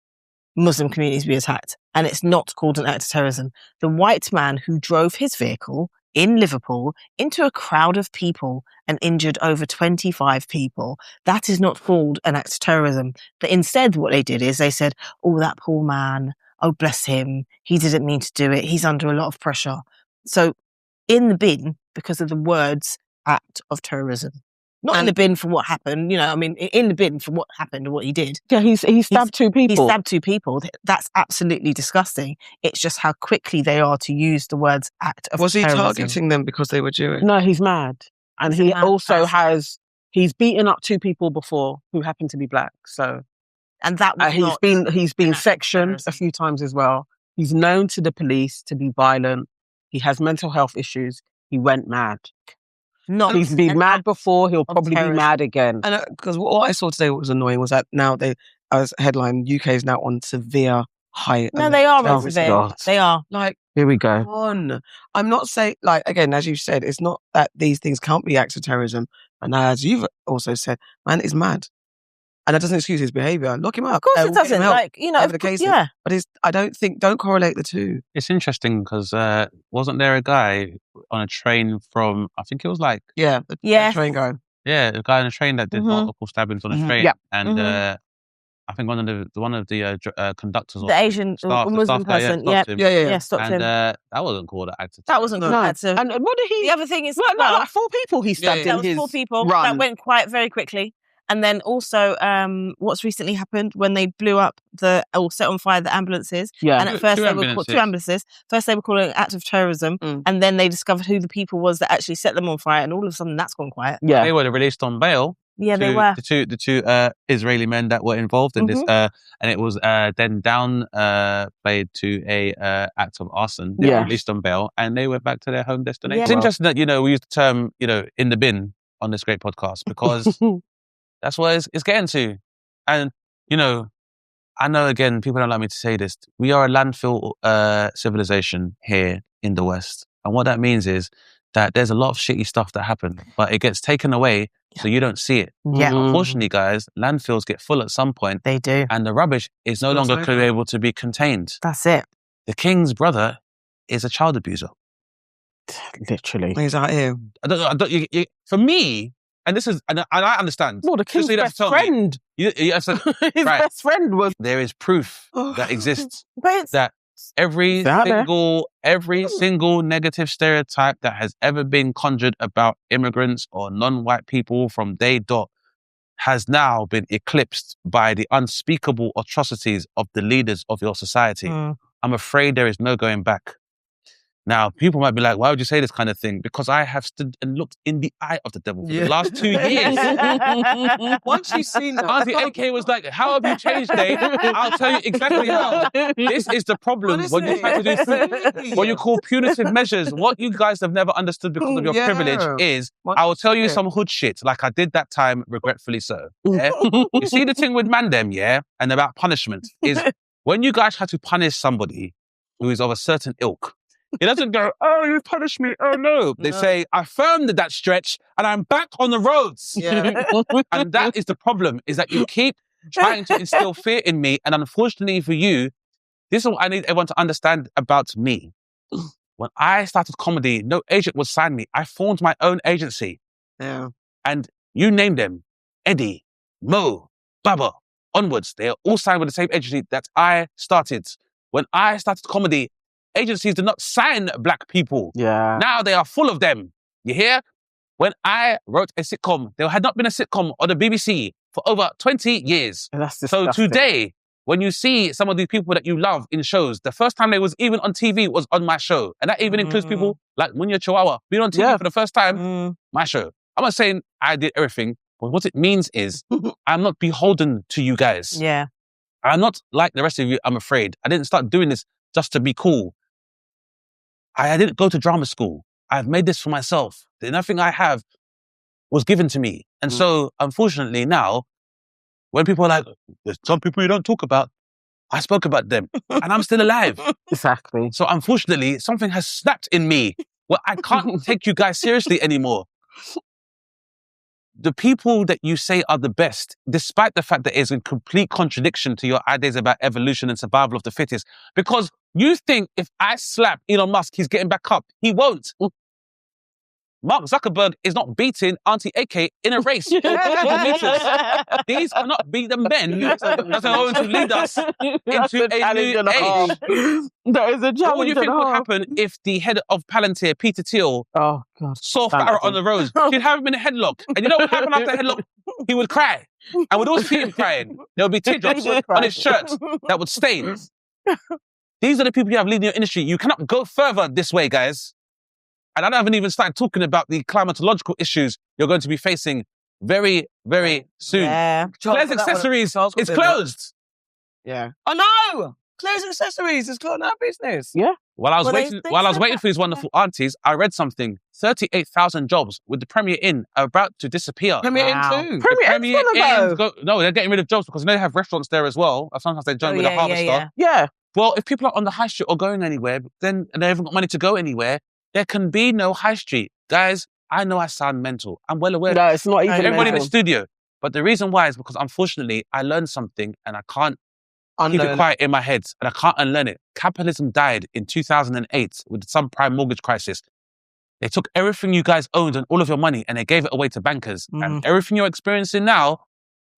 Muslim communities be attacked? And it's not called an act of terrorism. The white man who drove his vehicle in Liverpool into a crowd of people and injured over 25 people. That is not called an act of terrorism. But instead what they did is they said, oh, that poor man, oh, bless him. He didn't mean to do it. He's under a lot of pressure. So in the bin, because of the words act of terrorism. Not in the bin for what happened, in the bin for what happened and what he did. Yeah, he stabbed 2 people. He stabbed 2 people. That's absolutely disgusting. It's just how quickly they are to use the words act of terrorism. Was he targeting them because they were Jewish? No, he's mad. And he's beaten up 2 people before who happen to be black. So, and that was he's been sectioned a few times as well. He's known to the police to be violent. He has mental health issues. He went mad. He's been mad before. He'll probably be mad again. And because what I saw today, what was annoying was that now as headline, UK is now on severe high. No, they are on severe. God. They are. Here we go. I'm not saying, again, as you said, it's not that these things can't be acts of terrorism. And as you've also said, man is mad. And that doesn't excuse his behaviour. Lock him up. Of course it doesn't. The case yeah. But don't correlate the two. It's interesting because wasn't there a guy on a train from, I think it was the train guy. Yeah, a guy on a train that did multiple stabbings on a train. Yeah. And I think one of the conductors, the Asian Muslim person, stopped him. That wasn't called an act of terrorism. That wasn't called an act of. And what did he? The other thing is, 4 people he stabbed in that was 4 people. Run. That went quite very quickly. And then also, what's recently happened when they blew up set on fire the ambulances. Yeah. And at first they were called 2 ambulances. First they were calling it an act of terrorism. And then they discovered who the people was that actually set them on fire. And all of a sudden that's gone quiet. Yeah. They were released on bail. Yeah, they were. The two Israeli men that were involved in this. And it was then downplayed to a act of arson. They were released on bail and they went back to their home destination. It's interesting that, we use the term, in the bin on this great podcast because... That's what it's getting to. And, I know, again, people don't like me to say this. We are a landfill civilization here in the West. And what that means is that there's a lot of shitty stuff that happen, but it gets taken away so you don't see it. Yeah. Unfortunately, guys, landfills get full at some point. They do. And the rubbish is no longer able to be contained. That's it. The king's brother is a child abuser. Literally. He's out here. For me, and this is, and I understand. Well, the king's best friend. His best friend was. There is proof that exists But that every single negative stereotype that has ever been conjured about immigrants or non-white people from day dot has now been eclipsed by the unspeakable atrocities of the leaders of your society. I'm afraid there is no going back. Now, people might be like, why would you say this kind of thing? Because I have stood and looked in the eye of the devil for the last 2 years. Once you've seen that. Auntie AK was like, how have you changed, Dave? I'll tell you exactly how. This is the problem when you try to do what you call punitive measures. What you guys have never understood because of your privilege is, I will tell you some hood shit, like I did that time, regretfully so. Yeah? You see the thing with Mandem, yeah, and about punishment, is when you guys have to punish somebody who is of a certain ilk, it doesn't go, oh, you punished me. Oh, no. They say, I affirmed that stretch and I'm back on the roads. Yeah. And that is the problem, is that you keep trying to instill fear in me. And unfortunately for you, this is what I need everyone to understand about me. When I started comedy, no agent would sign me. I formed my own agency. Yeah. And you name them, Eddie, Mo, Baba, onwards. They are all signed with the same agency that I started. When I started comedy, agencies did not sign black people. Yeah. Now they are full of them. You hear? When I wrote a sitcom, there had not been a sitcom on the BBC for over 20 years. That's so today, when you see some of these people that you love in shows, the first time they was even on TV was on my show. And that even includes people like Munya Chihuahua being on TV for the first time, my show. I'm not saying I did everything, but what it means is I'm not beholden to you guys. Yeah. I'm not like the rest of you, I'm afraid. I didn't start doing this just to be cool. I didn't go to drama school. I've made this for myself. Nothing I have was given to me. And so, unfortunately, now, when people are like, there's some people you don't talk about, I spoke about them and I'm still alive. Exactly. So, unfortunately, something has snapped in me where I can't take you guys seriously anymore. The people that you say are the best, despite the fact that it's in complete contradiction to your ideas about evolution and survival of the fittest, because you think if I slap Elon Musk, he's getting back up. He won't. Mark Zuckerberg is not beating Auntie AK in a race. These cannot be the men that are going to lead us into a new age. That is a challenge. What do you think would happen if the head of Palantir, Peter Thiel, saw Farrah on the road? He'd have him in a headlock. And you know what happened after the headlock? He would cry. And we'd all see him crying. There would be teardrops on his shirt that would stain. These are the people you have leading your industry. You cannot go further this way, guys. And I haven't even started talking about the climatological issues you're going to be facing very, very soon. Yeah. Claire's Accessories is closed. Yeah. Oh no! Claire's Accessories is closed our business. Yeah. While I was waiting for these wonderful aunties, I read something. 38,000 jobs with the Premier Inn are about to disappear. Premier Inn too. Premier Inn. No, they're getting rid of jobs because they have restaurants there as well. Sometimes they join with a harvester. Yeah. Well, if people are on the high street or going anywhere, then they haven't got money to go anywhere. There can be no high street. Guys, I know I sound mental. I'm well aware. No, it's not even everybody in the mental. studio. But the reason why is because, unfortunately, I learned something and I can't keep it quiet in my head and I can't unlearn it. Capitalism died in 2008 with the subprime mortgage crisis. They took everything you guys owned and all of your money and they gave it away to bankers. And everything you're experiencing now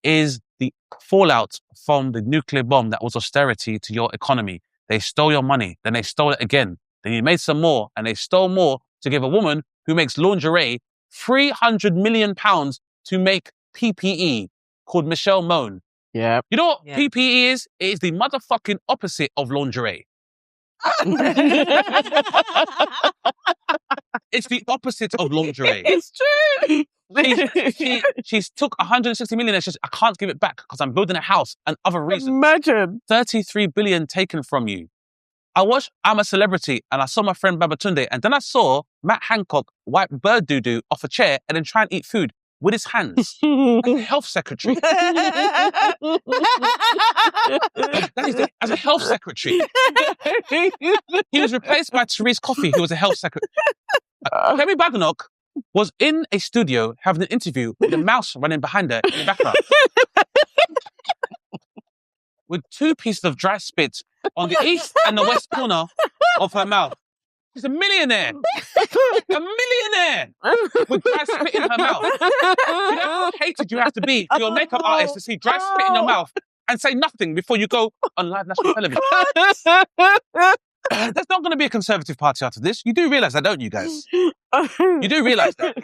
is the fallout from the nuclear bomb that was austerity to your economy. They stole your money, then they stole it again. Then you made some more, and they stole more to give a woman who makes lingerie £300 million to make PPE called Michelle Moan. Yeah. You know what PPE is? It is the motherfucking opposite of lingerie. It's the opposite of lingerie. It's true. She's took 160 million and she's, I can't give it back because I'm building a house and other reasons. Imagine. 33 billion taken from you. I watched I'm a Celebrity and I saw my friend Babatunde and then I saw Matt Hancock wipe bird doo-doo off a chair and then try and eat food with his hands. As a health secretary. As a health secretary. He was replaced by Therese Coffey, who was a health secretary. Kemi Badenoch was in a studio having an interview with a mouse running behind her in the background. With 2 pieces of dry spit on the east and the west corner of her mouth. She's a millionaire. A millionaire with dry spit in her mouth. You know how hated you have to be for your makeup artist to see dry spit in your mouth and say nothing before you go on live national television. There's not going to be a Conservative Party after this. You do realise that, don't you guys? You do realise that.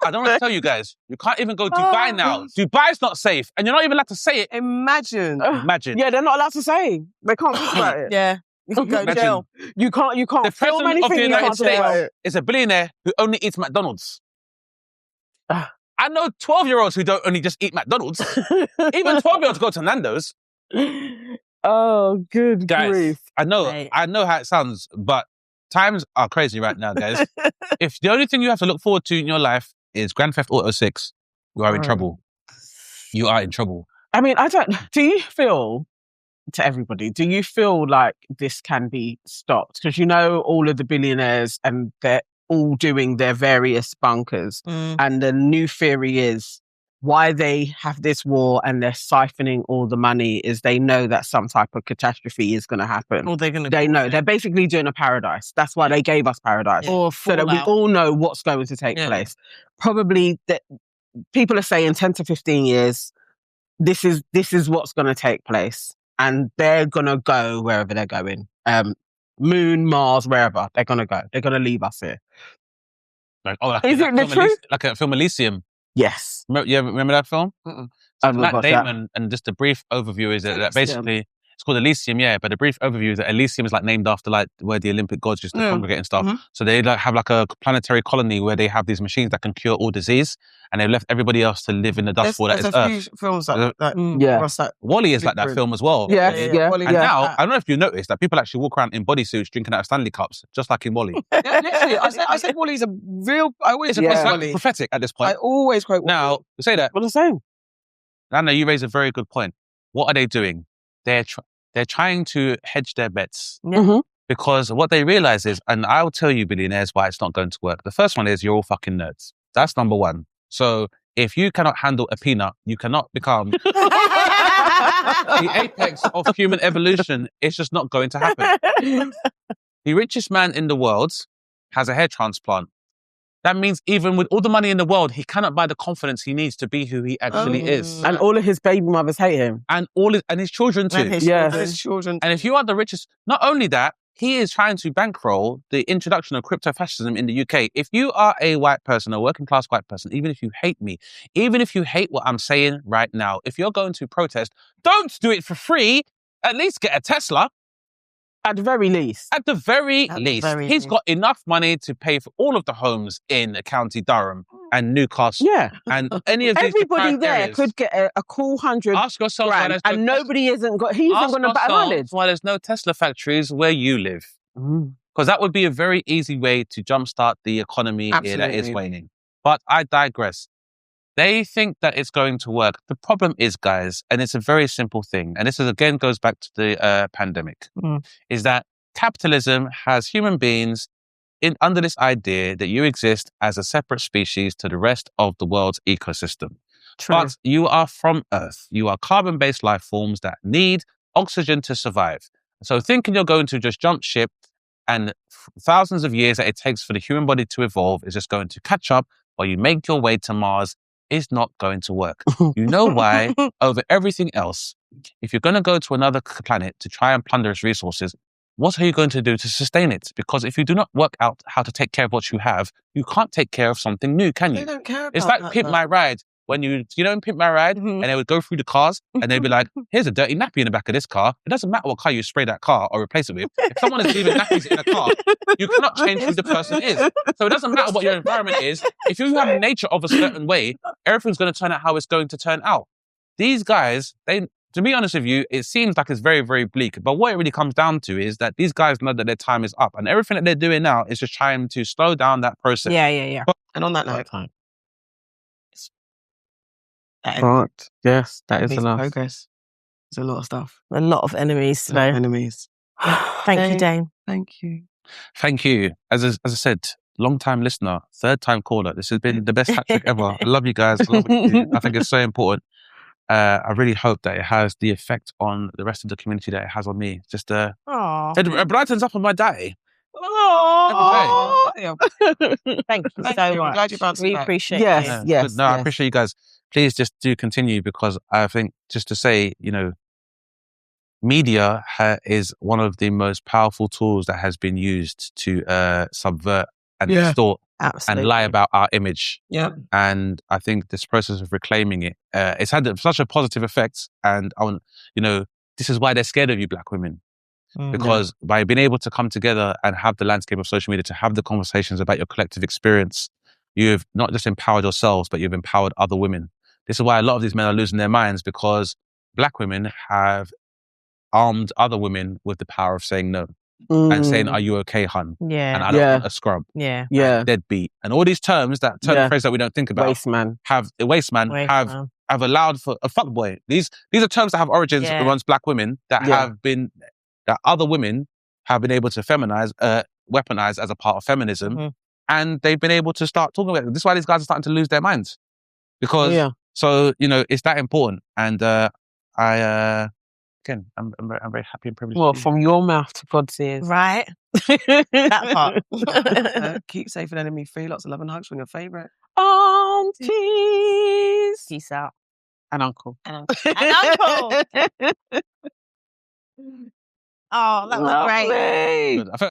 I don't want to tell you guys. You can't even go Dubai now. Dubai's not safe. And you're not even allowed to say it. Imagine. Yeah, they're not allowed to say. They can't talk about it. Yeah. You can go to jail. You can't The film President of the anything. United States is a billionaire who only eats McDonald's. I know 12-year-olds who don't only just eat McDonald's. Even 12-year-olds go to Nando's. Oh, good Guys, grief. I know how it sounds, but times are crazy right now, guys. If the only thing you have to look forward to in your life is Grand Theft Auto 6, you are in trouble. You are in trouble. I mean, do you feel, to everybody, do you feel like this can be stopped? Because you know all of the billionaires and they're all doing their various bunkers. And the new theory is why they have this war and they're siphoning all the money is they know that some type of catastrophe is going to happen. Or They know. They're basically doing a paradise. That's why they gave us paradise. Or so that we all know what's going to take place. Probably that people are saying 10 to 15 years, this is what's going to take place. And they're going to go wherever they're going. Moon, Mars, wherever. They're going to go. They're going to leave us here. Is it the truth? Like a film Elysium. Yes. Remember that film? Matt Damon, that. and just a brief overview is that basically it's called Elysium, but the brief overview is that Elysium is like named after like where the Olympic gods used to congregate and stuff. So they like have like a planetary colony where they have these machines that can cure all disease, and they've left everybody else to live in the dust wall that is Earth. There's a few films that WALL-E is like that film as well. Yeah. And now, I don't know if you noticed that people actually walk around in bodysuits drinking out of Stanley cups, just like in WALL-E. Literally, I said WALL-E's a real. I always quote WALL-E. Prophetic at this point. I always quote WALL-E. Now, to say that. What are they saying? Nana, you raise a very good point. What are they doing? They're trying to hedge their bets. Because what they realize is, and I'll tell you, billionaires, why it's not going to work. The first one is you're all fucking nerds. That's number one. So if you cannot handle a peanut, you cannot become the apex of human evolution. It's just not going to happen. The richest man in the world has a hair transplant. That means even with all the money in the world, he cannot buy the confidence he needs to be who he actually is. And all of his baby mothers hate him. And his children too. His children. And if you are the richest, not only that, he is trying to bankroll the introduction of crypto-fascism in the UK. If you are a white person, a working class white person, even if you hate me, even if you hate what I'm saying right now, if you're going to protest, don't do it for free. At least get a Tesla. At the very least. At the very least. He's got enough money to pay for all of the homes in County Durham and Newcastle. Yeah. And any of these everybody there areas. could get a cool 100 Ask yourself grand, and nobody isn't got. He isn't going to bat an eyelid. Why there's no Tesla factories where you live? Because that would be a very easy way to jumpstart the economy here that is waning. But I digress. They think that it's going to work. The problem is, guys, and it's a very simple thing, and this is again goes back to the pandemic, is that capitalism has human beings under this idea that you exist as a separate species to the rest of the world's ecosystem. True. But you are from Earth. You are carbon-based life forms that need oxygen to survive. So thinking you're going to just jump ship and thousands of years that it takes for the human body to evolve is just going to catch up while you make your way to Mars is not going to work. You know why? Over everything else, if you're going to go to another planet to try and plunder its resources, what are you going to do to sustain it? Because if you do not work out how to take care of what you have, you can't take care of something new, can you? They don't care about It's like that, Pimp My Ride. When you know in Pimp My Ride, and they would go through the cars, and they'd be like, here's a dirty nappy in the back of this car. It doesn't matter what car you spray that car or replace it with. If someone is leaving nappies in a car, you cannot change who the person is. So it doesn't matter what your environment is. If you have nature of a certain way, everything's going to turn out how it's going to turn out. These guys, to be honest with you, it seems like it's very, very bleak. But what it really comes down to is that these guys know that their time is up. And everything that they're doing now is just trying to slow down that process. Yeah. And on that note, Right. Yes, that is enough. Progress. There's a lot of stuff. A lot of enemies today. Enemies. Thank you, Dane. Thank you. Thank you. As I said, long-time listener, third-time caller. This has been the best hat trick ever. I love you guys. I love what you do. I think it's so important. I really hope that it has the effect on the rest of the community that it has on me. Just it brightens up on my day. Oh, thank you so much. I'm glad you bounced We back. appreciate Yes, it. yes. No, I appreciate you guys. Please just do continue, because I think, just to say, you know, media is one of the most powerful tools that has been used to subvert and distort and lie about our image. Yeah. And I think this process of reclaiming it, it's had such a positive effect. And this is why they're scared of you, Black women. Because by being able to come together and have the landscape of social media, to have the conversations about your collective experience, you've not just empowered yourselves, but you've empowered other women. This is why a lot of these men are losing their minds, because Black women have armed other women with the power of saying no and saying, "Are you okay, hun?" Yeah. And I don't want a scrub. Yeah. Yeah. Deadbeat. And all these terms that turn the phrase that we don't think about Waste man. have allowed for a fuckboy. These are terms that have origins amongst Black women that that other women have been able to feminize, weaponize as a part of feminism. And they've been able to start talking about it. This is why these guys are starting to lose their minds. Because, it's that important. And again, I'm very happy and privileged. Well, from your mouth to God's ears. Right. That part. Keep safe and enemy free. Lots of love and hugs from your favourite Aunties. Peace out. And uncle. And uncle. Oh, that was great. I felt